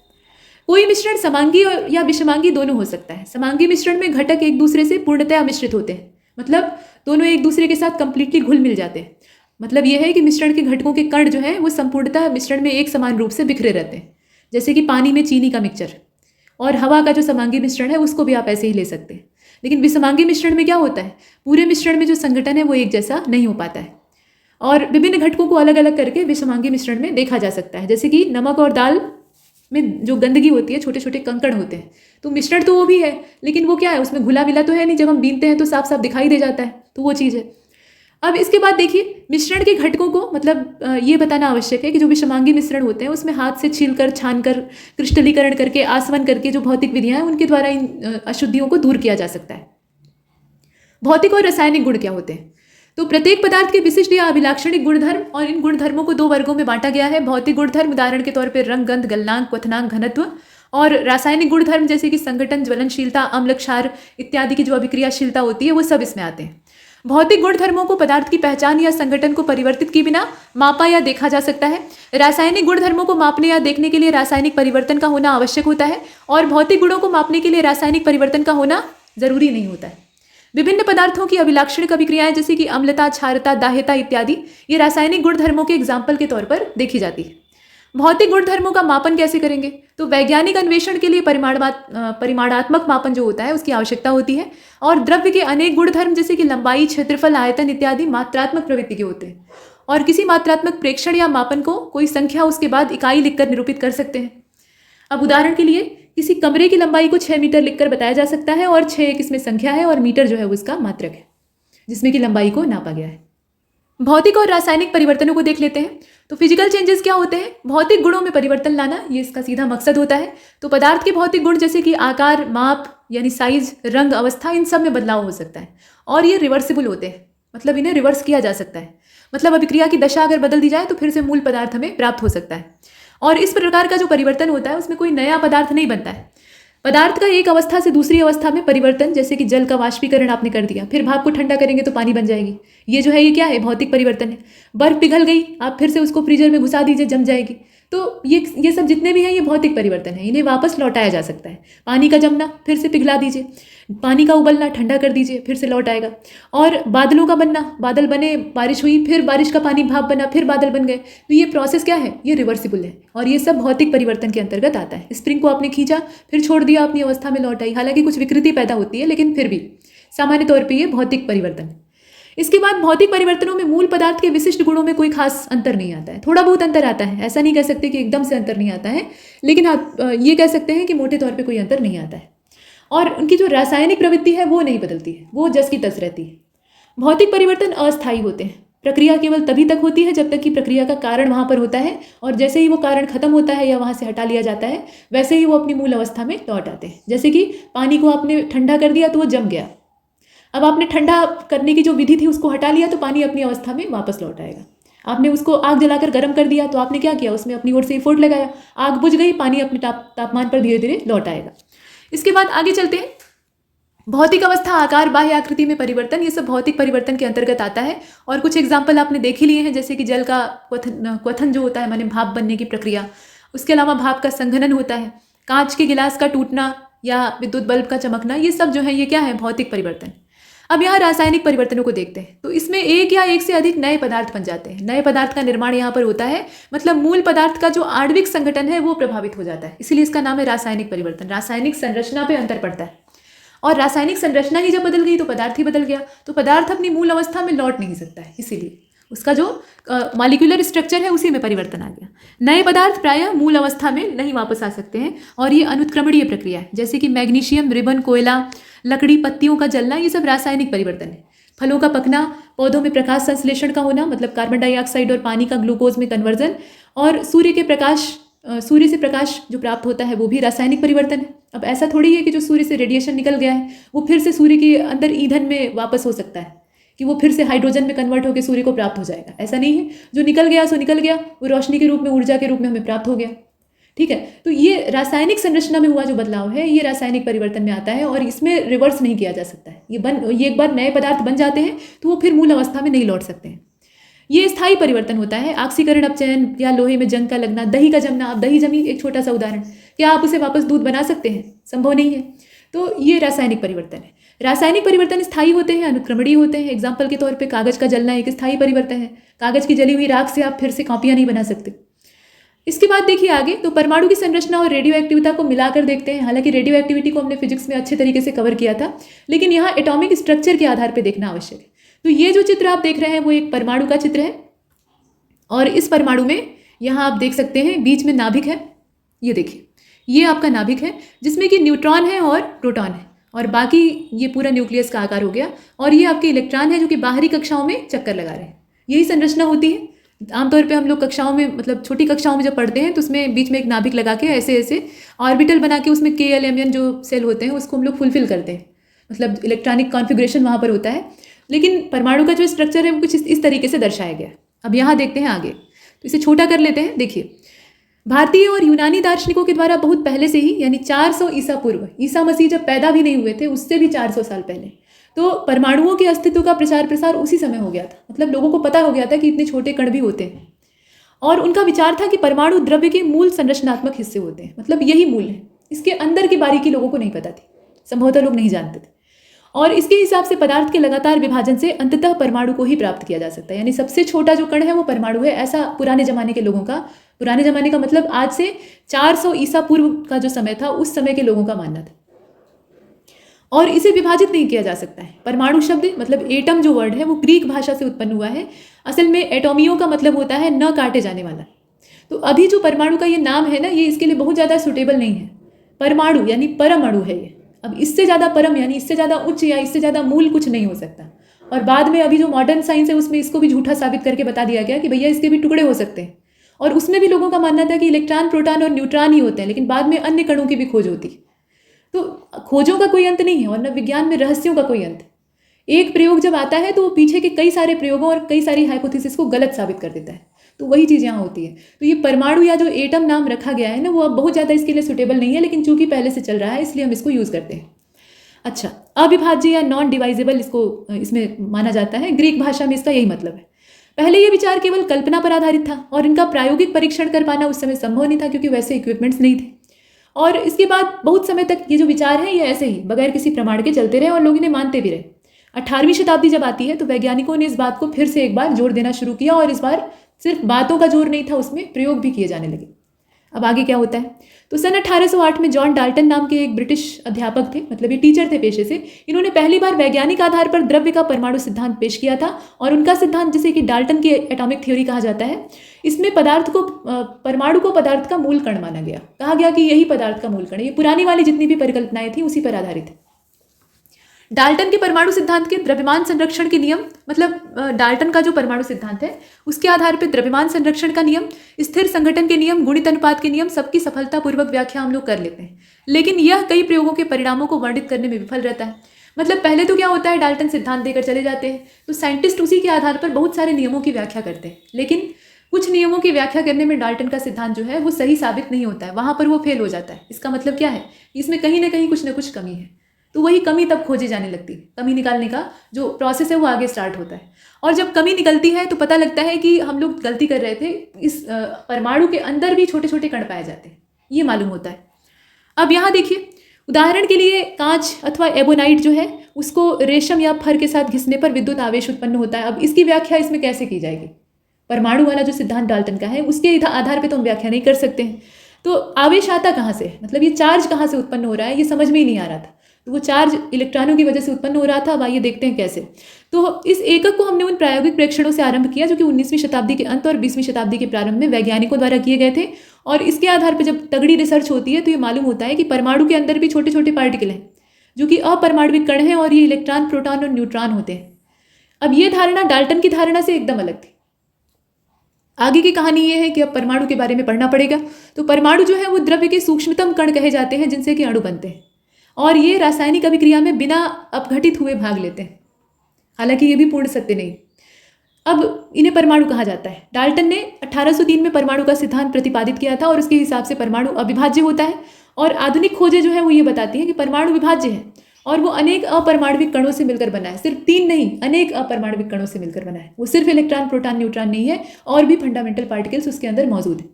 कोई मिश्रण समांगी या विषमांगी दोनों हो सकता है। समांगी मिश्रण में घटक एक दूसरे से पूर्णतया मिश्रित होते हैं, मतलब दोनों एक दूसरे के साथ कंप्लीटली घुल मिल जाते हैं। मतलब यह है कि मिश्रण के घटकों के कण जो हैं वो संपूर्णतः मिश्रण में एक समान रूप से बिखरे रहते हैं, जैसे कि पानी में चीनी का मिक्सचर। और हवा का जो समांगी मिश्रण है उसको भी आप ऐसे ही ले सकते हैं। लेकिन विसमांगी मिश्रण में क्या होता है, पूरे मिश्रण में जो संगठन है वो एक जैसा नहीं हो पाता है और विभिन्न घटकों को अलग अलग करके विसमांगी मिश्रण में देखा जा सकता है। जैसे कि नमक और दाल में जो गंदगी होती है, छोटे छोटे कंकड़ होते हैं, तो मिश्रण तो वो भी है लेकिन वो क्या है, उसमें घुला मिला तो है नहीं। जब हम बीनते हैं तो साफ साफ दिखाई दे जाता है, तो वो चीज़ है। अब इसके बाद देखिए, मिश्रण के घटकों को मतलब ये बताना आवश्यक है कि जो विषमांगी मिश्रण होते हैं उसमें हाथ से छीलकर, छानकर, क्रिस्टलीकरण करके, आसवन करके जो भौतिक विधियां हैं उनके द्वारा इन अशुद्धियों को दूर किया जा सकता है। भौतिक और रासायनिक गुण क्या होते हैं? तो प्रत्येक पदार्थ के विशिष्ट या अभिलाक्षणिक गुणधर्म, और इन गुणधर्मों को 2 वर्गों में बांटा गया है। भौतिक गुणधर्म उदाहरण के तौर पर रंग, गंध, गलनांक, क्वथनांक, घनत्व, और रासायनिक गुणधर्म जैसे कि संगठन, ज्वलनशीलता, अम्ल, क्षार इत्यादि की जो अभिक्रियाशीलता होती है वो सब इसमें आते हैं। भौतिक गुणधर्मों को पदार्थ की पहचान या संगठन को परिवर्तित किए बिना मापा या देखा जा सकता है। रासायनिक गुणधर्मों को मापने या देखने के लिए रासायनिक परिवर्तन का होना आवश्यक होता है और भौतिक गुणों को मापने के लिए रासायनिक परिवर्तन का होना जरूरी नहीं होता है। विभिन्न पदार्थों की अभिलाक्षणिक अभिक्रियाएं जैसे कि अम्लता, क्षारता, दाह्यता इत्यादि ये रासायनिक गुणधर्मों के एग्जाम्पल के तौर पर देखी जाती है। भौतिक गुणधर्मों का मापन कैसे करेंगे? तो वैज्ञानिक अन्वेषण के लिए परिमाणात्मक मापन जो होता है उसकी आवश्यकता होती है और द्रव्य के अनेक गुणधर्म जैसे कि लंबाई, क्षेत्रफल, आयतन इत्यादि मात्रात्मक प्रवृत्ति के होते हैं और किसी मात्रात्मक प्रेक्षण या मापन को कोई संख्या उसके बाद इकाई लिखकर निरूपित कर सकते हैं। अब उदाहरण के लिए किसी कमरे की लंबाई को 6 मीटर लिखकर बताया जा सकता है और 6 एक इसमें संख्या है और मीटर जो है वो इसका मात्रक है जिसमें कि लंबाई को नापा गया है। भौतिक और रासायनिक परिवर्तनों को देख लेते हैं। तो फिजिकल चेंजेस क्या होते हैं? भौतिक गुणों में परिवर्तन लाना, ये इसका सीधा मकसद होता है। तो पदार्थ के भौतिक गुण जैसे कि आकार, माप यानी साइज, रंग, अवस्था, इन सब में बदलाव हो सकता है और ये रिवर्सिबल होते हैं, मतलब इन्हें रिवर्स किया जा सकता है। मतलब अभिक्रिया की दशा अगर बदल दी जाए तो फिर से मूल पदार्थ हमें प्राप्त हो सकता है और इस प्रकार का जो परिवर्तन होता है उसमें कोई नया पदार्थ नहीं बनता है। पदार्थ का एक अवस्था से दूसरी अवस्था में परिवर्तन, जैसे कि जल का वाष्पीकरण आपने कर दिया, फिर भाप को ठंडा करेंगे तो पानी बन जाएगी, ये जो है ये क्या है? भौतिक परिवर्तन है। बर्फ पिघल गई, आप फिर से उसको फ्रीजर में घुसा दीजिए, जम जाएगी। तो ये सब जितने भी हैं ये भौतिक परिवर्तन है, इन्हें वापस लौटाया जा सकता है। पानी का जमना, फिर से पिघला दीजिए, पानी का उबलना, ठंडा कर दीजिए, फिर से लौट आएगा। और बादलों का बनना, बादल बने, बारिश हुई, फिर बारिश का पानी भाप बना, फिर बादल बन गए। तो ये प्रोसेस क्या है? ये रिवर्सिबल है और ये सब भौतिक परिवर्तन के अंतर्गत आता है। स्प्रिंग को आपने खींचा, फिर छोड़ दिया, अपनी अवस्था में लौट आई, हालांकि कुछ विकृति पैदा होती है लेकिन फिर भी सामान्य तौर पर ये भौतिक परिवर्तन है। इसके बाद भौतिक परिवर्तनों में मूल पदार्थ के विशिष्ट गुणों में कोई खास अंतर नहीं आता है, थोड़ा बहुत अंतर आता है। ऐसा नहीं कह सकते कि एकदम से अंतर नहीं आता है, लेकिन आप ये कह सकते हैं कि मोटे तौर पे कोई अंतर नहीं आता है। और उनकी जो रासायनिक प्रवृत्ति है वो नहीं बदलती है, वो जस की तस रहती है। भौतिक परिवर्तन अस्थायी होते हैं। प्रक्रिया केवल तभी तक होती है जब तक कि प्रक्रिया का कारण वहाँ पर होता है और जैसे ही वो कारण खत्म होता है या वहाँ से हटा लिया जाता है वैसे ही वो अपनी मूल अवस्था में लौट आते हैं। जैसे कि पानी को आपने ठंडा कर दिया तो वो जम गया, अब आपने ठंडा करने की जो विधि थी उसको हटा लिया तो पानी अपनी अवस्था में वापस लौट आएगा। आपने उसको आग जलाकर गर्म कर दिया तो आपने क्या किया? उसमें अपनी ओर से एफर्ट लगाया, आग बुझ गई, पानी अपने तापमान पर धीरे धीरे लौट आएगा। इसके बाद आगे चलते हैं। भौतिक अवस्था, आकार, बाह्य आकृति में परिवर्तन, ये सब भौतिक परिवर्तन के अंतर्गत आता है और कुछ एग्जाम्पल आपने देख ही लिए हैं, जैसे कि जल का क्वथन जो होता है माने भाप बनने की प्रक्रिया, उसके अलावा भाप का संघनन होता है, कांच के गिलास का टूटना या विद्युत बल्ब का चमकना, ये सब जो है ये क्या है? भौतिक परिवर्तन। अब यहाँ रासायनिक परिवर्तनों को देखते हैं। तो इसमें एक या एक से अधिक नए पदार्थ बन जाते हैं। नए पदार्थ का निर्माण यहाँ पर होता है, मतलब मूल पदार्थ का जो आणविक संगठन है वो प्रभावित हो जाता है, इसीलिए इसका नाम है रासायनिक परिवर्तन। रासायनिक संरचना पे अंतर पड़ता है और रासायनिक संरचना ही जब बदल गई तो पदार्थ ही बदल गया, तो पदार्थ अपनी मूल अवस्था में लौट नहीं सकता है, इसीलिए उसका जो मॉलिक्यूलर स्ट्रक्चर है उसी में परिवर्तन आ गया। नए पदार्थ प्रायः मूल अवस्था में नहीं वापस आ सकते हैं और ये अनुत्क्रमणीय प्रक्रिया है, जैसे कि मैग्नीशियम, रिबन, कोयला, लकड़ी, पत्तियों का जलना, ये सब रासायनिक परिवर्तन है। फलों का पकना, पौधों में प्रकाश संश्लेषण का होना, मतलब कार्बन डाइऑक्साइड और पानी का ग्लूकोज में कन्वर्जन, और सूर्य से प्रकाश जो प्राप्त होता है वो भी रासायनिक परिवर्तन है। अब ऐसा थोड़ी है कि जो सूर्य से रेडिएशन निकल गया है वो फिर से सूर्य के अंदर ईंधन में वापस हो सकता है, कि वो फिर से हाइड्रोजन में कन्वर्ट होकर सूर्य को प्राप्त हो जाएगा, ऐसा नहीं है। जो निकल गया सो निकल गया, वो रोशनी के रूप में, ऊर्जा के रूप में हमें प्राप्त हो गया, ठीक है। तो ये रासायनिक संरचना में हुआ जो बदलाव है ये रासायनिक परिवर्तन में आता है और इसमें रिवर्स नहीं किया जा सकता है। ये एक बार नए पदार्थ बन जाते हैं तो वो फिर मूल अवस्था में नहीं लौट सकते हैं। ये स्थायी परिवर्तन होता है। ऑक्सीकरण अपचयन या लोहे में जंग का लगना, दही का जमना। अब दही जमी, एक छोटा सा उदाहरण, क्या आप उसे वापस दूध बना सकते हैं? संभव नहीं है। तो ये रासायनिक परिवर्तन है। रासायनिक परिवर्तन स्थायी होते हैं, अनुक्रमणीय होते हैं। एग्जाम्पल के तौर पे कागज का जलना एक स्थायी परिवर्तन है। कागज की जली हुई राख से आप फिर से कॉपियां नहीं बना सकते। इसके बाद देखिए आगे, तो परमाणु की संरचना और रेडियो एक्टिविटी को मिलाकर देखते हैं। हालांकि रेडियो एक्टिविटी को हमने फिजिक्स में अच्छे तरीके से कवर किया था, लेकिन यहाँ एटॉमिक स्ट्रक्चर के आधार पर देखना आवश्यक है। तो ये जो चित्र आप देख रहे हैं वो एक परमाणु का चित्र है, और इस परमाणु में यहाँ आप देख सकते हैं बीच में नाभिक है। ये देखिए, ये आपका नाभिक है जिसमें कि न्यूट्रॉन है और प्रोटॉन है, और बाकी ये पूरा न्यूक्लियस का आकार हो गया। और ये आपके इलेक्ट्रॉन है जो कि बाहरी कक्षाओं में चक्कर लगा रहे हैं। यही संरचना होती है। आमतौर पे हम लोग कक्षाओं में, मतलब छोटी कक्षाओं में जब पढ़ते हैं तो उसमें बीच में एक नाभिक लगा के ऐसे ऐसे ऑर्बिटल बना के उसमें KLMN जो सेल होते हैं उसको हम लोग फुलफिल करते हैं, मतलब इलेक्ट्रॉनिक कॉन्फ़िगरेशन वहाँ पर होता है। लेकिन परमाणु का जो स्ट्रक्चर है वो कुछ इस तरीके से दर्शाया गया है। अब यहाँ देखते हैं आगे, तो इसे छोटा कर लेते हैं। देखिए, भारतीय और यूनानी दार्शनिकों के द्वारा बहुत पहले से ही, यानी 400 ईसा पूर्व, ईसा मसीह जब पैदा भी नहीं हुए थे उससे भी 400 साल पहले, तो परमाणुओं के अस्तित्व का प्रचार प्रसार उसी समय हो गया था। मतलब लोगों को पता हो गया था कि इतने छोटे कण भी होते हैं, और उनका विचार था कि परमाणु द्रव्य के मूल संरचनात्मक हिस्से होते हैं, मतलब यही मूल है। इसके अंदर की बारीकी लोगों को नहीं पता थी, संभवतः लोग नहीं जानते थे। और इसके हिसाब से पदार्थ के लगातार विभाजन से अंततः परमाणु को ही प्राप्त किया जा सकता है, यानी सबसे छोटा जो कण है वो परमाणु है, ऐसा पुराने जमाने के लोगों का, पुराने जमाने का मतलब आज से 400 ईसा पूर्व का जो समय था उस समय के लोगों का मानना था। और इसे विभाजित नहीं किया जा सकता है। परमाणु शब्द, मतलब एटम जो वर्ड है वो ग्रीक भाषा से उत्पन्न हुआ है। असल में एटोमियो का मतलब होता है न काटे जाने वाला। तो अभी जो परमाणु का ये नाम है ना, ये इसके लिए बहुत ज़्यादा सुटेबल नहीं है। परमाणु यानी परमाणु है ये। अब इससे ज़्यादा परम यानी इससे ज़्यादा उच्च या इससे ज़्यादा मूल कुछ नहीं हो सकता। और बाद में अभी जो मॉडर्न साइंस है उसमें इसको भी झूठा साबित करके बता दिया गया कि भैया इसके भी टुकड़े हो सकते हैं। और उसमें भी लोगों का मानना था कि इलेक्ट्रॉन, प्रोटॉन और न्यूट्रॉन ही होते हैं, लेकिन बाद में अन्य कणों की भी खोज होती। तो खोजों का कोई अंत नहीं है, और न विज्ञान में रहस्यों का कोई अंत। एक प्रयोग जब आता है तो वो पीछे के कई सारे प्रयोगों और कई सारी हाइपोथेसिस को गलत साबित कर देता है। तो वही चीज़ यहाँ होती है। तो ये परमाणु या जो एटम नाम रखा गया है ना, वो अब बहुत ज़्यादा इसके लिए सुटेबल नहीं है, लेकिन चूंकि पहले से चल रहा है इसलिए हम इसको यूज़ करते हैं। अच्छा, अविभाज्य या नॉन डिवाइजेबल इसको इसमें माना जाता है। ग्रीक भाषा में इसका यही मतलब है। पहले ये विचार केवल कल्पना पर आधारित था और इनका प्रायोगिक परीक्षण कर पाना उस समय संभव नहीं था, क्योंकि वैसे इक्विपमेंट्स नहीं थे। और इसके बाद बहुत समय तक ये जो विचार है ये ऐसे ही बगैर किसी प्रमाण के चलते रहे और लोग इन्हें मानते भी रहे। 18वीं शताब्दी जब आती है तो वैज्ञानिकों ने इस बात को फिर से एक बार जोर देना शुरू किया, और इस बार सिर्फ बातों का जोर नहीं था, उसमें प्रयोग भी किए जाने लगे। अब आगे क्या होता है, तो सन 1808 में जॉन डाल्टन नाम के एक ब्रिटिश अध्यापक थे, मतलब ये टीचर थे पेशे से। इन्होंने पहली बार वैज्ञानिक आधार पर द्रव्य का परमाणु सिद्धांत पेश किया था, और उनका सिद्धांत, जिसे कि डाल्टन की एटॉमिक थ्योरी कहा जाता है, इसमें परमाणु को पदार्थ का मूल कण माना गया। कहा गया कि यही पदार्थ का मूल कण है। ये पुरानी वाली जितनी भी परिकल्पनाएं थी उसी पर आधारित है। डाल्टन के परमाणु सिद्धांत के द्रव्यमान संरक्षण के नियम, मतलब डाल्टन का जो परमाणु सिद्धांत है उसके आधार पर द्रव्यमान संरक्षण का नियम, स्थिर संघटन के नियम, गुणित अनुपात के नियम, सबकी सफलतापूर्वक व्याख्या हम लोग कर लेते हैं। लेकिन यह कई प्रयोगों के परिणामों को वर्णित करने में विफल रहता है। मतलब पहले तो क्या होता है, डाल्टन सिद्धांत देकर चले जाते हैं, तो साइंटिस्ट उसी के आधार पर बहुत सारे नियमों की व्याख्या करते हैं, लेकिन कुछ नियमों की व्याख्या करने में डाल्टन का सिद्धांत जो है वो सही साबित नहीं होता है, वहाँ पर वो फेल हो जाता है। इसका मतलब क्या है, इसमें कहीं ना कहीं कुछ ना कुछ कमी है। तो वही कमी तब खोजी जाने लगती है। कमी निकालने का जो प्रोसेस है वो आगे स्टार्ट होता है, और जब कमी निकलती है तो पता लगता है कि हम लोग गलती कर रहे थे, इस परमाणु के अंदर भी छोटे छोटे कण पाए जाते हैं, ये मालूम होता है। अब यहाँ देखिए, उदाहरण के लिए कांच अथवा एबोनाइट जो है उसको रेशम या फर के साथ घिसने पर विद्युत आवेश उत्पन्न होता है। अब इसकी व्याख्या इसमें कैसे की जाएगी, परमाणु वाला जो सिद्धांत डाल्टन का है उसके आधार पर तो हम व्याख्या नहीं कर सकते हैं। तो आवेश आता कहाँ से, मतलब ये चार्ज कहाँ से उत्पन्न हो रहा है, ये समझ में ही नहीं आ रहा था। तो वो चार्ज इलेक्ट्रॉनों की वजह से उत्पन्न हो रहा था। अब आइए देखते हैं कैसे। तो इस एकक को हमने उन प्रायोगिक प्रेक्षणों से आरंभ किया जो कि 19वीं शताब्दी के अंत और 20वीं शताब्दी के प्रारंभ में वैज्ञानिकों द्वारा किए गए थे। और इसके आधार पर जब तगड़ी रिसर्च होती है तो ये मालूम होता है कि परमाणु के अंदर भी छोटे छोटे पार्टिकल हैं जो कि अपरमाणविक कण हैं, और ये इलेक्ट्रॉन, प्रोटॉन और न्यूट्रॉन होते हैं। अब ये धारणा डाल्टन की धारणा से एकदम अलग थी। आगे की कहानी ये है कि अब परमाणु के बारे में पढ़ना पड़ेगा। तो परमाणु जो है वो द्रव्य के सूक्ष्मतम कण कहे जाते हैं जिनसे कि अणु बनते हैं, और ये रासायनिक अभिक्रिया में बिना अपघटित हुए भाग लेते हैं। हालांकि ये भी पूर्ण सत्य नहीं। अब इन्हें परमाणु कहा जाता है। डाल्टन ने 1803 में परमाणु का सिद्धांत प्रतिपादित किया था, और उसके हिसाब से परमाणु अविभाज्य होता है। और आधुनिक खोजें जो है वो ये बताती हैं कि परमाणु विभाज्य है, और वो अनेक अपरमाणविक कणों से मिलकर बना है। सिर्फ 3 नहीं, अनेक अपरमाणविक कणों से मिलकर बना है। वो सिर्फ इलेक्ट्रॉन, प्रोटॉन, न्यूट्रॉन नहीं है, और भी फंडामेंटल पार्टिकल्स उसके अंदर मौजूद है।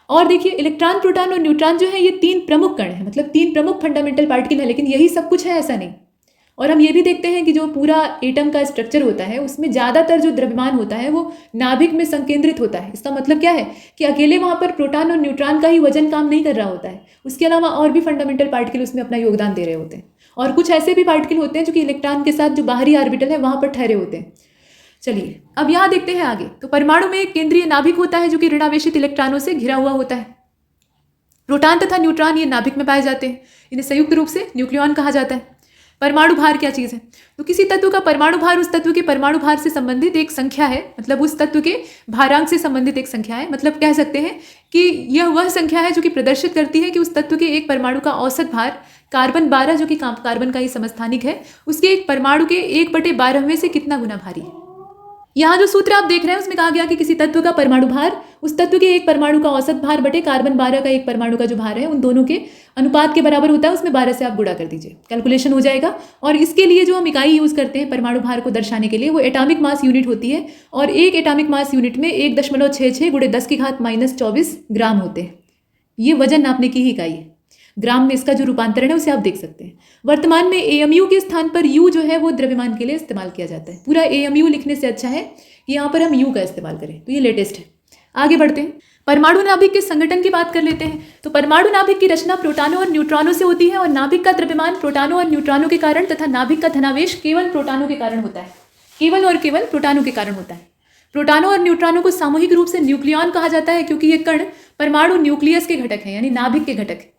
और देखिए, इलेक्ट्रॉन, प्रोटॉन और न्यूट्रॉन जो है ये 3 प्रमुख कण हैं, मतलब 3 प्रमुख फंडामेंटल पार्टिकल है, लेकिन यही सब कुछ है ऐसा नहीं। और हम ये भी देखते हैं कि जो पूरा एटम का स्ट्रक्चर होता है उसमें ज़्यादातर जो द्रव्यमान होता है वो नाभिक में संकेंद्रित होता है। इसका मतलब क्या है कि अकेले वहाँ पर प्रोटॉन और न्यूट्रॉन का ही वजन काम नहीं कर रहा होता है, उसके अलावा और भी फंडामेंटल पार्टिकल उसमें अपना योगदान दे रहे होते हैं। और कुछ ऐसे भी पार्टिकल होते हैं जो कि इलेक्ट्रॉन के साथ जो बाहरी ऑर्बिटल है वहाँ पर ठहरे होते हैं। चलिए अब यहाँ देखते हैं आगे। तो परमाणु में एक केंद्रीय नाभिक होता है जो कि ऋणावेशित इलेक्ट्रॉनों से घिरा हुआ होता है। प्रोटॉन तथा न्यूट्रॉन ये नाभिक में पाए जाते हैं, इन्हें संयुक्त रूप से न्यूक्लियॉन कहा जाता है। परमाणु भार क्या चीज़ है? तो किसी तत्व का परमाणु भार उस तत्व के परमाणु भार से संबंधित एक संख्या है, मतलब उस तत्व के भारांक से संबंधित एक संख्या है। मतलब कह सकते हैं कि यह वह संख्या है जो कि प्रदर्शित करती है कि उस तत्व के एक परमाणु का औसत भार कार्बन 12 जो कि कार्बन का ही समस्थानिक है, उसके एक परमाणु के 1/12वें से कितना गुना भारी है। यहाँ जो सूत्र आप देख रहे हैं उसमें कहा गया कि किसी तत्व का परमाणु भार उस तत्व के एक परमाणु का औसत भार बटे कार्बन 12 का एक परमाणु का जो भार है उन दोनों के अनुपात के बराबर होता है। उसमें 12 से आप गुणा कर दीजिए, कैलकुलेशन हो जाएगा। और इसके लिए जो हम इकाई यूज़ करते हैं परमाणु भार को दर्शाने के लिए वो एटॉमिक मास यूनिट होती है। और एक एटॉमिक मास यूनिट में 1.66 × 10⁻⁻24 ग्राम होते हैं। ये वजन नापने की ही इकाई है। ग्राम में इसका जो रूपांतरण है उसे आप देख सकते हैं। वर्तमान में AMU के स्थान पर U जो है वो द्रव्यमान के लिए इस्तेमाल किया जाता है। पूरा AMU लिखने से अच्छा है कि यहाँ पर हम U का इस्तेमाल करें, तो ये लेटेस्ट है। आगे बढ़ते हैं, परमाणु नाभिक के संगठन की बात कर लेते हैं। तो परमाणु नाभिक की रचना प्रोटॉनों और न्यूट्रॉनों से होती है और नाभिक का द्रव्यमान प्रोटॉनों और न्यूट्रॉनों के कारण तथा नाभिक का धनावेश केवल प्रोटॉनों के कारण होता है। केवल और केवल प्रोटॉनों के कारण होता है। प्रोटॉनों और न्यूट्रॉनों को सामूहिक रूप से न्यूक्लियॉन कहा जाता है क्योंकि ये कण परमाणु न्यूक्लियस के घटक हैं, यानी नाभिक के घटक हैं।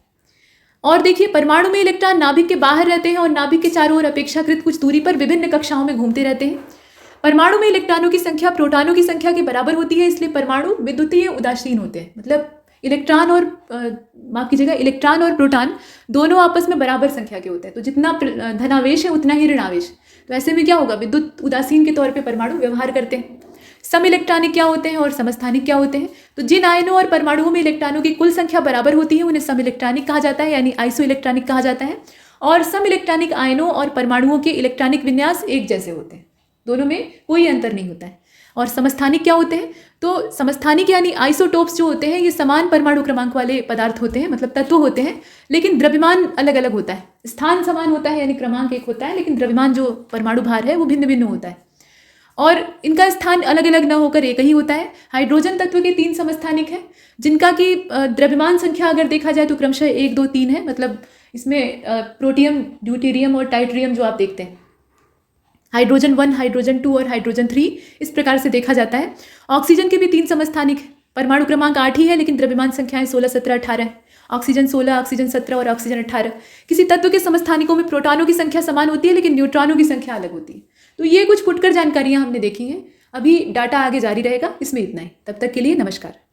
और देखिए, परमाणु में इलेक्ट्रॉन नाभिक के बाहर रहते हैं और नाभिक के चारों ओर अपेक्षाकृत कुछ दूरी पर विभिन्न कक्षाओं में घूमते रहते हैं। परमाणु में इलेक्ट्रॉनों की संख्या प्रोटॉनों की संख्या के बराबर होती है, इसलिए परमाणु विद्युतीय उदासीन होते हैं। मतलब इलेक्ट्रॉन और माफ कीजिएगा, इलेक्ट्रॉन और प्रोटॉन दोनों आपस में बराबर संख्या के होते हैं। तो जितना धनावेश है उतना ही ऋणावेश। तो ऐसे में क्या होगा, विद्युत उदासीन के तौर पर परमाणु व्यवहार करते हैं। सम इलेक्ट्रॉनिक क्या होते हैं और समस्थानिक क्या होते हैं? तो जिन आयनों और परमाणुओं में इलेक्ट्रॉनों की कुल संख्या बराबर होती है उन्हें सम इलेक्ट्रॉनिक कहा जाता है, यानी आइसो इलेक्ट्रॉनिक कहा जाता है। और सम इलेक्ट्रॉनिक आयनों और परमाणुओं के इलेक्ट्रॉनिक विन्यास एक जैसे होते हैं, दोनों में कोई अंतर नहीं होता है। और समस्थानिक क्या होते हैं? तो समस्थानिक यानी आइसोटोप्स जो होते हैं ये समान परमाणु क्रमांक वाले पदार्थ होते हैं, मतलब तत्व होते हैं, लेकिन द्रव्यमान अलग अलग होता है। स्थान समान होता है यानी क्रमांक एक होता है, लेकिन द्रव्यमान जो परमाणु भार है वो भिन्न भिन्न होता है और इनका स्थान अलग अलग न होकर एक ही होता है। हाइड्रोजन तत्व के 3 समस्थानिक हैं जिनका कि द्रव्यमान संख्या अगर देखा जाए तो क्रमशः 1, 2, 3 है। मतलब इसमें प्रोटियम, ड्यूटेरियम और टाइट्रियम जो आप देखते हैं, हाइड्रोजन 1, हाइड्रोजन 2 और हाइड्रोजन 3 इस प्रकार से देखा जाता है। ऑक्सीजन के भी 3 समस्थानिक हैं। परमाणु क्रमांक 8 ही है लेकिन द्रव्यमान संख्याएं 16, 17, 18 है। ऑक्सीजन 16, ऑक्सीजन 17 और ऑक्सीजन 18। किसी तत्व के समस्थानिकों में प्रोटॉनों की संख्या समान होती है लेकिन न्यूट्रॉनों की संख्या अलग होती है। तो ये कुछ फुटकर जानकारियां हमने देखी हैं। अभी डाटा आगे जारी रहेगा, इसमें इतना ही। तब तक के लिए नमस्कार।